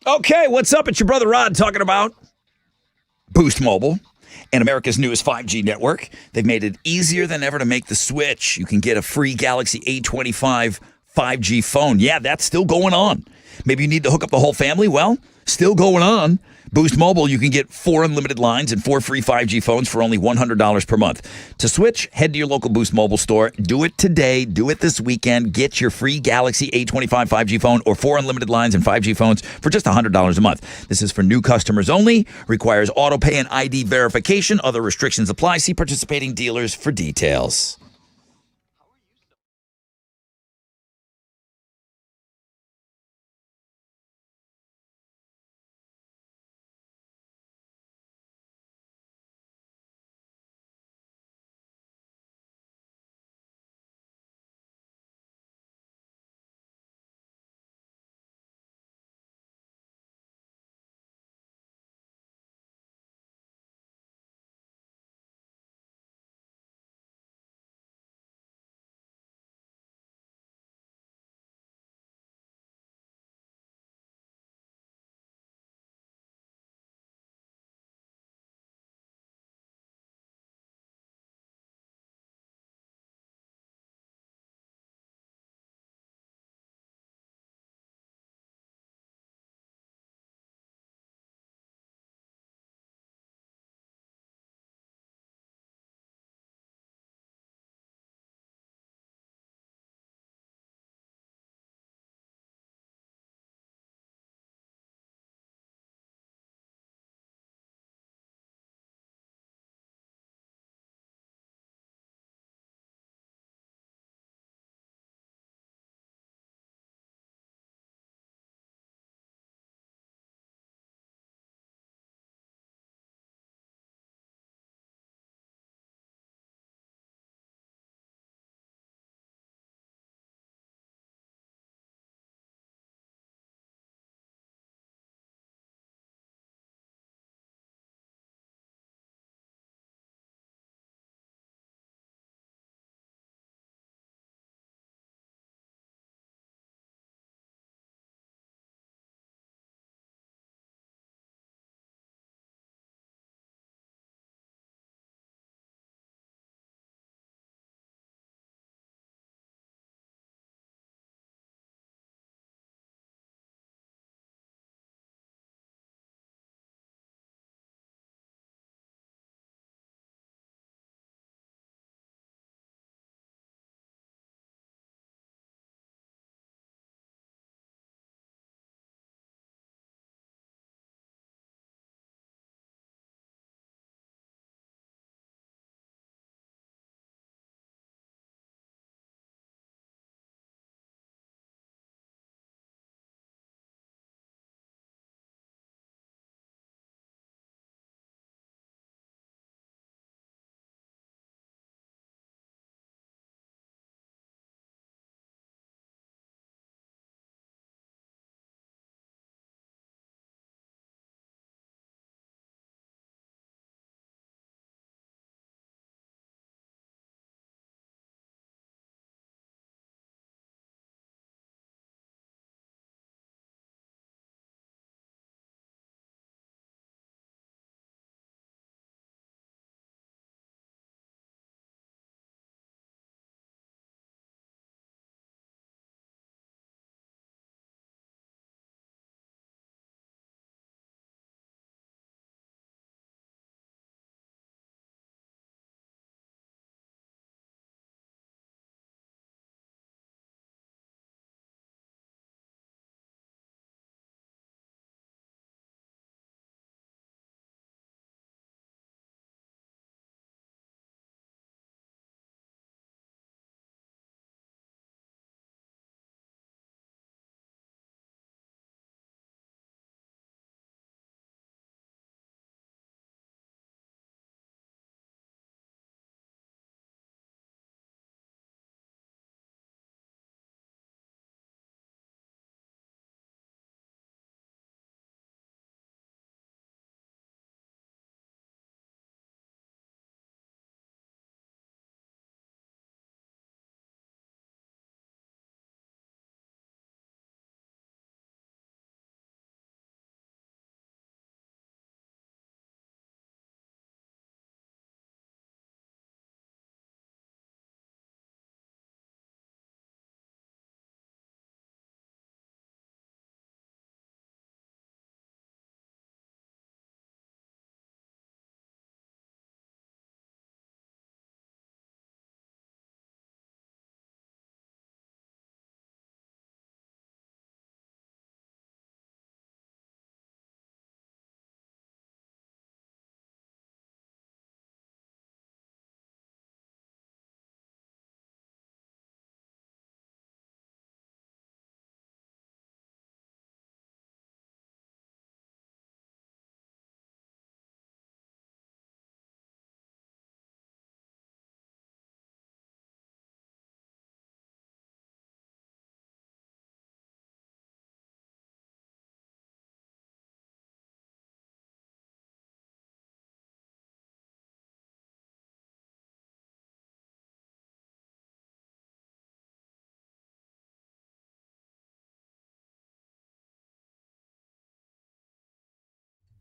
Okay, what's up? It's your brother Rod talking about Boost Mobile and America's newest 5G network. They've made it easier than ever to make the switch. You can get a free Galaxy A25 5G phone. Yeah, that's still going on. Maybe you need to hook up the whole family. Well, still going on. Boost Mobile, you can get 4 unlimited lines and 4 free 5G phones for only $100 per month. To switch, head to your local Boost Mobile store. Do it today. Do it this weekend. Get your free Galaxy A25 5G phone or 4 unlimited lines and 5G phones for just $100 a month. This is for new customers only. Requires auto pay and ID verification. Other restrictions apply. See participating dealers for details.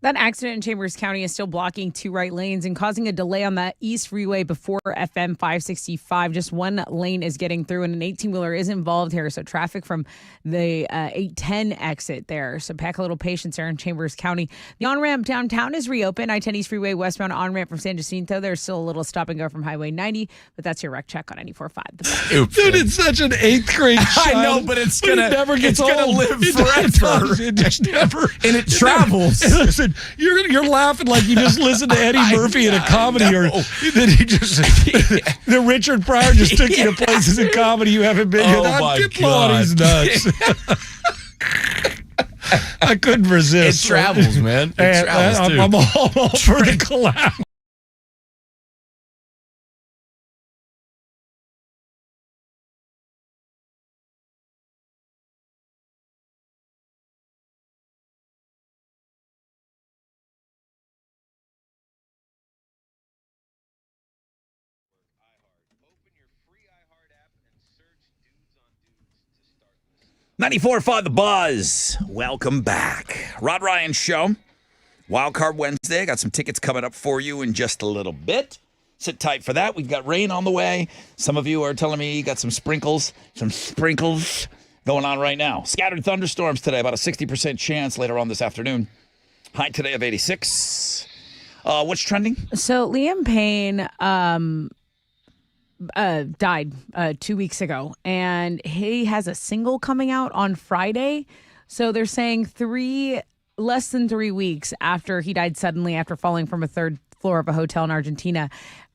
That accident in Chambers County is still blocking 2 right lanes and causing a delay on the East Freeway before FM 565. Just one lane is getting through, and an 18-wheeler is involved here. So traffic from the 810 exit there. So pack a little patience there in Chambers County. The on-ramp downtown is reopened. I-10 East Freeway westbound on-ramp from San Jacinto. There's still a little stop and go from Highway 90, but that's your wrec check on 94.5. Dude, it's such an 8th grade child. I know, but it's gonna it never gets it's old. gonna live It forever. does. It just never. And it travels. And listen, you're laughing like you just listened to Eddie Murphy in a comedy, or that he just the Richard Pryor just took you to places in comedy you haven't been. Oh You're my God, he's nuts. I couldn't resist. It travels, man. It And travels too. I'm all for the collapse. Open your free iHeart app and search Dudes on Dudes to start listening. 94.5 The Buzz. Welcome back. Rod Ryan Show. Wildcard Wednesday. Got some tickets coming up for you in just a little bit. Sit tight for that. We've got rain on the way. Some of you are telling me you got some sprinkles going on right now. Scattered thunderstorms today, about a 60% chance later on this afternoon. High today of 86. What's trending? So Liam Payne died 2 weeks ago, and he has a single coming out on Friday. So they're saying less than 3 weeks after he died suddenly after falling from a third floor of a hotel in Argentina.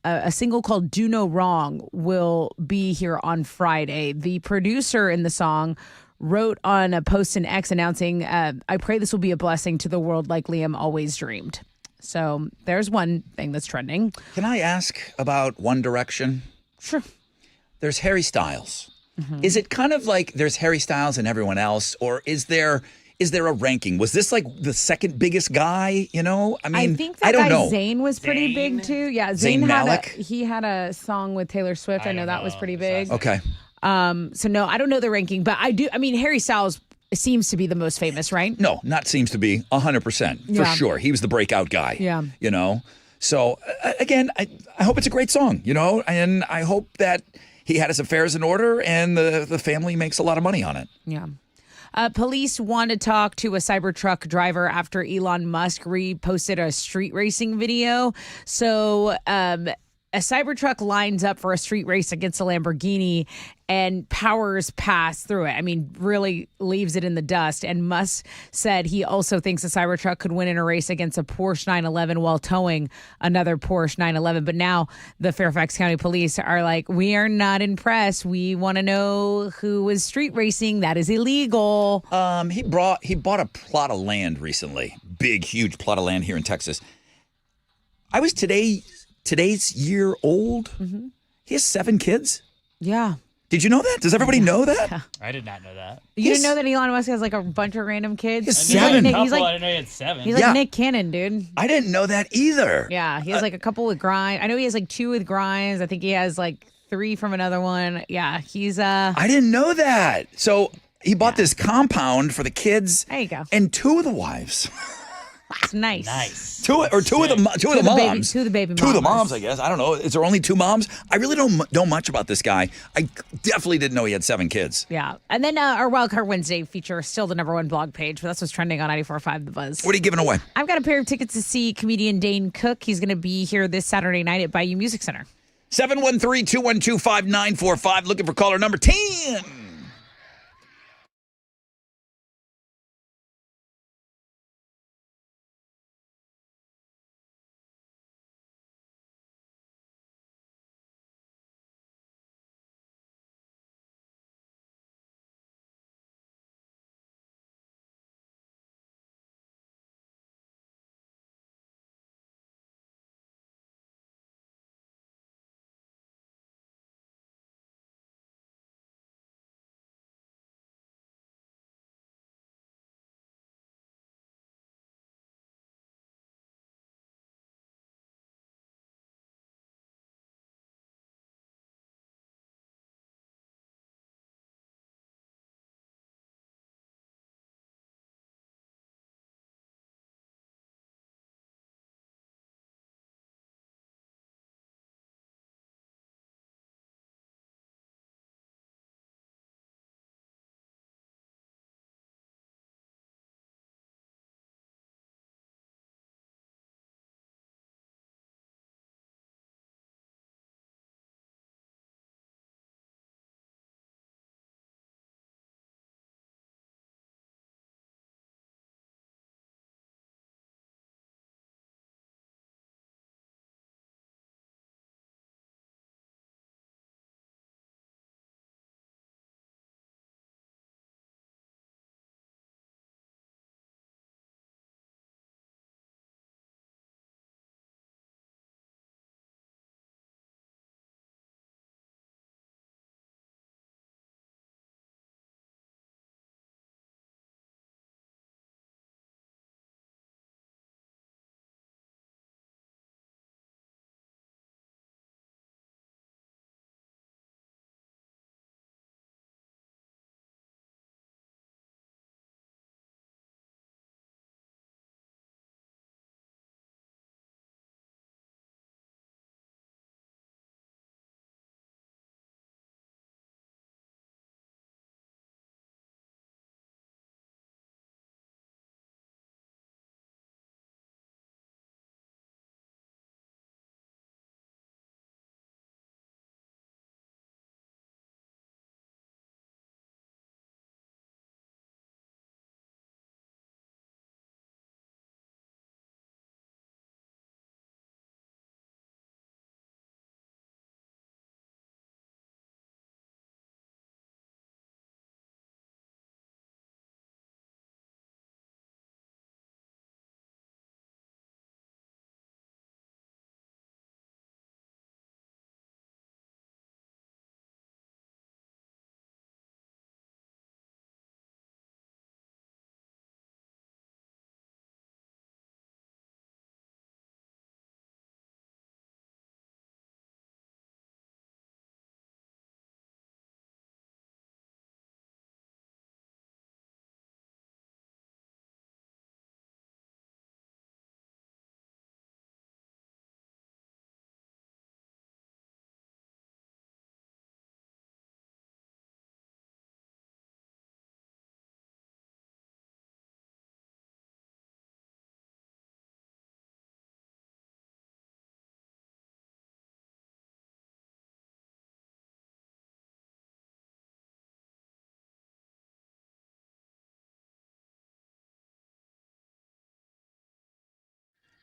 A single called Do No Wrong will be here on Friday. The producer in the song wrote on a post in X announcing, I pray this will be a blessing to the world like Liam always dreamed. So there's one thing that's trending. Can I ask about One Direction? Sure. There's Harry Styles. Is it kind of like there's Harry Styles and everyone else, or is there a ranking? Was this like the second biggest guy? You know, I mean, I think that I don't guy know. Zayn was pretty big too. Yeah, Zayn Malik? he had a song with Taylor Swift. I know that was pretty big. Okay. So no, I don't know the ranking, but I do. I mean, Harry Styles seems to be the most famous, right? No, not seems to be 100% for Yeah. sure. He was the breakout guy. Yeah. You know, so again, I hope it's a great song. You know, and I hope that he had his affairs in order and the family makes a lot of money on it. Yeah. Police want to talk to a Cybertruck driver after Elon Musk reposted a street racing video. So a Cybertruck lines up for a street race against a Lamborghini and powers pass through it. I mean, really leaves it in the dust. And Musk said he also thinks a Cybertruck could win in a race against a Porsche 911 while towing another Porsche 911. But now the Fairfax County Police are like, we are not impressed. We want to know who was street racing. That is illegal. He bought a plot of land recently. Big, huge plot of land here in Texas. I was today's year old. He has 7 kids. Yeah. Did you know that? Does everybody know that? I did not know that. You didn't know that Elon Musk has like a bunch of random kids? He's He's like 7. Nick- I he's like, didn't know he had 7. he's like Yeah. Nick Cannon, dude. I didn't know that either. Yeah, he has like a couple with Grimes. I know he has like 2 with Grimes. I think he has like 3 from another one. Yeah, he's I didn't know that. So he bought this compound for the kids. There you go. And 2 of the wives. It's nice. Nice. Two of the moms. Two of the baby Two of the mamas. moms, I guess. I don't know. Is there only 2 moms? I really don't know much about this guy. I definitely didn't know he had 7 kids. Yeah. And then our Wildcard Wednesday feature is still the #1 blog page, but that's what's trending on 94.5 The Buzz. What are you giving away? I've got a pair of tickets to see comedian Dane Cook. He's going to be here this Saturday night at Bayou Music Center. 713-212-5945. Looking for caller number 10.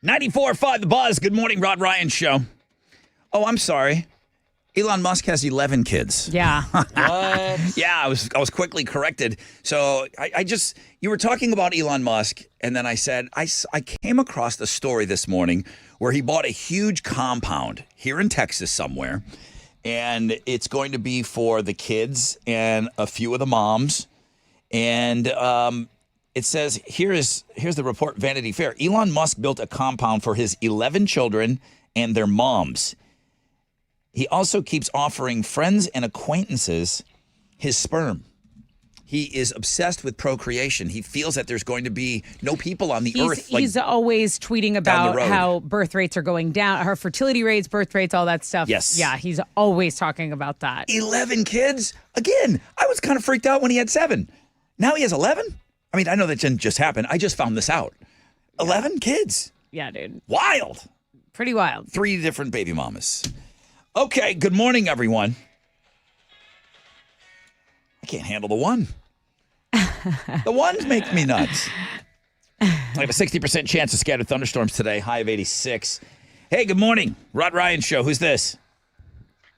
94.5 The Buzz. Good morning, Rod Ryan Show. Oh, I'm sorry. Elon Musk has 11 kids. Yeah. What? Yeah, I was quickly corrected. So you were talking about Elon Musk, and then I said, I came across the story this morning where he bought a huge compound here in Texas somewhere, and it's going to be for the kids and a few of the moms. And it says, here's the report, Vanity Fair. Elon Musk built a compound for his 11 children and their moms. He also keeps offering friends and acquaintances his sperm. He is obsessed with procreation. He feels that there's going to be no people on the earth. He's always tweeting about how birth rates are going down, her fertility rates, birth rates, all that stuff. Yes. Yeah, he's always talking about that. 11 kids? Again, I was kind of freaked out when he had 7. Now he has 11? I mean, I know that didn't just happen. I just found this out. 11 kids. Yeah, dude. Wild. Pretty wild. 3 different baby mamas. Okay, good morning, everyone. I can't handle the one. The ones make me nuts. I have a 60% chance of scattered thunderstorms today, high of 86. Hey, good morning. Rod Ryan Show. Who's this?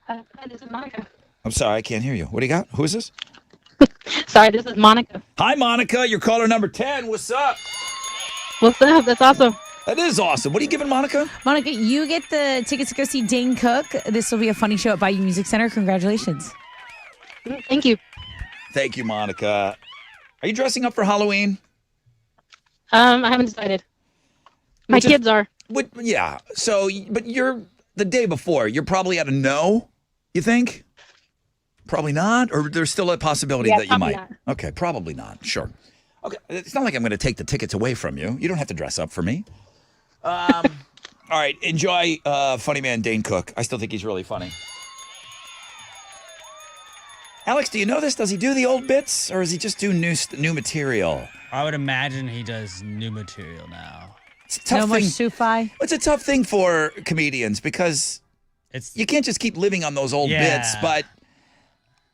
Hi, this is Monica. I'm sorry, I can't hear you. What do you got? Who is this? Sorry, this is Monica. Hi, Monica. You're caller number 10. What's up? What's up? That's awesome. That is awesome. What are you giving Monica? Monica, you get the tickets to go see Dane Cook. This will be a funny show at Bayou Music Center. Congratulations. Thank you. Thank you, Monica. Are you dressing up for Halloween? I haven't decided. My kids are. Yeah. So, but you're the day before. You're probably at a no, you think? Probably not? Or there's still a possibility that you might? Not. Okay, probably not. Sure. Okay. It's not like I'm going to take the tickets away from you. You don't have to dress up for me. All right. Enjoy funny man Dane Cook. I still think he's really funny. Alex, do you know this? Does he do the old bits, or does he just do new material? I would imagine he does new material now. It's a tough more thing. Sufi? It's a tough thing for comedians because you can't just keep living on those old bits. But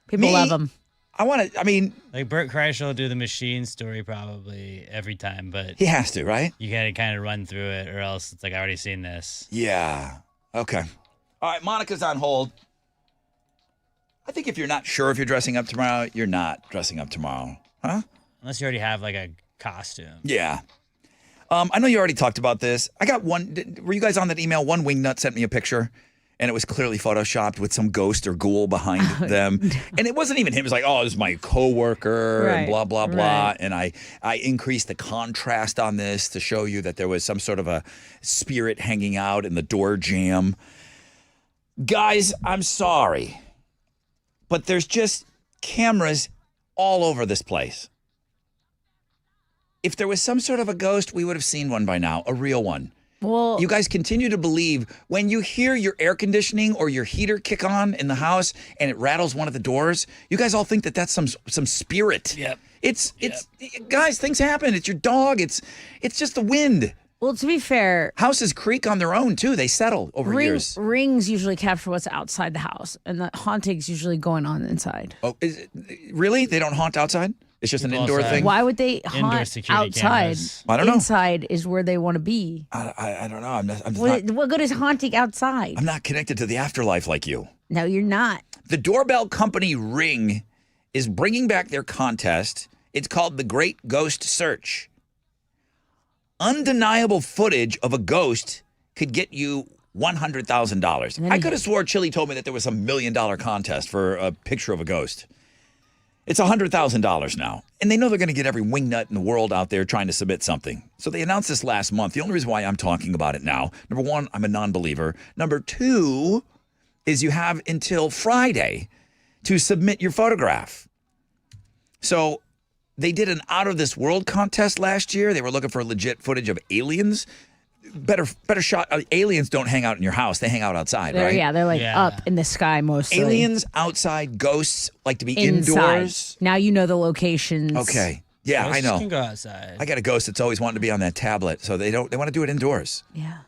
people love them. Like Bert Kreischer will do the machine story probably every time, but he has to, right? You gotta kind of run through it, or else it's like I already seen this. Yeah. Okay. All right. Monica's on hold. I think if you're not sure if you're dressing up tomorrow, you're not dressing up tomorrow, huh? Unless you already have like a costume. Yeah. I know you already talked about this. I got one. Were you guys on that email? One wingnut sent me a picture, and it was clearly photoshopped with some ghost or ghoul behind them. And it wasn't even him. It was like, oh, this is my coworker, and blah, blah, blah. Right. And I increased the contrast on this to show you that there was some sort of a spirit hanging out in the door jamb. Guys, I'm sorry, but there's just cameras all over this place. If there was some sort of a ghost, we would have seen one by now, a real one. Well, you guys continue to believe when you hear your air conditioning or your heater kick on in the house and it rattles one of the doors, you guys all think that that's some spirit. Yep. It's guys, things happen. It's your dog. It's just the wind. Well, to be fair, houses creak on their own too. They settle over years. Rings usually capture what's outside the house, and the haunting's usually going on inside. Oh, is it, really? They don't haunt outside? It's just an indoor thing? Why would they haunt outside? Cameras. I don't know. Inside is where they want to be. I don't know. I'm just What good is haunting outside? I'm not connected to the afterlife like you. No, you're not. The doorbell company Ring is bringing back their contest. It's called the Great Ghost Search. Undeniable footage of a ghost could get you $100,000. I could have swore Chili told me that there was a $1 million contest for a picture of a ghost. It's $100,000 now. And they know they're going to get every wingnut in the world out there trying to submit something. So they announced this last month. The only reason why I'm talking about it now, number one, I'm a non-believer. Number two is you have until Friday to submit your photograph. So they did an out of this world contest last year. They were looking for legit footage of aliens. Better shot. Aliens don't hang out in your house. They hang out outside, right? Yeah, they're like up in the sky mostly. Aliens outside, ghosts like to be inside. indoors. Now you know the locations. Okay. Yeah, Ghosts I know. can go outside. I got a ghost that's always wanted to be on that tablet, so they want to do it indoors. Yeah.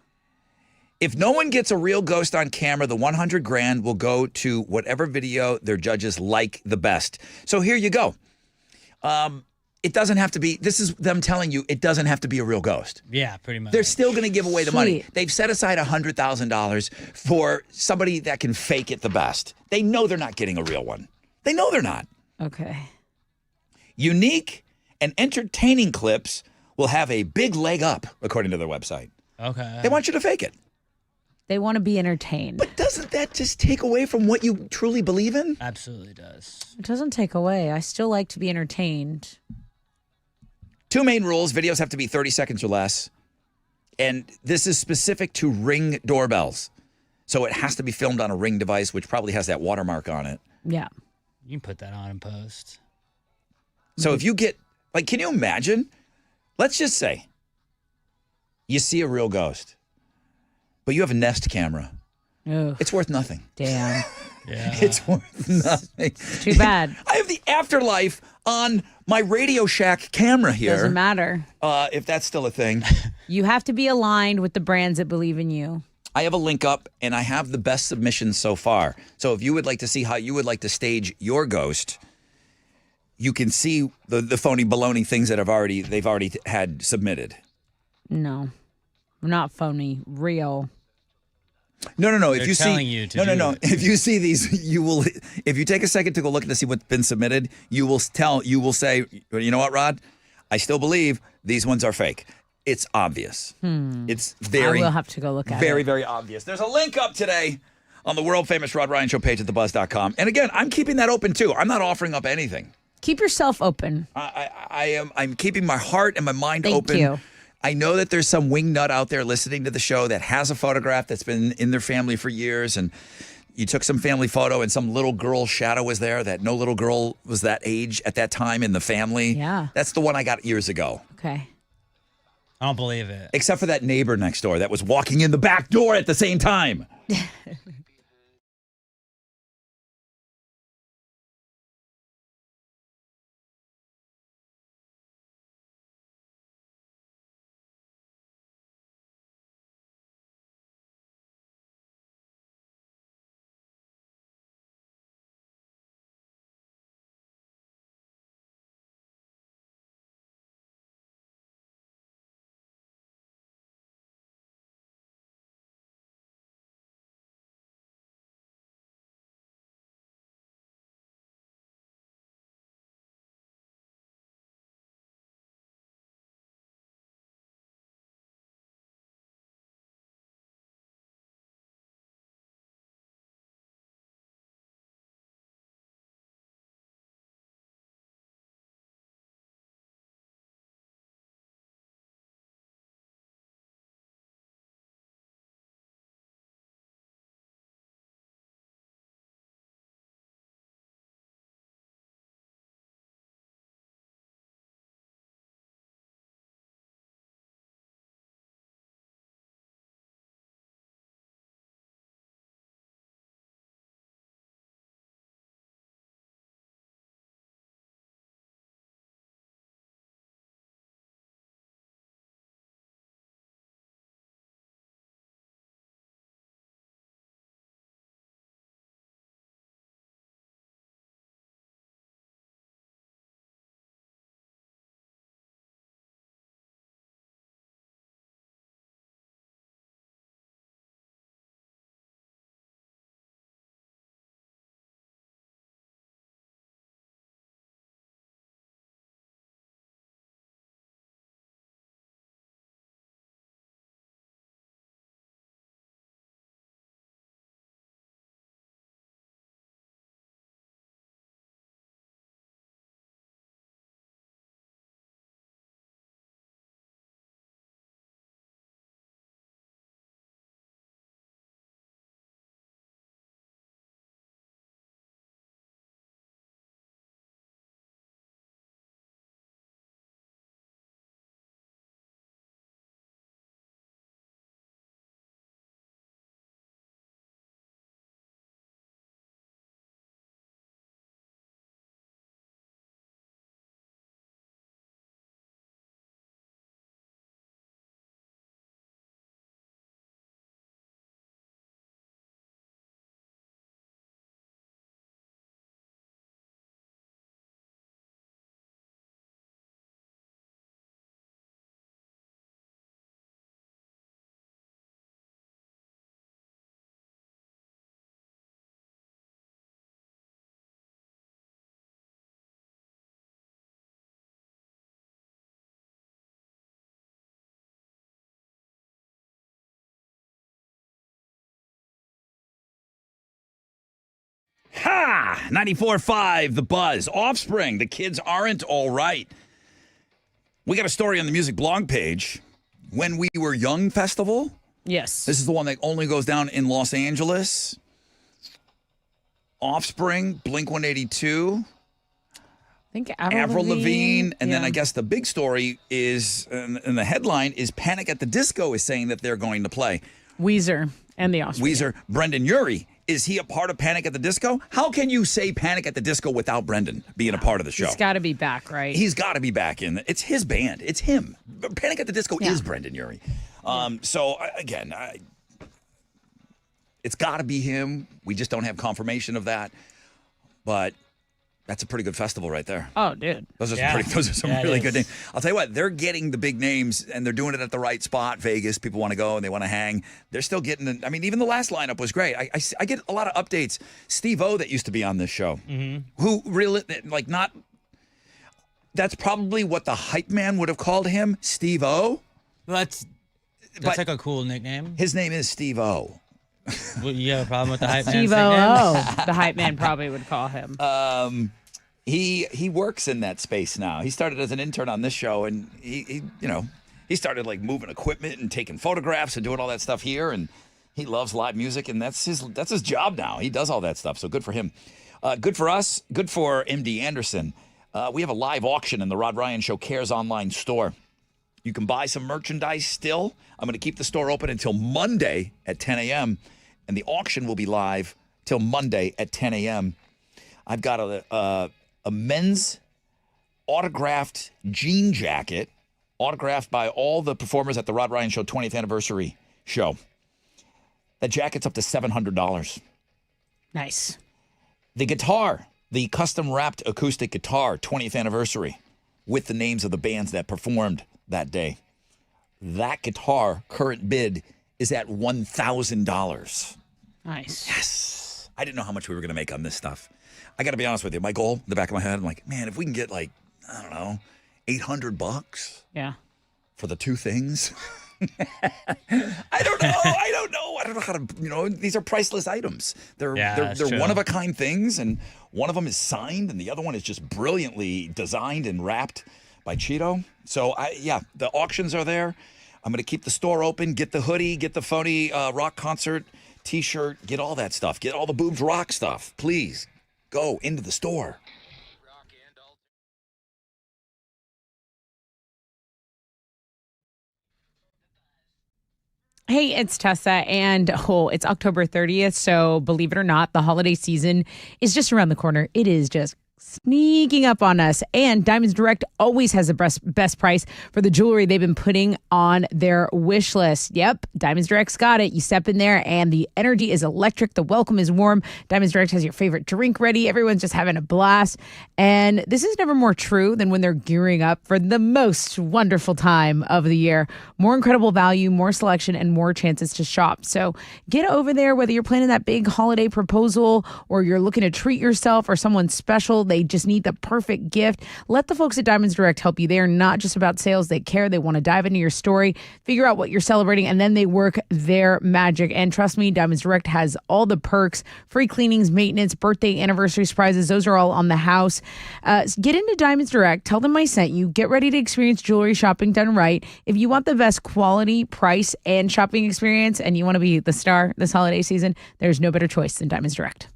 If no one gets a real ghost on camera, the $100,000 will go to whatever video their judges like the best. So here you go. it doesn't have to be. This is them telling you it doesn't have to be a real ghost. Yeah, pretty much. They're still going to give away the money. Sweet. They've set aside $100,000 for somebody that can fake it the best. They know they're not getting a real one. They know they're not. Okay. Unique and entertaining clips will have a big leg up, according to their website. Okay. They want you to fake it. They want to be entertained. But doesn't that just take away from what you truly believe in? Absolutely does. It doesn't take away. I still like to be entertained. 2 main rules. Videos have to be 30 seconds or less. And this is specific to Ring doorbells. So it has to be filmed on a Ring device, which probably has that watermark on it. Yeah. You can put that on in post. So if you get, like, can you imagine? Let's just say you see a real ghost, but you have a Nest camera. Ugh. It's worth nothing. Damn. Yeah. It's worth nothing. Too bad. I have the afterlife on my Radio Shack camera here. Doesn't matter. If that's still a thing. You have to be aligned with the brands that believe in you. I have a link up, and I have the best submissions so far. So if you would like to see how you would like to stage your ghost, you can see the phony baloney things that they've already had submitted. No. Not phony. Real. No. They're If you telling see, you to do no. it. If you see these, you will. If you take a second to go look to see what's been submitted, you will say, you know what, Rod? I still believe these ones are fake. It's obvious. It's very. I will have to go look at very, it. very obvious. There's a link up today on the world famous Rod Ryan Show page at thebuzz.com. And again, I'm keeping that open too. I'm not offering up anything. Keep yourself open. I'm keeping my heart and my mind Thank open. you. I know that there's some wing nut out there listening to the show that has a photograph that's been in their family for years, and you took some family photo and some little girl shadow was there that no little girl was that age at that time in the family. Yeah. That's the one I got years ago. Okay. I don't believe it. Except for that neighbor next door that was walking in the back door at the same time. Ha! 94.5, The Buzz. Offspring, the kids aren't all right. We got a story on the music blog page. When We Were Young Festival. Yes. This is the one that only goes down in Los Angeles. Offspring, Blink-182. I think Avril Lavigne. And then yeah. I guess the big story is, and the headline is Panic at the Disco is saying that they're going to play. Weezer and the Offspring. Weezer, Brendan Urie. Is he a part of Panic at the Disco? How can you say Panic at the Disco without Brendan being a part of the show? He's got to be back, right? He's got to be back in. It's his band. It's him. Panic at the Disco is Brendan Urie. So, again, it's got to be him. We just don't have confirmation of that. But that's a pretty good festival right there. Oh, dude. Those are some really good names. I'll tell you what, they're getting the big names, and they're doing it at the right spot. Vegas, people want to go, and they want to hang. They're still getting, I mean, even the last lineup was great. I get a lot of updates. Steve-O, that used to be on this show, who really, like, not, that's probably what the hype man would have called him, Steve-O. Well, that's like a cool nickname. His name is Steve-O. Well, you have a problem with the hype man? Steve-O, the hype man probably would call him. He works in that space now. He started as an intern on this show, and he started like moving equipment and taking photographs and doing all that stuff here. And he loves live music, and that's his job now. He does all that stuff, so good for him. Good for us. Good for MD Anderson. We have a live auction in the Rod Ryan Show Cares online store. You can buy some merchandise still. I'm going to keep the store open until Monday at 10 a.m., and the auction will be live till Monday at 10 a.m. I've got a men's autographed jean jacket, autographed by all the performers at the Rod Ryan Show 20th anniversary show. That jacket's up to $700. Nice. The guitar, the custom wrapped acoustic guitar, 20th anniversary, with the names of the bands that performed that day. That guitar, current bid, is at $1,000. Nice. Yes. I didn't know how much we were going to make on this stuff. I got to be honest with you. My goal in the back of my head, I'm like, man, if we can get like, I don't know, $800 Yeah. for the two things. I don't know. I don't know how to, these are priceless items. They're one-of-a-kind things, and one of them is signed, and the other one is just brilliantly designed and wrapped by Cheeto. So, the auctions are there. I'm going to keep the store open, get the hoodie, get the phony rock concert T-shirt, get all that stuff. Get all the Boobs Rock stuff. Please go into the store. Hey, it's Tessa, and it's October 30th, so believe it or not, the holiday season is just around the corner. It is just sneaking up on us, and Diamonds Direct always has the best price for the jewelry they've been putting on their wish list. Yep, Diamonds Direct's got it. You step in there, and the energy is electric. The welcome is warm. Diamonds Direct has your favorite drink ready. Everyone's just having a blast, and this is never more true than when they're gearing up for the most wonderful time of the year. More incredible value, more selection, and more chances to shop. So get over there, whether you're planning that big holiday proposal or you're looking to treat yourself or someone special. They just need the perfect gift. Let the folks at Diamonds Direct help you. They are not just about sales. They care. They want to dive into your story, figure out what you're celebrating, and then they work their magic. And trust me, Diamonds Direct has all the perks, free cleanings, maintenance, birthday, anniversary surprises. Those are all on the house. Get into Diamonds Direct. Tell them I sent you. Get ready to experience jewelry shopping done right. If you want the best quality, price, and shopping experience, and you want to be the star this holiday season, there's no better choice than Diamonds Direct.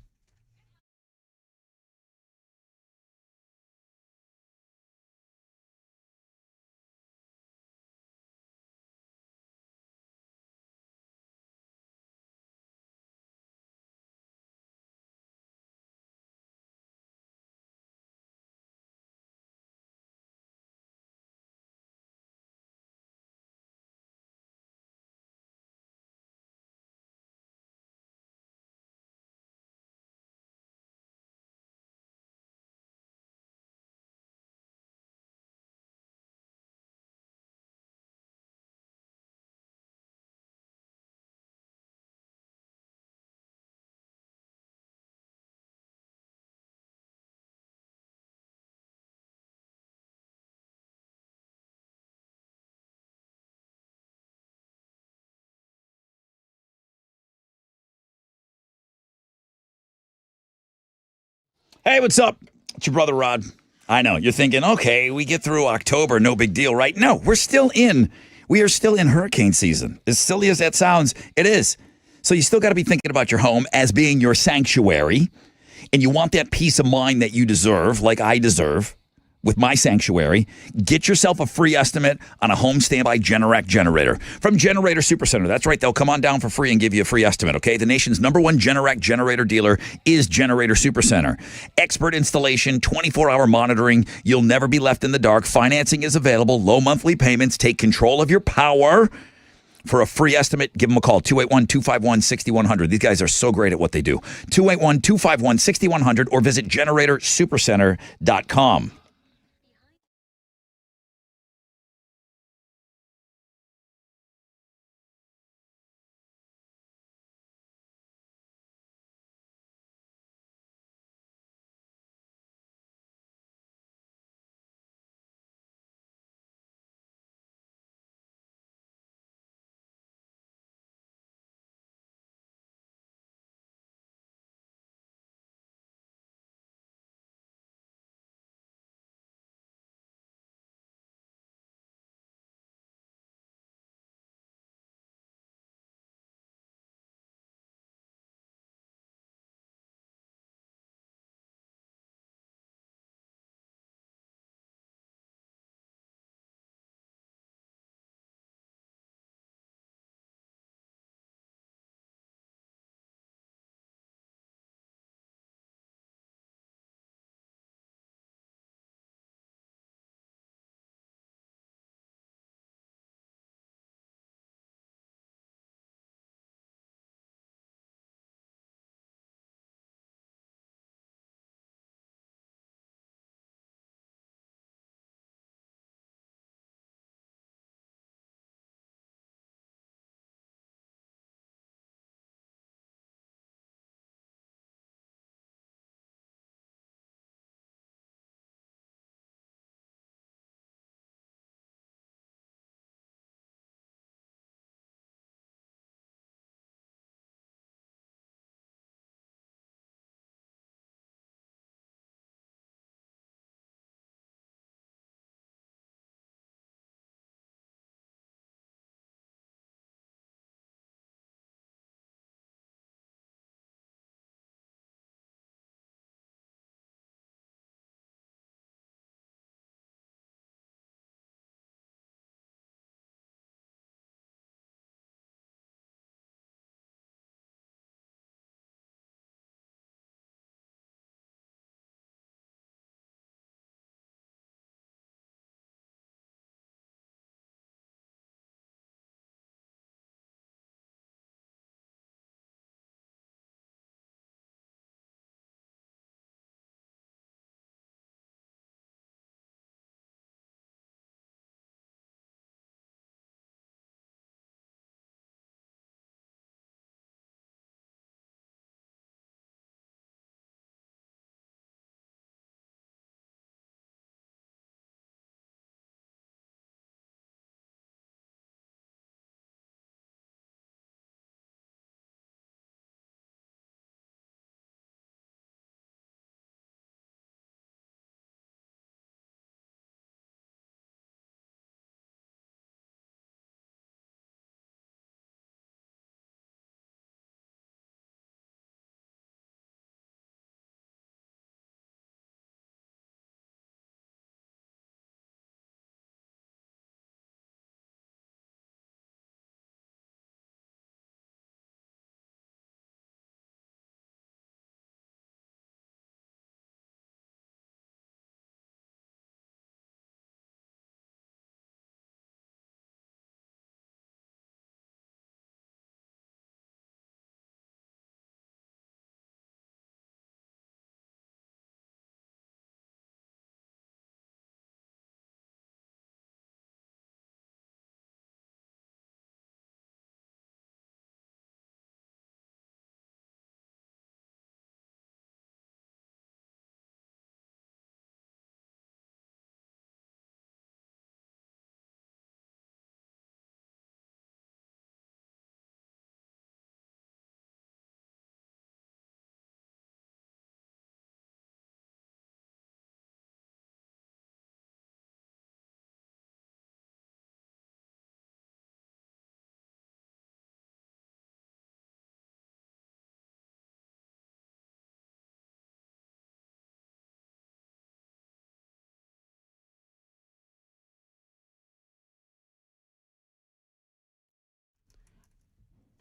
Hey, what's up? It's your brother Rod. I know you're thinking, okay, we get through October, no big deal, right? No, we are still in hurricane season. As silly as that sounds, it is. So you still got to be thinking about your home as being your sanctuary, and you want that peace of mind that you deserve, like I deserve. With my sanctuary, get yourself a free estimate on a home standby Generac generator from Generator Supercenter. That's right. They'll come on down for free and give you a free estimate, okay? The nation's #1 Generac generator dealer is Generator Supercenter. Expert installation, 24-hour monitoring. You'll never be left in the dark. Financing is available. Low monthly payments. Take control of your power. For a free estimate, give them a call, 281-251-6100. These guys are so great at what they do. 281-251-6100 or visit GeneratorSupercenter.com.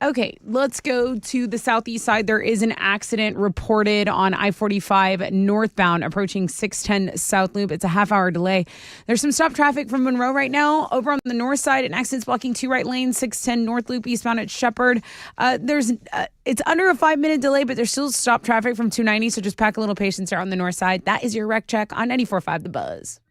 Okay, let's go to the southeast side. There is an accident reported on I-45 northbound approaching 610 South Loop. It's a half-hour delay. There's some stop traffic from Monroe right now. Over on the north side, an accident's blocking 2 right lanes, 610 North Loop eastbound at Shepherd. It's under a 5-minute delay, but there's still stop traffic from 290, so just pack a little patience there on the north side. That is your wreck check on 94.5 The Buzz.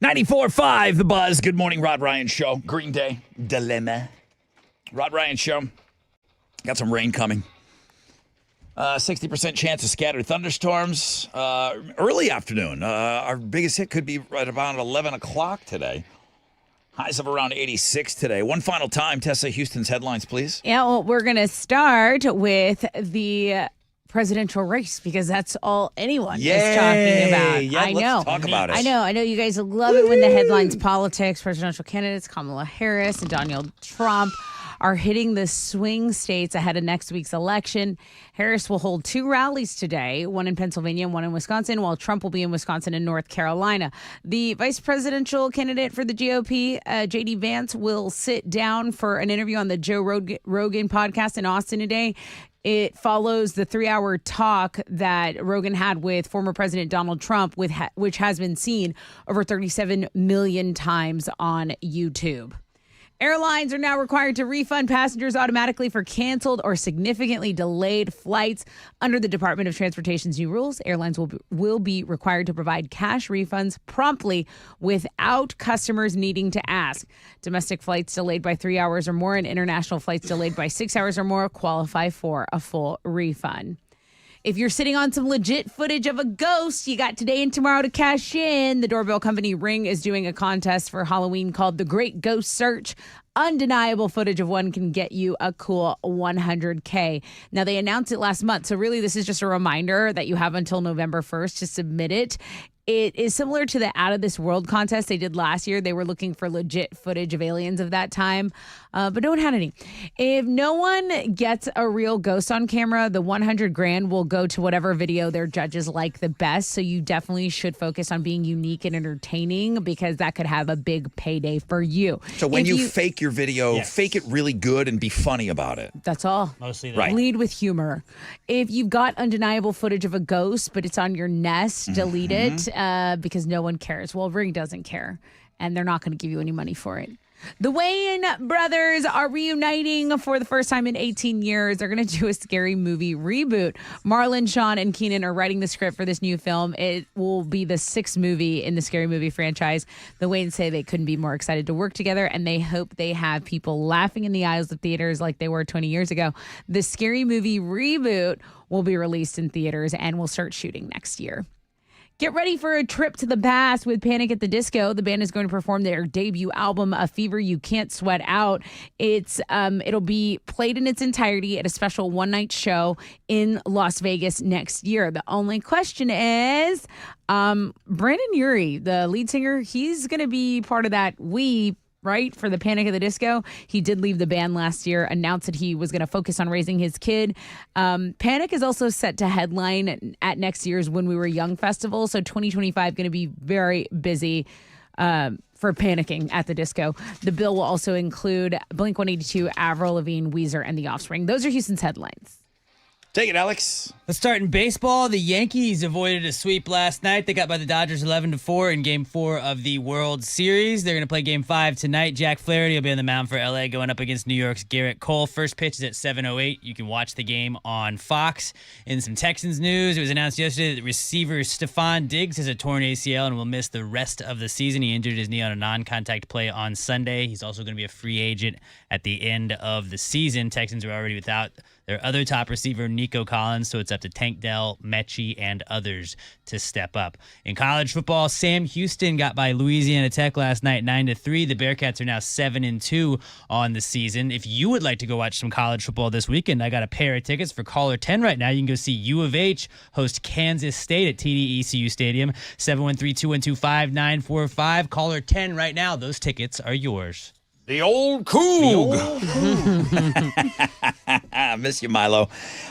.94.5 The Buzz. Good morning, Rod Ryan Show. Green Day Dilemma. Rod Ryan Show. Got some rain coming. 60% chance of scattered thunderstorms. Early afternoon. Our biggest hit could be right about 11 o'clock today. Highs of around 86 today. One final time, Tessa, Houston's headlines, please. Yeah, well, we're going to start with the presidential race because that's all anyone is talking about. Yeah, let's talk about it. I know you guys love it when the headlines, politics, presidential candidates, Kamala Harris and Donald Trump are hitting the swing states ahead of next week's election. Harris will hold 2 rallies today, one in Pennsylvania and one in Wisconsin, while Trump will be in Wisconsin and North Carolina. The vice presidential candidate for the GOP, J.D. Vance, will sit down for an interview on the Joe Rogan podcast in Austin today. It follows the 3-hour talk that Rogan had with former President Donald Trump, which has been seen over 37 million times on YouTube. Airlines are now required to refund passengers automatically for canceled or significantly delayed flights. Under the Department of Transportation's new rules, airlines will be required to provide cash refunds promptly without customers needing to ask. Domestic flights delayed by 3 hours or more and international flights delayed by 6 hours or more qualify for a full refund. If you're sitting on some legit footage of a ghost, you got today and tomorrow to cash in. The doorbell company Ring is doing a contest for Halloween called The Great Ghost Search. Undeniable footage of one can get you a cool $100K. Now, they announced it last month, so really this is just a reminder that you have until November 1st to submit it. It is similar to the Out of This World contest they did last year. They were looking for legit footage of aliens of that time, but no one had any. If no one gets a real ghost on camera, the 100 grand will go to whatever video their judges like the best. So you definitely should focus on being unique and entertaining because that could have a big payday for you. So when you fake your video, fake it really good and be funny about it. That's all. Mostly that. Right. Lead with humor. If you've got undeniable footage of a ghost, but it's on your Nest, delete it because no one cares. Well, Ring doesn't care, and they're not going to give you any money for it. The Wayans brothers are reuniting for the first time in 18 years. They're going to do a Scary Movie reboot. Marlon, Sean, and Keenan are writing the script for this new film. It will be the 6th movie in the Scary Movie franchise. The Wayans say they couldn't be more excited to work together, and they hope they have people laughing in the aisles of theaters like they were 20 years ago. The Scary Movie reboot will be released in theaters and will start shooting next year. Get ready for a trip to the past with Panic at the Disco. The band is going to perform their debut album, A Fever You Can't Sweat Out. It'll be played in its entirety at a special one-night show in Las Vegas next year. The only question is, Brandon Urie, the lead singer, he's going to be part of that right, for the Panic at the Disco. He did leave the band last year, announced that he was going to focus on raising his kid. Panic is also set to headline at next year's When We Were Young festival, so 2025 going to be very busy for Panicking at the Disco. The bill will also include Blink-182, Avril Lavigne, Weezer, and The Offspring. Those are Houston's headlines. Take it, Alex. Let's start in baseball. The Yankees avoided a sweep last night. They got by the Dodgers 11-4 in Game 4 of the World Series. They're going to play Game 5 tonight. Jack Flaherty will be on the mound for LA going up against New York's Garrett Cole. First pitch is at 7:08. You can watch the game on Fox. In some Texans news, it was announced yesterday that receiver Stephon Diggs has a torn ACL and will miss the rest of the season. He injured his knee on a non-contact play on Sunday. He's also going to be a free agent at the end of the season. Texans are already without their other top receiver, Nico Collins, so it's up to Tank Dell, Mechie, and others to step up. In college football, Sam Houston got by Louisiana Tech last night 9-3. The Bearcats are now 7-2 on the season. If you would like to go watch some college football this weekend, I got a pair of tickets for Caller 10 right now. You can go see U of H host Kansas State at TD ECU Stadium, 713-212-5945. Caller 10 right now. Those tickets are yours. The old Coug. I miss you, Milo.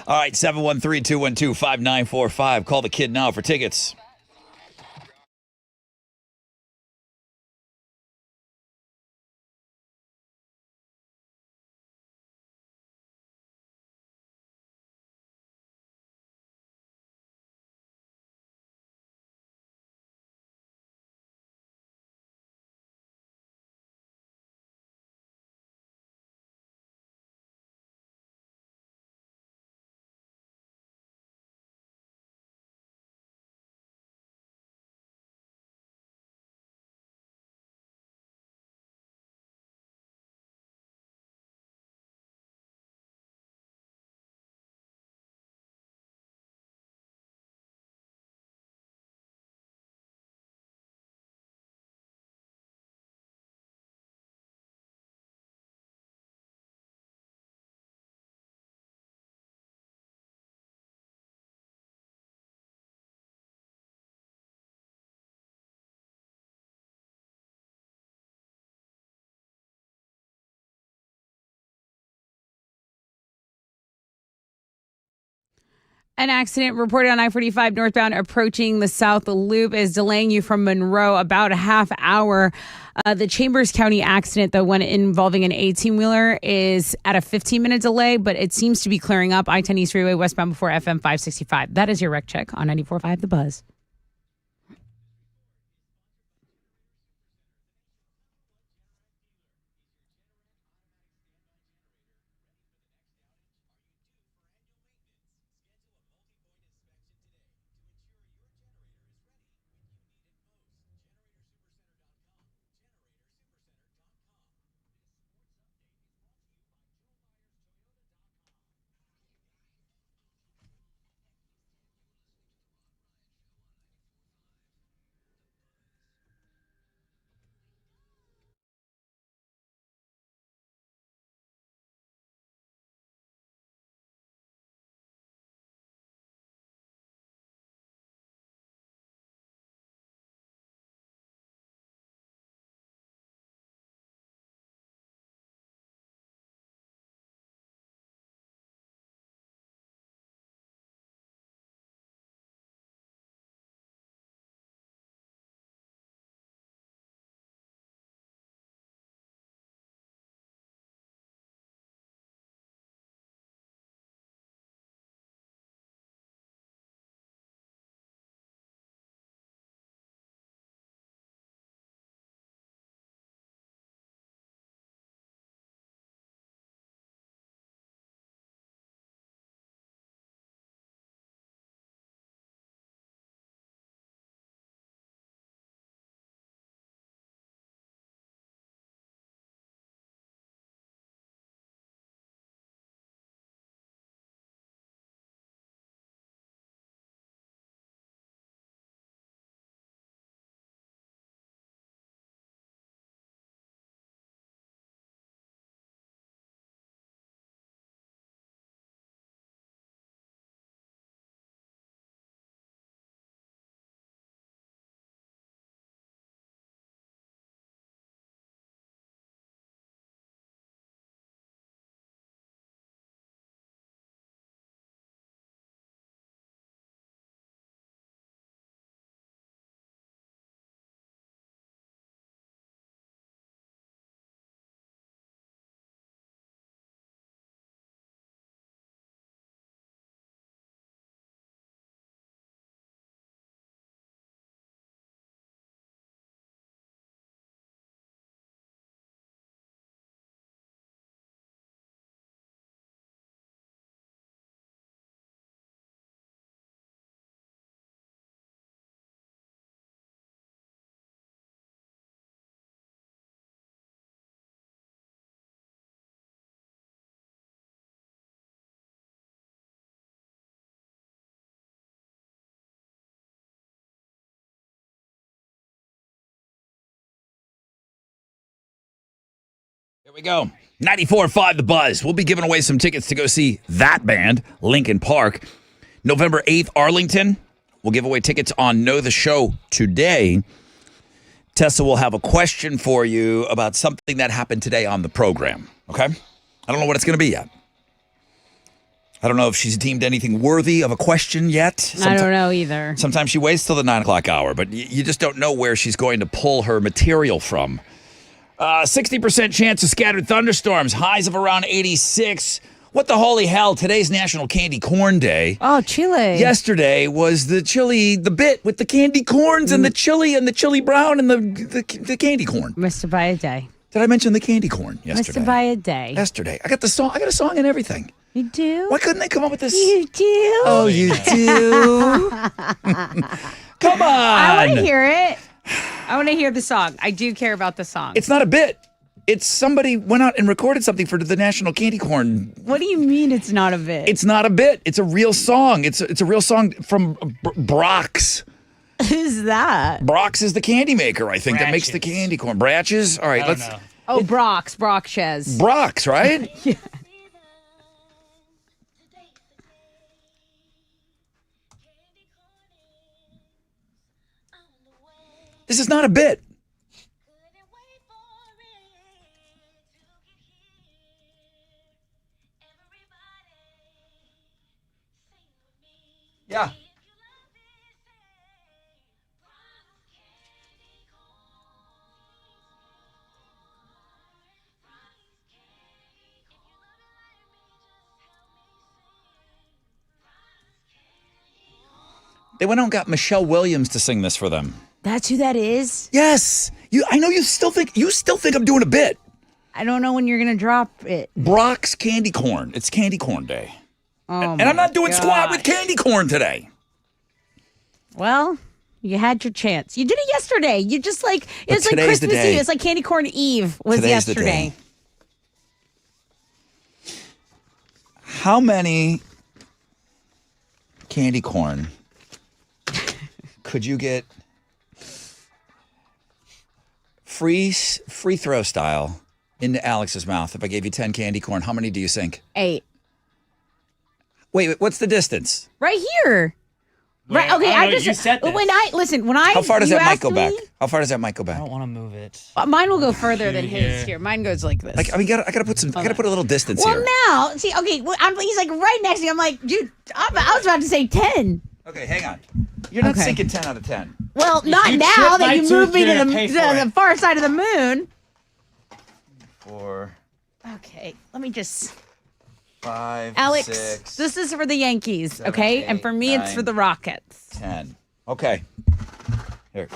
All right, 713-212-5945. Call the kid now for tickets. An accident reported on I-45 northbound approaching the South Loop is delaying you from Monroe about a half hour. The Chambers County accident, the one involving an 18-wheeler, is at a 15-minute delay, but it seems to be clearing up. I-10 East Freeway westbound before FM 565. That is your wreck check on 94.5 The Buzz. Here we go. 94.5 The Buzz. We'll be giving away some tickets to go see that band, Linkin Park. November 8th, Arlington. We'll give away tickets on Know the Show today. Tessa will have a question for you about something that happened today on the program. Okay? I don't know what it's going to be yet. I don't know if she's deemed anything worthy of a question yet. I don't know either. Sometimes she waits till the 9 o'clock hour, but you just don't know where she's going to pull her material from. 60% chance of scattered thunderstorms, highs of around 86. What the holy hell? Today's National Candy Corn Day. Oh, chili. Yesterday was the bit with the candy corns and the chili brown and the candy corn. Mr. By a Day. Did I mention the candy corn yesterday? Mr. By a Day. Yesterday. I got the song. I got a song and everything. You do? Why couldn't they come up with this? You do? Oh, you do? Come on. I want to hear it. I want to hear the song. I do care about the song. It's not a bit. It's somebody went out and recorded something for the National Candy Corn. What do you mean it's not a bit? It's not a bit. It's a real song. It's a real song from Brock's. Who's that? Brock's is the candy maker, I think, that makes the candy corn. Bratches? All right, let's. Know. Oh, Brock's. Brock's, Brock's, right? Yeah. This is not a bit. Yeah. They went out and got Michelle Williams to sing this for them. That's who that is? Yes. I know you still think I'm doing a bit. I don't know when you're going to drop it. Brock's candy corn. It's candy corn day. Oh, and I'm not doing squat with candy corn today. Well, you had your chance. You did it yesterday. You just like, it was like today's the Christmas day. Eve. It's like candy corn Eve was Today's the yesterday. day. How many candy corn could you get free throw style into Alex's mouth? If I gave you 10 candy corn, how many do you sink? 8. Wait, what's the distance? Right here. Right. Okay. I I don't know, just you said this. when I How far does you that mic asked go back? me- How far does that mic go back? I don't want to move it. Mine will go further than his Here. here. Mine goes like this. Like, I gotta put some. I gotta put a little distance well, here. now see. Okay, he's like right next to me. I'm like, dude, I was about to say 10. Okay, hang on. You're not Okay. sinking 10 out of 10. Well, not you now trip that my you tooth, moved me you're to gonna pay for the it. far side of the moon. 4, Okay, let me just. 5, Alex, 6, this is for the Yankees, 7, okay? and 8, for me, it's 9, for the Rockets. 10. Okay. Here.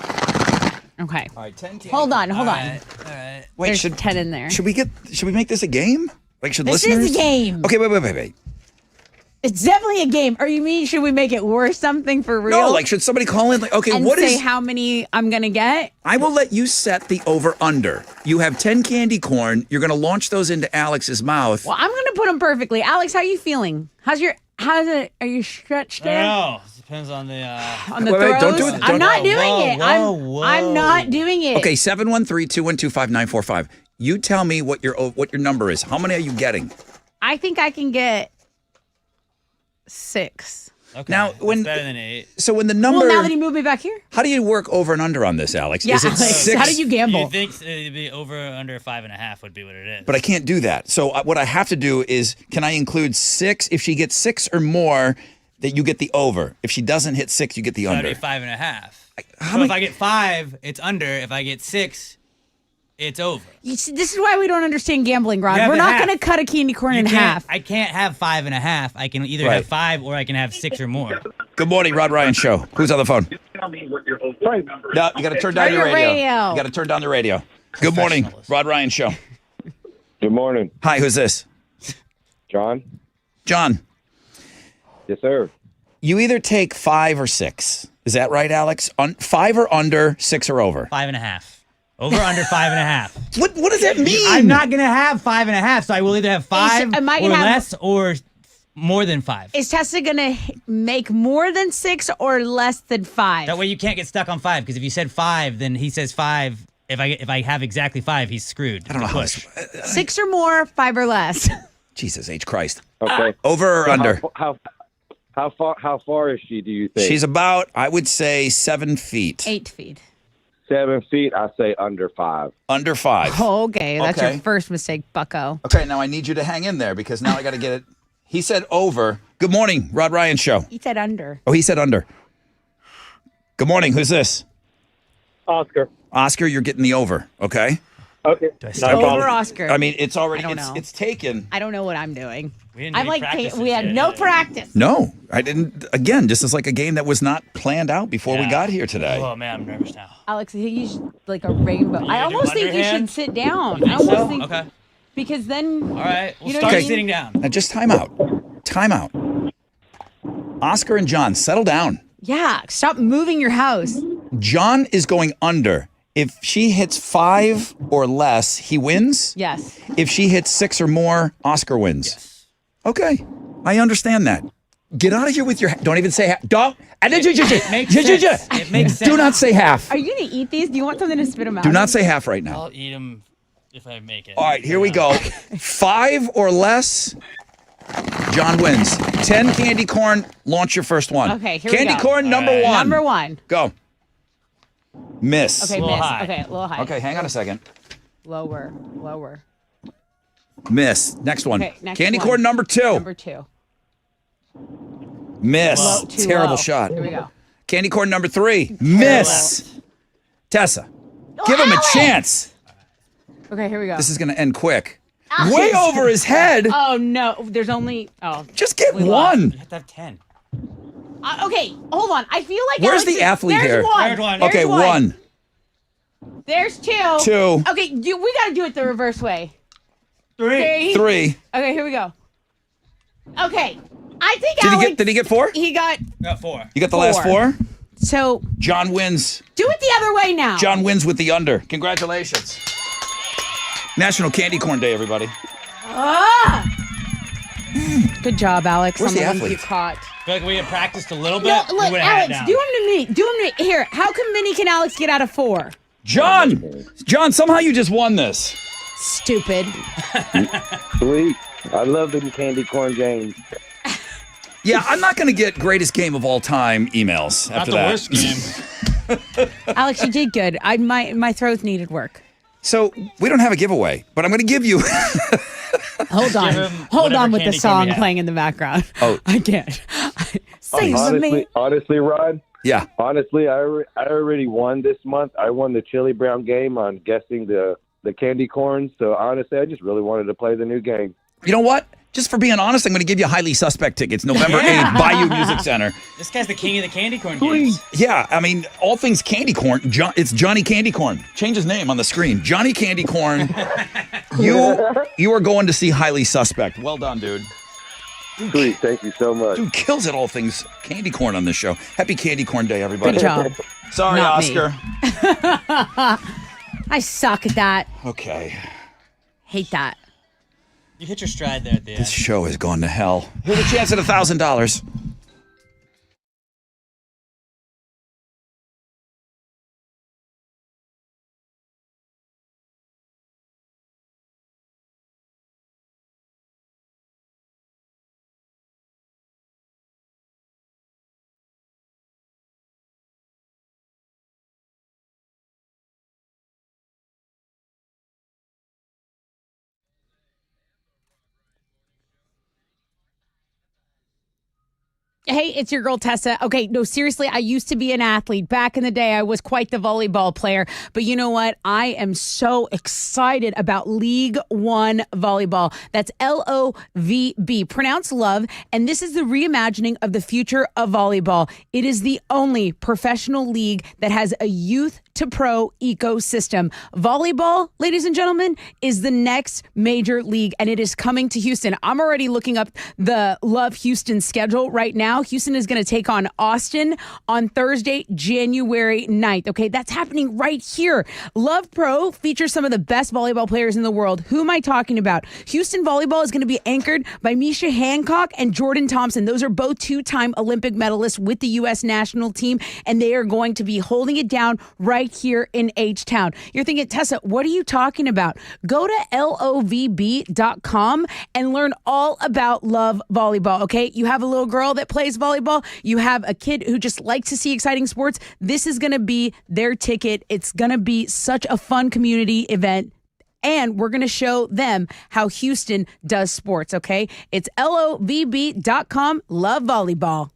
Okay. All right, 10 candy. Hold on. All right. Wait, There's 10 in there. should we make this a game? Like, should This listeners? is a game. Okay, wait. It's definitely a game. Or you mean should we make it worth something for real? No, like, should somebody call in? Like, okay, and what say is? how many I'm gonna get? I will let you set the over under. You have 10 candy corn. You're going to launch those into Alex's mouth. Well, I'm gonna put them perfectly. Alex, how are you feeling? How's it? Are you stretched there? No, depends on the. On the Wait, throws? don't do it. I'm Don't- not doing Whoa, it. whoa, I'm not doing it. Okay, 713-212-5945. You tell me what your number is. How many are you getting? I think I can get 6. Okay, Now, that's when better than 8. So when the number, Well, now that he moved me back here. how do you work over and under on this, Alex? Yeah, Is it Alex, 6? how do you gamble? You think it'd be over under 5.5 would be what it is. But I can't do that. So what I have to do is, can I include 6? If she gets 6 or more, that you get the over. If she doesn't hit 6, you get the So under. it'd be 5.5. How So many- if I get 5, it's under. If I get 6, it's over. You see, this is why we don't understand gambling, Rod. You have We're the not half. going to cut a candy corn You in can't- half. I can't have 5.5. I can either Right. have 5 or I can have 6 or more. Good morning, Rod Ryan Show. Who's on the phone? Tell me what your phone number is. No, you got to turn down Turn your your radio. radio. You got to turn down the radio. Good morning, Rod Ryan Show. Good morning, Hi, who's this? John. John. Yes, sir. You either take 5 or 6. Is that right, Alex? 5 or under, 6 or over. 5.5. Over under 5.5. What does that mean? I'm not gonna have 5.5, so I will either have 5 am I or gonna have- less or more than 5. Is Tessa going to make more than 6 or less than 5? That way you can't get stuck on 5, because if you said 5, then he says 5. If I have exactly 5, he's screwed. I don't know how Push. this. 6 or more, 5 or less. Jesus H Christ. Okay. Over or So under? How far is she? Do you think She's about, I would say, 7 feet. 8 feet. 7 feet? I say under 5. Under 5. Oh, okay. That's Okay. your first mistake, bucko. Okay, now I need you to hang in there because now I got to get it. He said over. Good morning, Rod Ryan Show. He said under. Oh, he said under. Good morning. Who's this? Oscar. Oscar, you're getting the over. Okay. Okay. Over Oscar. I mean, it's already I don't know. it's taken. I don't know what I'm doing. We didn't I'm do any like, practices we had yet. no practice. No, I didn't. Again, this is like a game that was not planned out before we Yeah. got here today. Oh man, I'm nervous now. Alex, you should like a rainbow. I do almost think you underhand? should sit down. You I think almost so? think Okay. because then All right. We'll You know start what I mean? sitting down. Now just time out. Time out. Oscar and John, settle down. yeah, stop moving your house. John is going under. If she hits 5 or less, he wins. Yes. If she hits 6 or more, Oscar wins. Yes. Okay, I understand that. Get out of here with your. Don't even say half. Don't. It makes sense. It makes sense. Do not say half. Are you gonna eat these? Do you want something to spit them out? Do not say half right now. I'll eat them if I make it. All right, here we go. 5 or less, John wins. 10 candy corn. Launch your first one. Okay, here we candy go. corn number right. 1. Number 1. Go. Miss. Okay, A little miss. high. Okay, a little high. Okay, hang on a second. Lower. Miss. Next one. Okay, next candy one. corn number 2. Number 2. Miss. Low, too Terrible low. shot. Here we go. Candy corn number 3. Miss. Tessa, give him a chance. Okay, here we go. This is going to end quick. Alex. Way over his head. Oh, no. There's only... Oh. Just get we one. lost. You have to have 10. Okay, hold on. I feel like... Where's Alex the athlete there's here? One. There's one. There's Okay, one. There's 2. 2. Okay, we got to do it the reverse way. 3. 3. Okay, here we go. Okay. I think Did Alex... he get 4? He got... Got 4. You got the last 4? So... John wins. Do it the other way now. John wins with the under. Congratulations. National Candy Corn Day, everybody. Ah! Good job, Alex. Where's on the ones athlete? you caught. I feel like we had practiced a little bit. No, we look, would have had it Alex, down. do them to me. Do them to me. Here, how many can Alex get out of 4? John, somehow you just won this. Stupid. Sweet. I love them candy corn games. Yeah, I'm not going to get greatest game of all time emails Not after the that. worst game. Alex, you did good. My throat needed work. So we don't have a giveaway, but I'm going to give you. Hold on. him Hold on whatever with the candy corn we song have. playing in the background. Oh. I can't. Sing with me. Honestly, Rod. Yeah. Honestly, I already won this month. I won the Chili Brown game on guessing the candy corn. So honestly, I just really wanted to play the new game. You know what? Just for being honest, I'm going to give you highly suspect tickets November 8th, Bayou Music Center. This guy's the king of the candy corn games. Yeah, I mean, all things candy corn. It's Johnny Candy Corn. Change his name on the screen. Johnny Candy Corn. You are going to see highly suspect. Well done, dude. Sweet. Thank you so much. Dude kills at all things candy corn on this show. Happy Candy Corn Day, everybody. Good job. Sorry, Not me. Oscar. I suck at that. Okay. Hate that. You hit your stride there at the end. This show has gone to hell. Here's a chance at $1,000. Hey, it's your girl Tessa. Okay, no, seriously, I used to be an athlete. Back in the day, I was quite the volleyball player. But you know what? I am so excited about League One Volleyball. That's LOVB, pronounced love. And this is the reimagining of the future of volleyball. It is the only professional league that has a youth to pro ecosystem. Volleyball, ladies and gentlemen, is the next major league, and it is coming to Houston. I'm already looking up the Love Houston schedule right now. Houston is going to take on Austin on Thursday, January 9th. Okay, that's happening right here. Love Pro features some of the best volleyball players in the world. Who am I talking about? Houston Volleyball is going to be anchored by Misha Hancock and Jordan Thompson. Those are both two-time Olympic medalists with the U.S. national team, and they are going to be holding it down right here in H-Town. You're thinking, Tessa, what are you talking about? Go to lovb.com and learn all about Love Volleyball, okay? You have a little girl that plays volleyball. You have a kid who just likes to see exciting sports. This is going to be their ticket. It's going to be such a fun community event. And we're going to show them how Houston does sports, okay? It's lovb.com, Love Volleyball.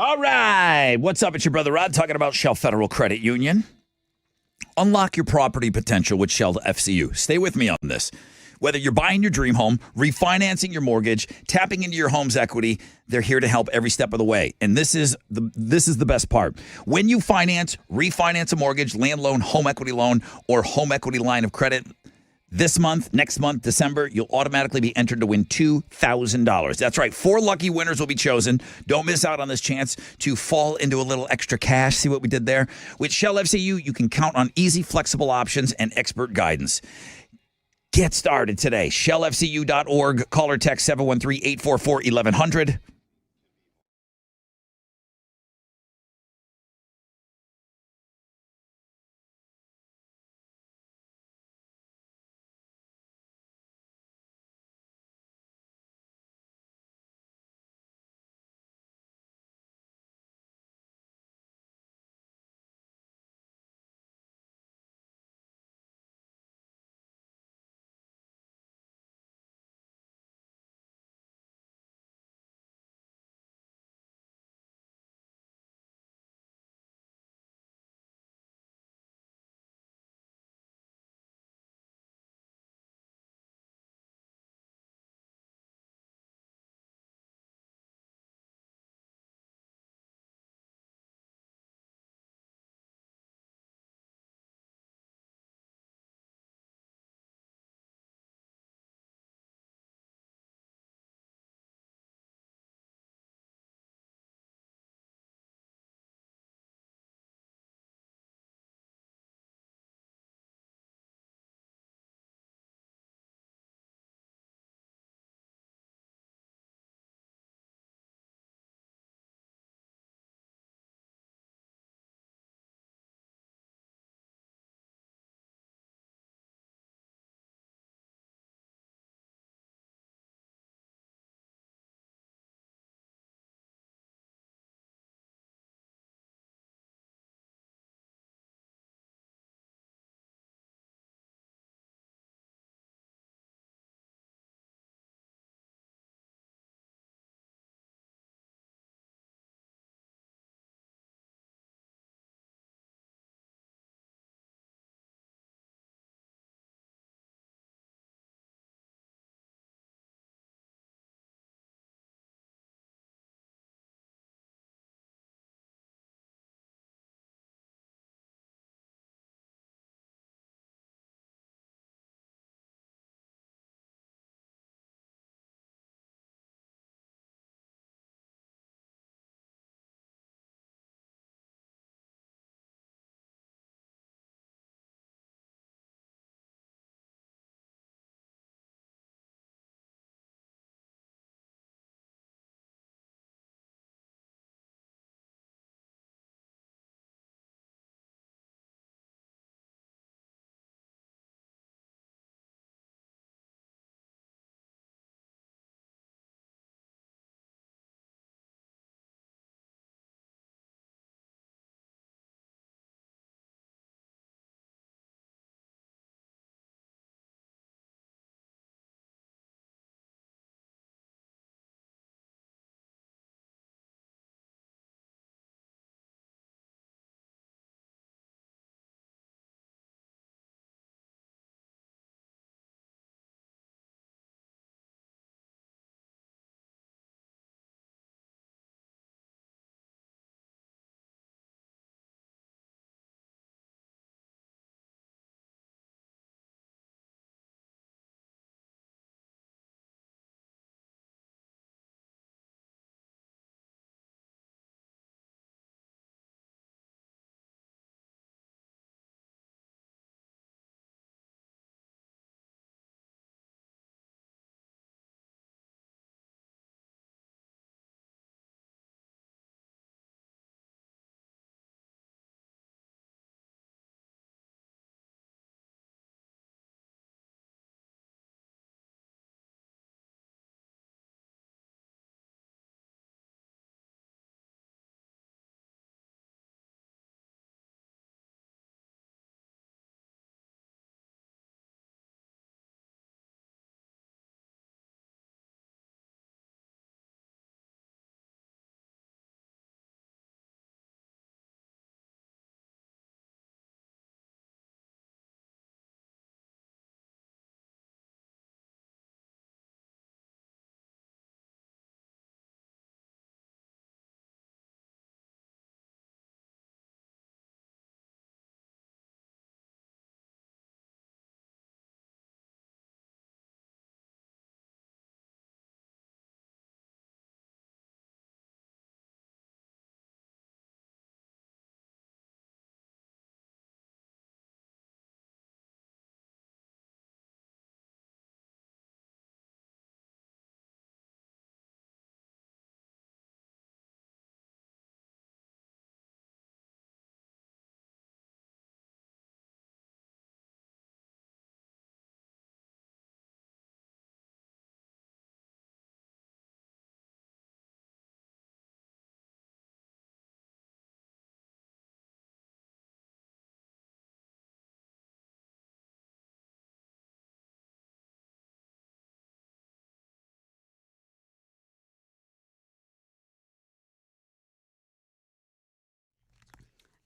All right. What's up? It's your brother Rod talking about Shell Federal Credit Union. Unlock your property potential with Shell FCU. Stay with me on this. Whether you're buying your dream home, refinancing your mortgage, tapping into your home's equity, they're here to help every step of the way. And this is the best part. When you refinance a mortgage, land loan, home equity loan, or home equity line of credit, this month, next month, December, you'll automatically be entered to win $2,000. That's right. 4 lucky winners will be chosen. Don't miss out on this chance to fall into a little extra cash. See what we did there? With Shell FCU, you can count on easy, flexible options and expert guidance. Get started today. ShellFCU.org. Call or text 713-844-1100.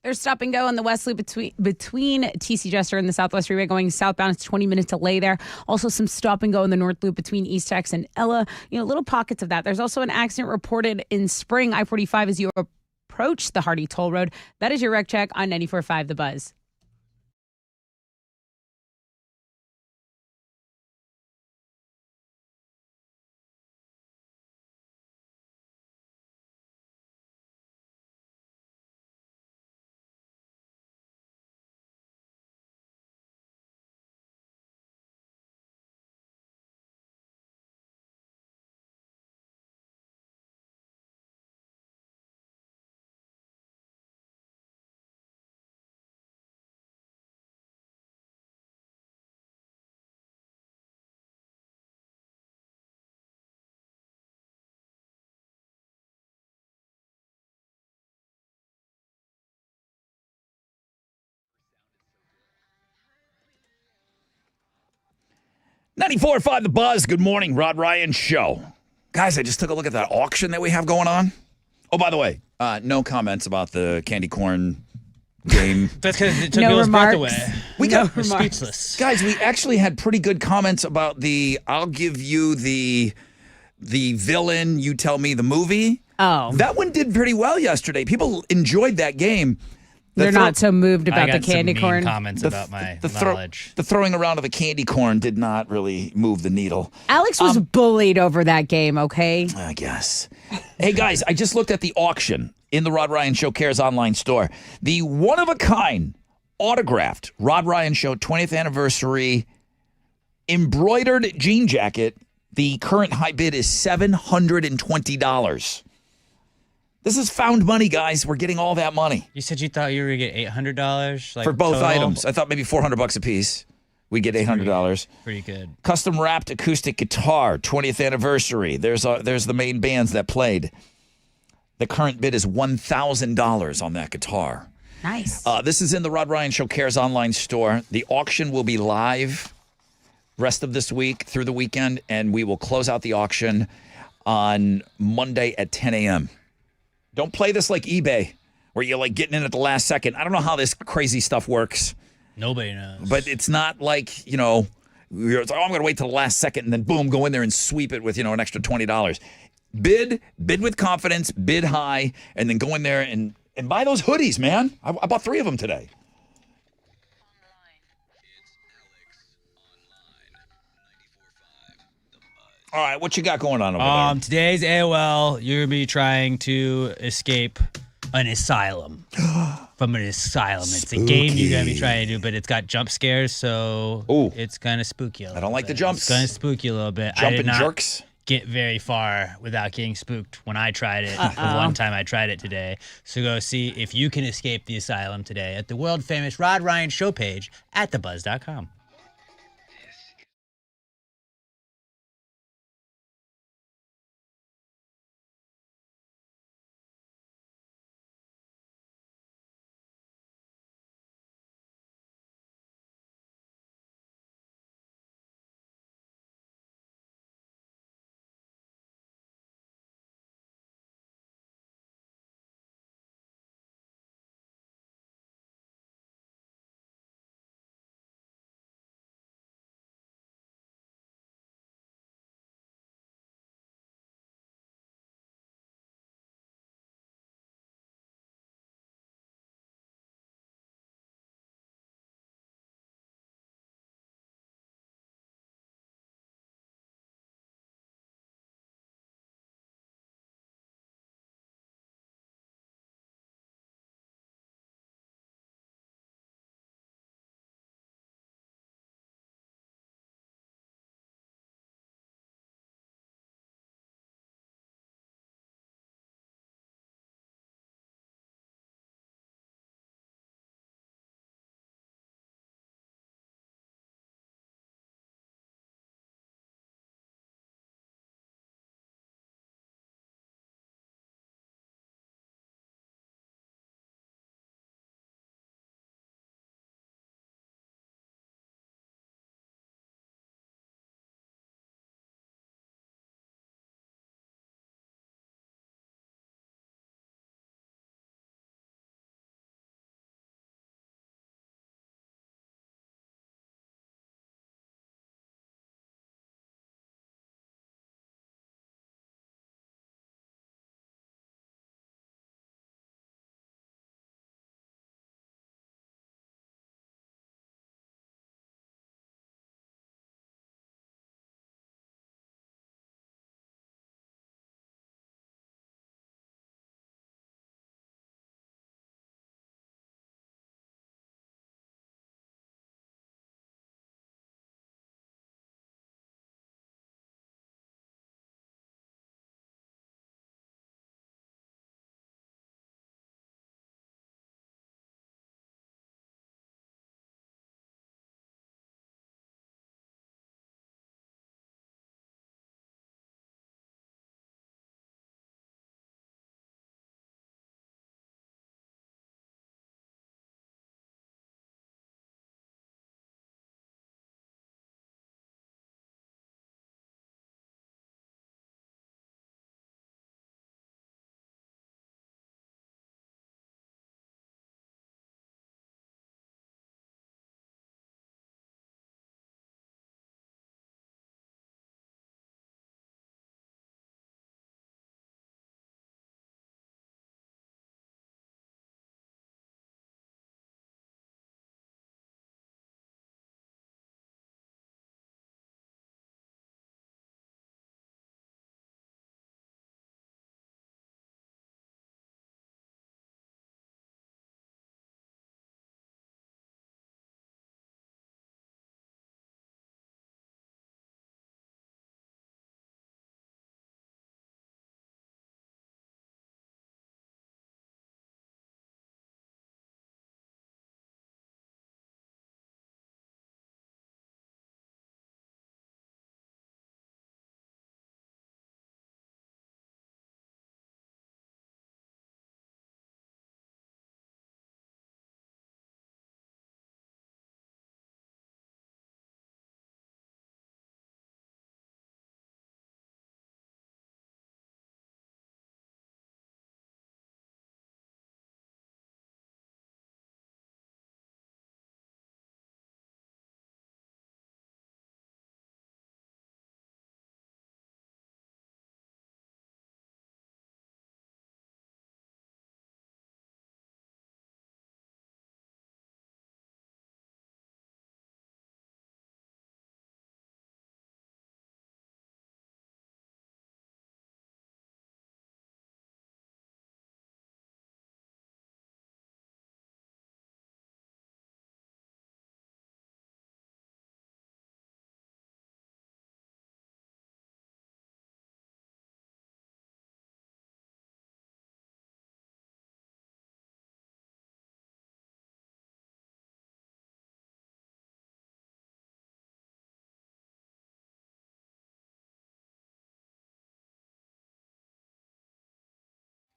There's stop and go on the West Loop between TC Jester and the Southwest Freeway going southbound. It's 20-minute delay there. Also some stop and go in the North Loop between East Tex and Ella. Little pockets of that. There's also an accident reported in Spring, I-45 as you approach the Hardy Toll Road. That is your wreck check on 94.5 The Buzz. .94.5 The Buzz. Good morning, Rod Ryan Show. Guys, I just took a look at that auction that we have going on. Oh, by the way, no comments about the candy corn game. That's because it took Bill's breath away. We're speechless. Guys, we actually had pretty good comments about I'll give you the villain, you tell me the movie. Oh. That one did pretty well yesterday. People enjoyed that game. They're not so moved about I got the candy some corn. mean comments about my knowledge. The throwing around of the candy corn did not really move the needle. Alex was bullied over that game, okay? I guess. Hey, guys, I just looked at the auction in the Rod Ryan Show Cares online store. The one-of-a-kind autographed Rod Ryan Show 20th anniversary embroidered jean jacket. The current high bid is $720. This is found money, guys. We're getting all that money. You said you thought you were going to get $800 for both total? items. I thought maybe $400 a piece. We get $800. Pretty good. Custom wrapped acoustic guitar, 20th anniversary. There's the main bands that played. The current bid is $1,000 on that guitar. Nice. This is in the Rod Ryan Show Cares online store. The auction will be live rest of this week through the weekend, and we will close out the auction on Monday at 10 a.m. Don't play this like eBay, where you're like getting in at the last second. I don't know how this crazy stuff works. Nobody knows. But it's not like, I'm going to wait till the last second and then boom, go in there and sweep it with, an extra $20. Bid with confidence, bid high, and then go in there and buy those hoodies, man. I bought 3 of them today. All right, what you got going on over there? Today's AOL, you're going to be trying to escape an asylum. From an asylum. It's a game you're going to be trying to do, but it's got jump scares, so it's kind of spooky. I don't like the jumps. It's kind of spooky a little bit. Jumping jerks. Get very far without getting spooked when I tried it. The one time I tried it today. So go see if you can escape the asylum today at the world famous Rod Ryan Show page at thebuzz.com.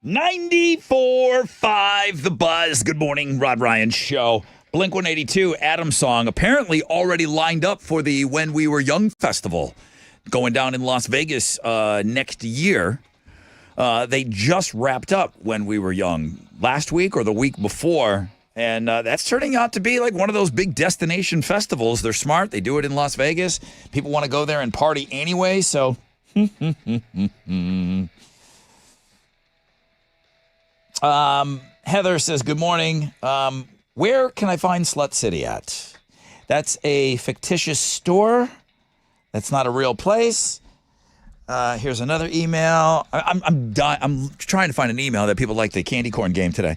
94.5 The Buzz. Good morning, Rod Ryan Show. Blink-182, Adam's song, apparently already lined up for the When We Were Young Festival going down in Las Vegas next year. They just wrapped up When We Were Young last week or the week before, and that's turning out to be like one of those big destination festivals. They're smart. They do it in Las Vegas. People want to go there and party anyway, so... Heather says, good morning. Where can I find Slut City at? That's a fictitious store. That's not a real place. Here's another email. I'm trying to find an email that people like the candy corn game today.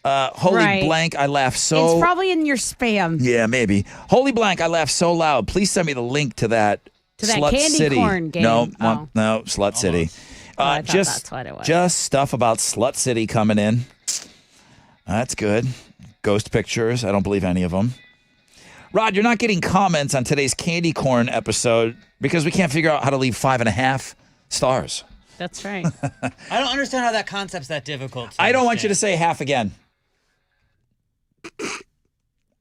Holy blank, I laugh so... It's probably in your spam. Yeah, maybe. Holy blank, I laugh so loud. Please send me the link to that Slut candy City. corn game. No, Oh. no, Slut City. I thought that's what it was. Just stuff about Slut City coming in. That's good. Ghost pictures. I don't believe any of them. Rod, you're not getting comments on today's candy corn episode because we can't figure out how to leave 5.5 stars. That's right. I don't understand how that concept's that difficult. I don't want you to say half again.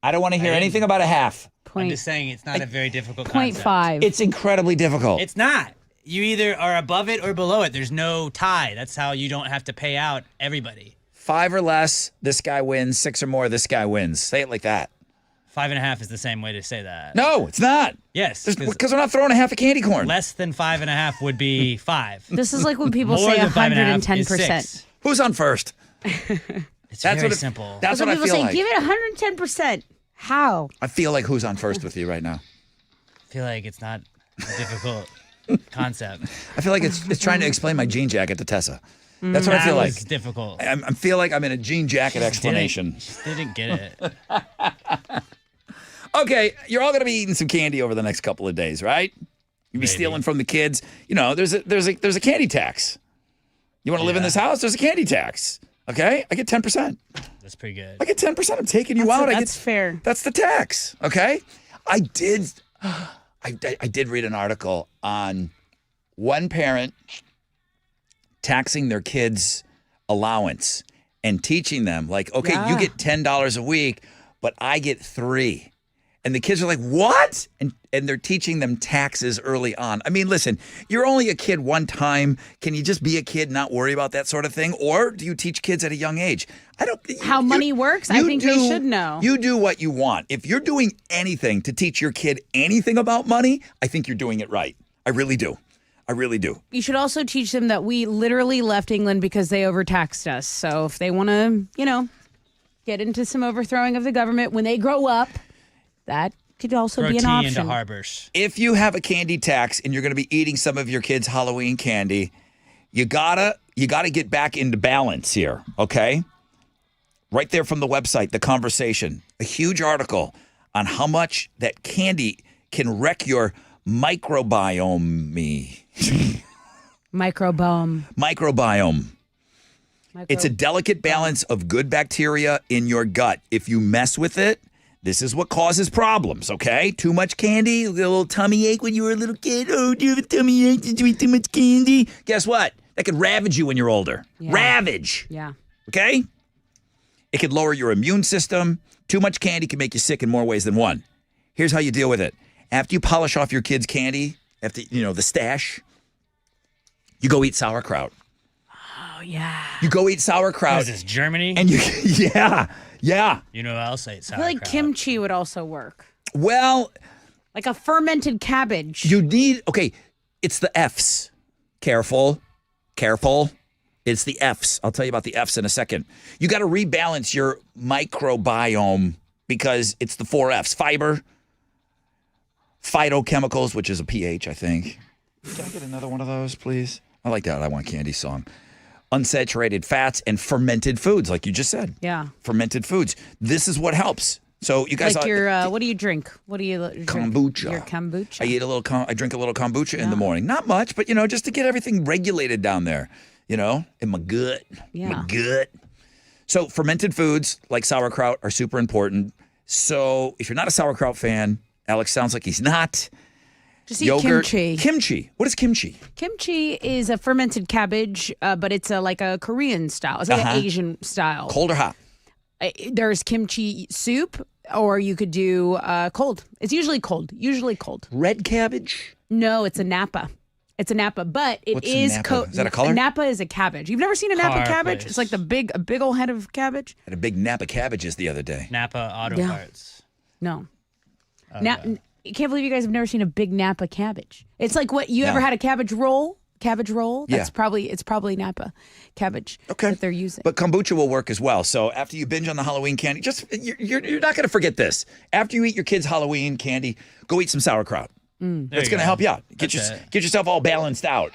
I don't want to hear anything about a half. I'm just saying it's not a very difficult Point concept. 5. It's incredibly difficult. It's not. You either are above it or below it. There's no tie. That's how you don't have to pay out everybody. 5 or less, this guy wins. 6 or more, this guy wins. Say it like that. 5.5 is the same way to say that. No, it's not. Yes. Because we're not throwing a half a candy corn. Less than 5.5 would be 5. This is like when people More say than 5.5 is 110%. 6. Who's on first? It's That's very what simple. That's When what I people feel say, like. give it 110%. How? I feel like who's on first with you right now. I feel like it's not a difficult concept. I feel like it's trying to explain my jean jacket to Tessa. That's what I feel like. It's difficult. I feel like I'm in a jean jacket explanation. Didn't get it. Okay, you're all going to be eating some candy over the next couple of days, right? You'll be stealing from the kids. You know, there's a candy tax. You want to live in this house? There's a candy tax. Okay, I get 10%. That's pretty good. I get 10%. I'm taking you out. That's fair. That's the tax. Okay, I did read an article on one parent taxing their kids' allowance and teaching them, like, okay, you get $10 a week, but I get $3. And the kids are like, what? And they're teaching them taxes early on. I mean, listen, you're only a kid one time. Can you just be a kid and not worry about that sort of thing? Or do you teach kids at a young age? How money works? I think they should know. You do what you want. If you're doing anything to teach your kid anything about money, I think you're doing it right. I really do. I really do. You should also teach them that we literally left England because they overtaxed us. So if they want to, get into some overthrowing of the government when they grow up, that could also be an option. Into harbors. If you have a candy tax and you're going to be eating some of your kids' Halloween candy, you gotta get back into balance here, okay? Right there from the website, The Conversation, a huge article on how much that candy can wreck your microbiome. Microbiome. It's a delicate balance of good bacteria in your gut. If you mess with it, this is what causes problems, okay? Too much candy, a little tummy ache when you were a little kid. Oh, do you have a tummy ache? Did you eat too much candy? Guess what? That could ravage you when you're older. Yeah. Ravage. Yeah. Okay? It could lower your immune system. Too much candy can make you sick in more ways than one. Here's how you deal with it. After you polish off your kids' candy, after the stash, you go eat sauerkraut. Oh, yeah. You go eat sauerkraut. What is this, Germany? And yeah. You know, I'll say I sauerkraut. feel like kimchi would also work. Well, like a fermented cabbage. you need, it's the F's. Careful. It's the F's. I'll tell you about the F's in a second. You got to rebalance your microbiome because it's the 4 F's. Fiber, phytochemicals, which is a pH, I think. Can I get another one of those, please? I like that I Want Candy song. Unsaturated fats and fermented foods, like you just said. Yeah. Fermented foods. This is what helps. So you guys, like your, what do you drink? What do you drink? Kombucha. Your kombucha. I drink a little kombucha in the morning. Not much, but just to get everything regulated down there. In my gut. Yeah. My gut. So fermented foods like sauerkraut are super important. So if you're not a sauerkraut fan, Alex sounds like he's not. Just eat yogurt. kimchi. Kimchi. What is kimchi? Kimchi is a fermented cabbage, but it's like a Korean style. It's like an Asian style. Cold or hot? There's kimchi soup, or you could do cold. It's usually cold. Red cabbage? No, it's a Napa. It's a Napa, but it What's a is Napa? Is that a color? Napa is a cabbage. You've never seen a Napa Car cabbage? place. It's like a big old head of cabbage. Had a big Napa cabbages the other day. Napa Auto Yeah. Parts. No. I can't believe you guys have never seen a big Napa cabbage. It's like what you No. ever had a cabbage roll? Cabbage roll? Yeah. It's probably Napa cabbage that they're using. But kombucha will work as well. So after you binge on the Halloween candy, you're not going to forget this. After you eat your kids' Halloween candy, go eat some sauerkraut. That's going to help you out. Get yourself all balanced out.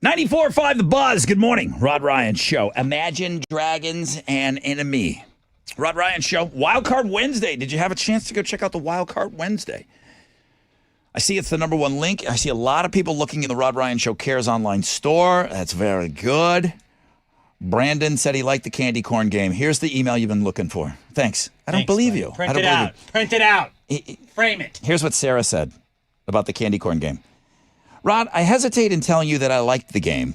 .94.5 The Buzz. Good morning. Rod Ryan Show. Imagine Dragons and Enemy. Rod Ryan Show. Wildcard Wednesday. Did you have a chance to go check out the Wildcard Wednesday? I see it's the #1 link. I see a lot of people looking in the Rod Ryan Show Cares online store. That's very good. Brandon said he liked the candy corn game. Here's the email you've been looking for. Thanks. I don't believe you. Print I don't it believe out. Print it out. Frame it. Here's what Sarah said about the candy corn game. Rod, I hesitate in telling you that I liked the game.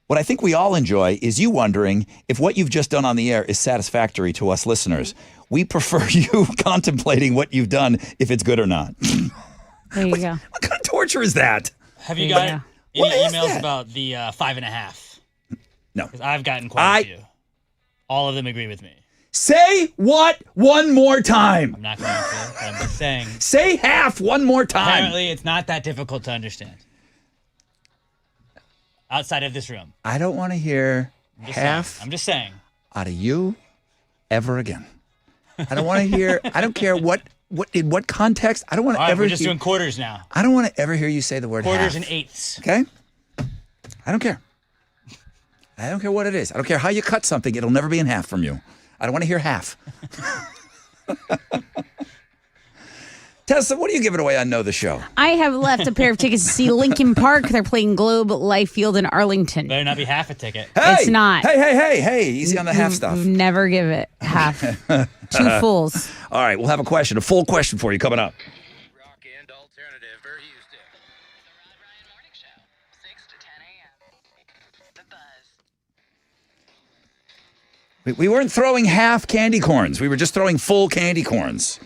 What I think we all enjoy is you wondering if what you've just done on the air is satisfactory to us listeners. We prefer you contemplating what you've done, if it's good or not. There you go. What kind of torture is that? Have you Yeah. got What any is emails that? about the 5.5? No. 'Cause I've gotten quite a few. All of them agree with me. Say what one more time? I'm not going to, but I'm just saying. Say half one more time. Apparently, it's not that difficult to understand. Outside of this room. I don't want to hear half I'm just saying. out of you ever again. I don't want to hear, I don't care what What in what context? I don't want to All right, ever. we're just doing quarters now. I don't want to ever hear you say the word Quarters half. and eighths. Okay. I don't care. I don't care what it is. I don't care how you cut something. It'll never be in half from you. I don't want to hear half. Tessa, what are you giving away on Know the Show? I have left a pair of tickets to see Lincoln Park. They're playing Globe Life Field in Arlington. Better not be half a ticket. Hey, It's not. Hey, easy on the half stuff. Never give it half. Two fulls. All right, we'll have a full question for you coming up. Rock and alternative for Houston. The Rod Ryan Morning Show, 6 to 10 a.m. The Buzz. We weren't throwing half candy corns. We were just throwing full candy corns.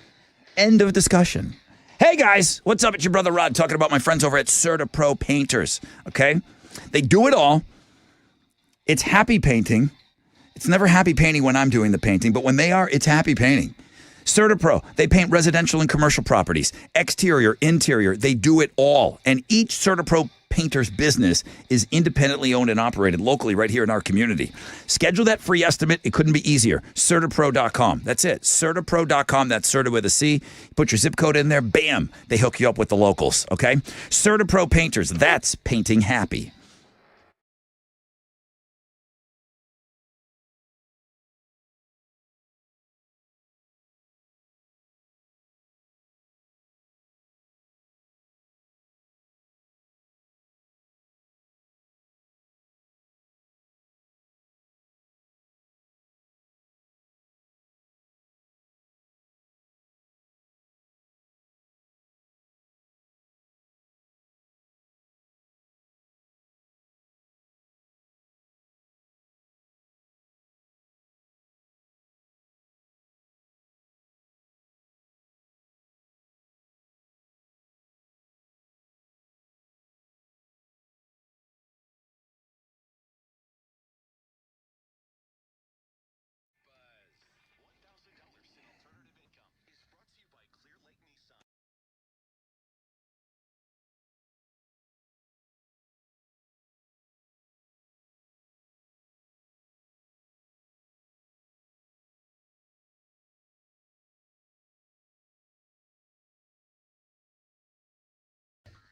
End of discussion. Hey, guys, what's up? It's your brother Rod talking about my friends over at CertaPro Painters, okay? They do it all. It's happy painting. It's never happy painting when I'm doing the painting, but when they are, it's happy painting. CertaPro, they paint residential and commercial properties, exterior, interior. They do it all. And each CertaPro painter's business is independently owned and operated locally right here in our community. Schedule that free estimate. It couldn't be easier. CertaPro.com. That's it. CertaPro.com. That's Certa with a C. Put your zip code in there. Bam. They hook you up with the locals. Okay? CertaPro Painters. That's painting happy.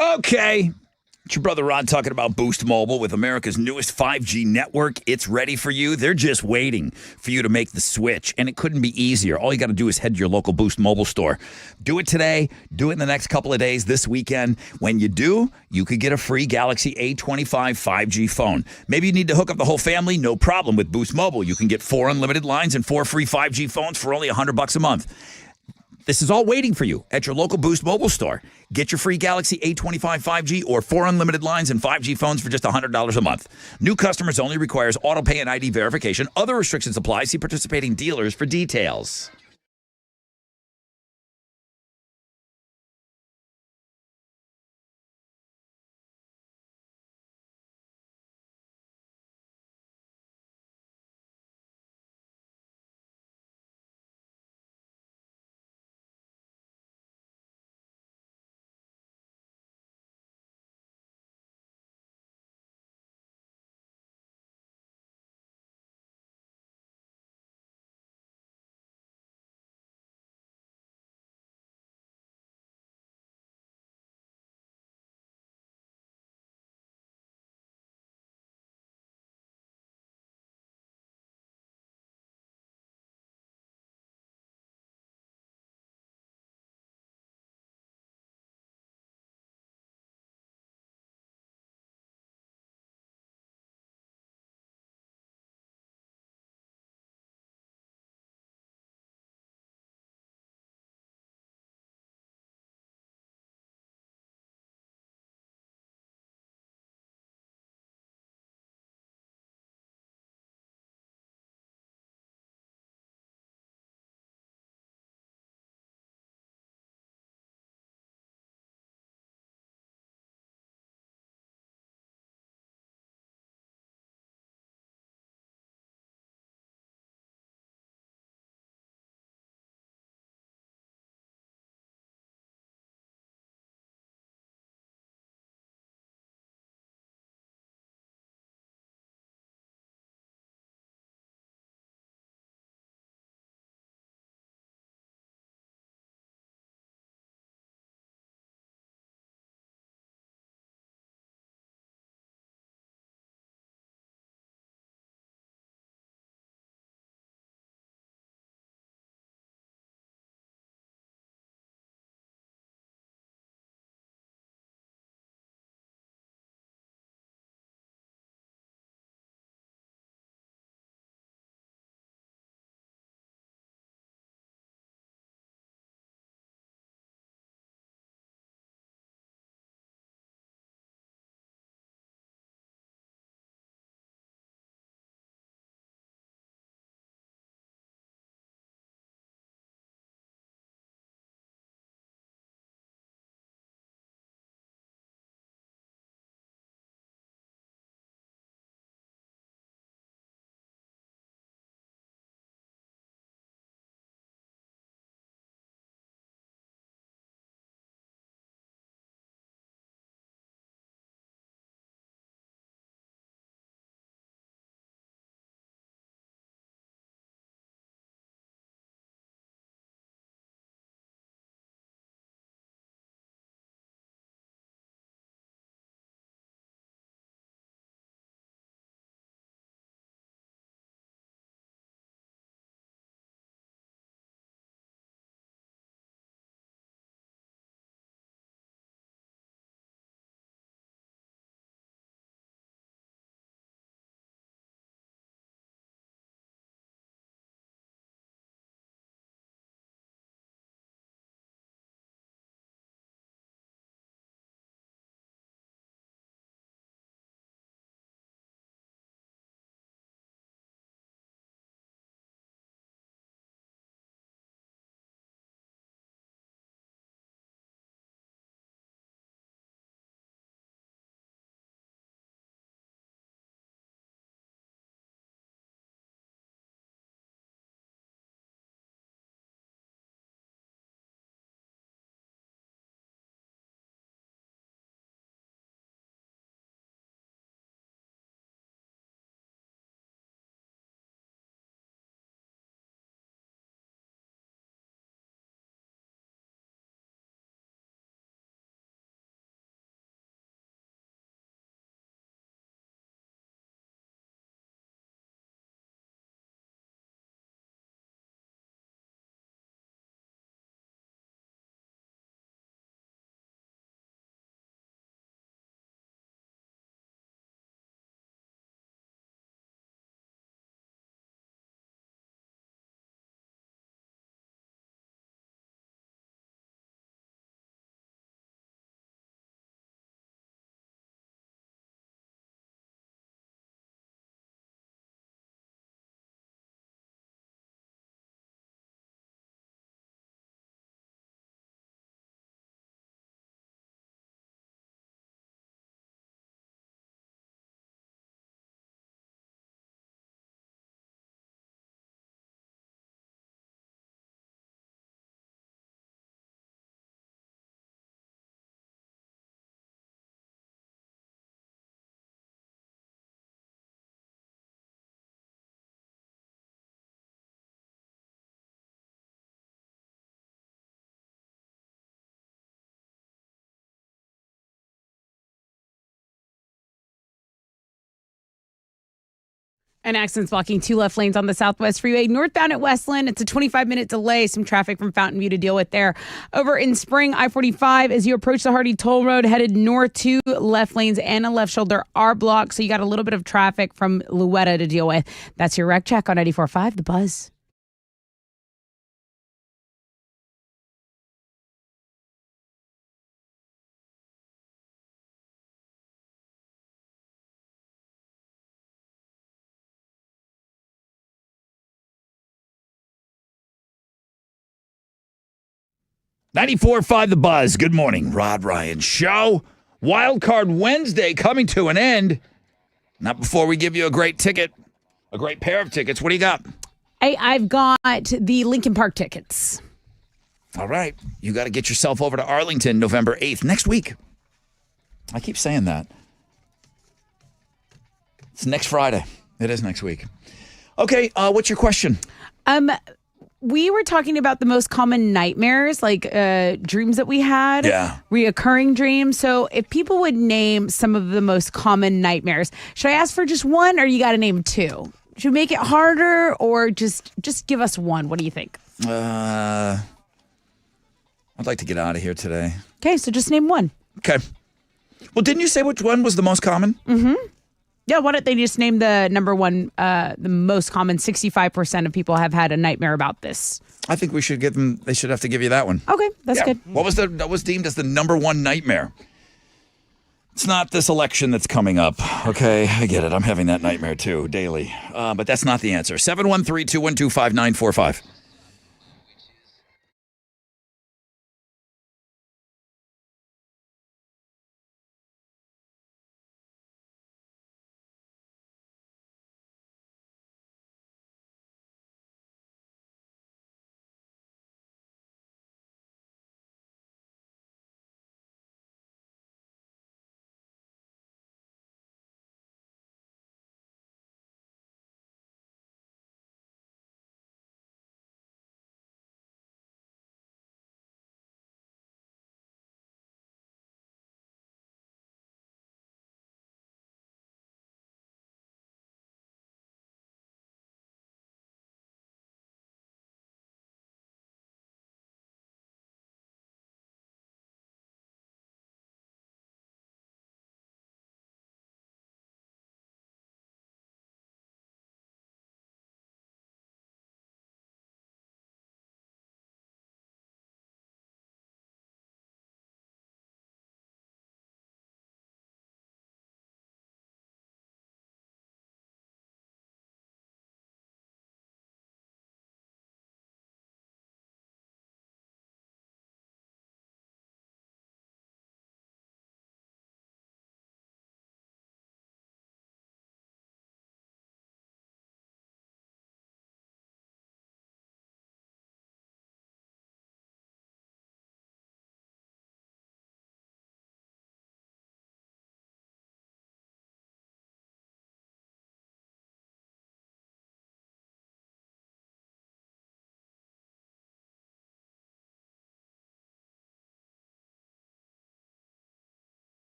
Okay. It's your brother Rod talking about Boost Mobile with America's newest 5G network. It's ready for you. They're just waiting for you to make the switch, and it couldn't be easier. All you got to do is head to your local Boost Mobile store. Do it today. Do it in the next couple of days this weekend. When you do, you could get a free Galaxy A25 5G phone. Maybe you need to hook up the whole family. No problem with Boost Mobile. You can get 4 unlimited lines and 4 free 5G phones for only $100 a month. This is all waiting for you at your local Boost Mobile store. Get your free Galaxy A25 5G or 4 unlimited lines and 5G phones for just $100 a month. New customers only requires auto pay and ID verification. Other restrictions apply. See participating dealers for details. And accidents blocking 2 left lanes on the Southwest Freeway. Northbound at Westland, it's a 25-minute delay. Some traffic from Fountain View to deal with there. Over in Spring, I-45, as you approach the Hardy Toll Road, headed north, 2 left lanes and a left shoulder are blocked. So you got a little bit of traffic from Louetta to deal with. That's your wreck check on 94.5 The Buzz. .94.5 The Buzz. Good morning, Rod Ryan Show. Wild Card Wednesday coming to an end. Not before we give you a great ticket, a great pair of tickets. What do you got? Hey, I've got the Lincoln Park tickets. All right. You got to get yourself over to Arlington November 8th, next week. I keep saying that. It's next Friday. It is next week. Okay, what's your question? We were talking about the most common nightmares, like dreams that we had, reoccurring dreams. So if people would name some of the most common nightmares, should I ask for just one or you got to name 2? Should we make it harder or just give us one? What do you think? I'd like to get out of here today. Okay, so just name one. Okay. Well, didn't you say which one was the most common? Mm-hmm. Yeah, why don't they just name the number one, the most common? 65% of people have had a nightmare about this. I think we should give them, they should have to give you that one. Okay, that's good. What was that was deemed as the number one nightmare? It's not this election that's coming up. Okay, I get it. I'm having that nightmare too, daily. But that's not the answer. 713-212-5945.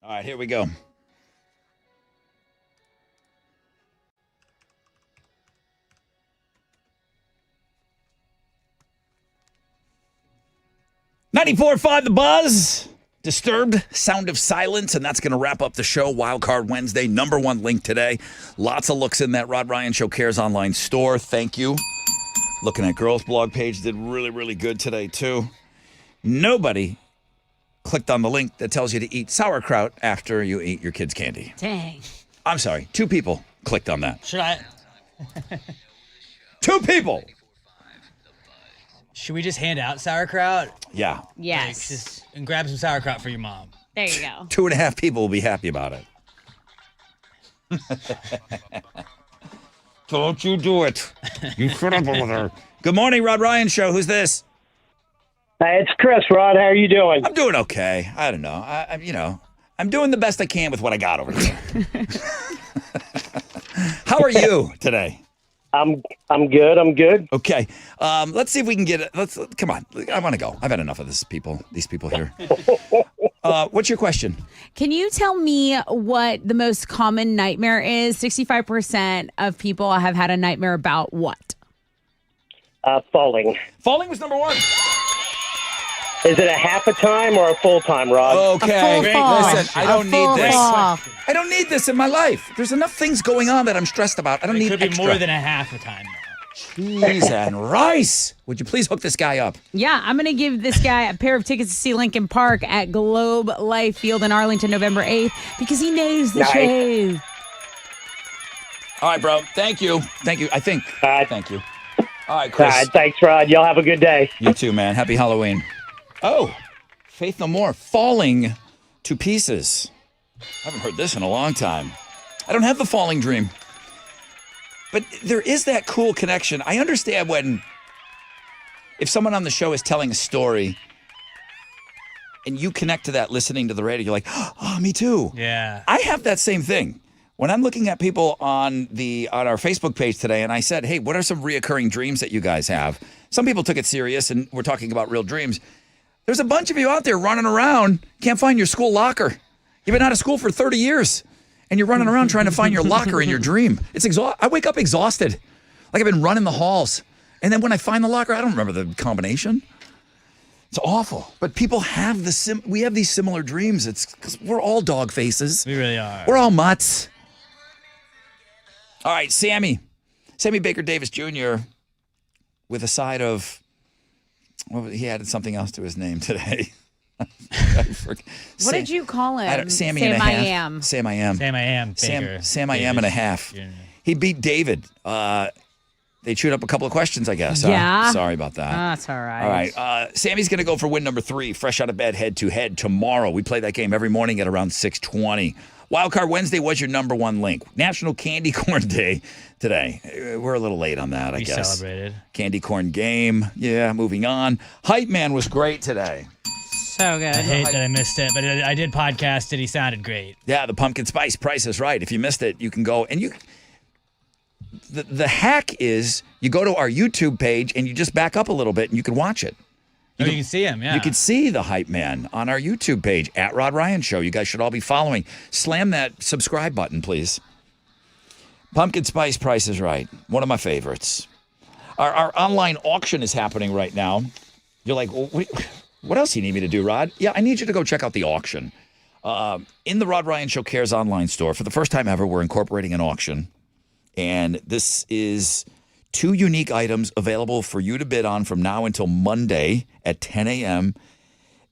All right, here we go. .94.5 The Buzz. Disturbed, Sound of Silence, and that's going to wrap up the show. Wildcard Wednesday, #1 link today. Lots of looks in that Rod Ryan Show Cares online store. Thank you. Looking at Girls blog page, did really, really good today, too. Nobody clicked on the link that tells you to eat sauerkraut after you eat your kids' candy. Dang. I'm sorry, 2 people clicked on that. Should I? 2 people! Should we just hand out sauerkraut? Yeah. Yes. And grab some sauerkraut for your mom. There you go. 2.5 people will be happy about it. Don't you do it. You shut up over there. Good morning, Rod Ryan Show. Who's this? It's Chris, Rod. How are you doing? I'm doing okay. I don't know. I'm doing the best I can with what I got over here. How are you today? I'm good. I'm good. Okay. Let's see if we can get it. Come on. I want to go. I've had enough of these people here. What's your question? Can you tell me what the most common nightmare is? 65% of people have had a nightmare about what? Falling. Falling was #1. Is it a half a time or a full time, Rod? Okay. Great fall. Listen, I don't need this. I don't need this in my life. There's enough things going on that I'm stressed about. I don't It need could be extra. more than a half a time. Cheese and rice. Would you please hook this guy up? Yeah, I'm going to give this guy a pair of tickets to see Lincoln Park at Globe Life Field in Arlington, November 8th, because he knows the Nice. show. All right, bro. Thank you. Thank you. Thank you. All right, Chris. All right, thanks, Rod. Y'all have a good day. You too, man. Happy Halloween. Oh, Faith No More. Falling to pieces. I haven't heard this in a long time. I don't have the falling dream. But there is that cool connection. I understand if someone on the show is telling a story and you connect to that listening to the radio, you're like, oh, me too. Yeah. I have that same thing. When I'm looking at people on our Facebook page today and I said, hey, what are some reoccurring dreams that you guys have? Some people took it serious and we're talking about real dreams. There's a bunch of you out there running around, can't find your school locker. You've been out of school for 30 years. And you're running around trying to find your locker in your dream. I wake up exhausted. Like I've been running the halls. And then when I find the locker, I don't remember the combination. It's awful. But people have we have these similar dreams. It's because we're all dog faces. We really are. We're all mutts. All right, Sammy Baker Davis Jr. with a side of, he added something else to his name today. What did you call him? Sammy Sam and a I half. am. Sam I am. Sam I am. Baker. Sam I am and a half. Yeah. He beat David. They chewed up a couple of questions, I guess. Yeah. Sorry about that. That's all right. All right. Sammy's going to go for win #3, fresh out of bed, head-to-head tomorrow. We play that game every morning at around 6:20. Wildcard Wednesday was your #1 link. National Candy Corn Day today. We're a little late on that, I guess. Celebrated. Candy corn game. Yeah, moving on. Hype Man was great today. So good. I hate that I missed it, but I did podcast it. He sounded great. Yeah, the pumpkin spice Price is Right. If you missed it, you can go and the hack is you go to our YouTube page and you just back up a little bit and you can watch it. You can see him, yeah. You can see the hype man on our YouTube page at Rod Ryan Show. You guys should all be following. Slam that subscribe button, please. Pumpkin spice Price is Right. One of my favorites. Our online auction is happening right now. You're like, well, what else do you need me to do, Rod? Yeah, I need you to go check out the auction. In the Rod Ryan Show Cares online store, for the first time ever, we're incorporating an auction. And this is 2 unique items available for you to bid on from now until Monday at 10 a.m.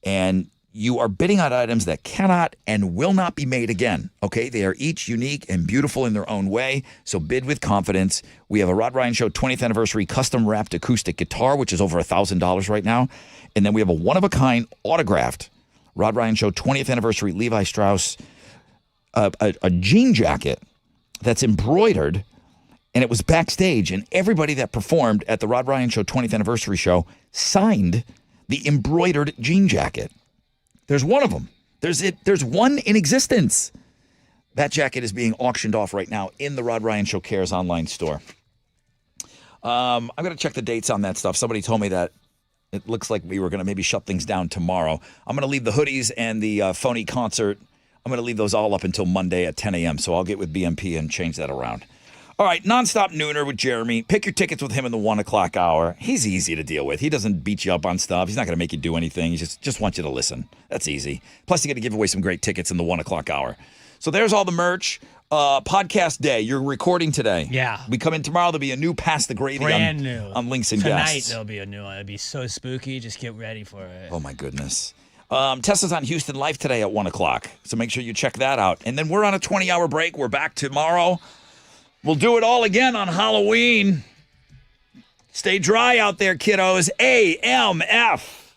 And you are bidding on items that cannot and will not be made again. Okay? They are each unique and beautiful in their own way. So bid with confidence. We have a Rod Ryan Show 20th anniversary custom wrapped acoustic guitar, which is over $1,000 right now. And then we have a one-of-a-kind autographed Rod Ryan Show 20th anniversary Levi Strauss a jean jacket that's embroidered, and it was backstage, and everybody that performed at the Rod Ryan Show 20th anniversary show signed the embroidered jean jacket. There's one of them. There's one in existence. That jacket is being auctioned off right now in the Rod Ryan Show Cares online store. I'm going to check the dates on that stuff. Somebody told me that it looks like we were going to maybe shut things down tomorrow. I'm going to leave the hoodies and the phony concert I'm going to leave those all up until Monday at 10 a.m., so I'll get with BMP and change that around. All right, nonstop nooner with Jeremy. Pick your tickets with him in the 1 o'clock hour. He's easy to deal with. He doesn't beat you up on stuff. He's not going to make you do anything. He just wants you to listen. That's easy. Plus, you got to give away some great tickets in the 1 o'clock hour. So there's all the merch. Podcast day. You're recording today. Yeah. We come in tomorrow. There'll be a new Pass the Gravy Brand new. on Links and Tonight Guests. there'll be a new one. It'll be so spooky. Just get ready for it. Oh, my goodness. Tessa's on Houston Life today at 1 o'clock. So make sure you check that out. And then we're on a 20-hour break. We're back tomorrow. We'll do it all again on Halloween. Stay dry out there, kiddos. AMF.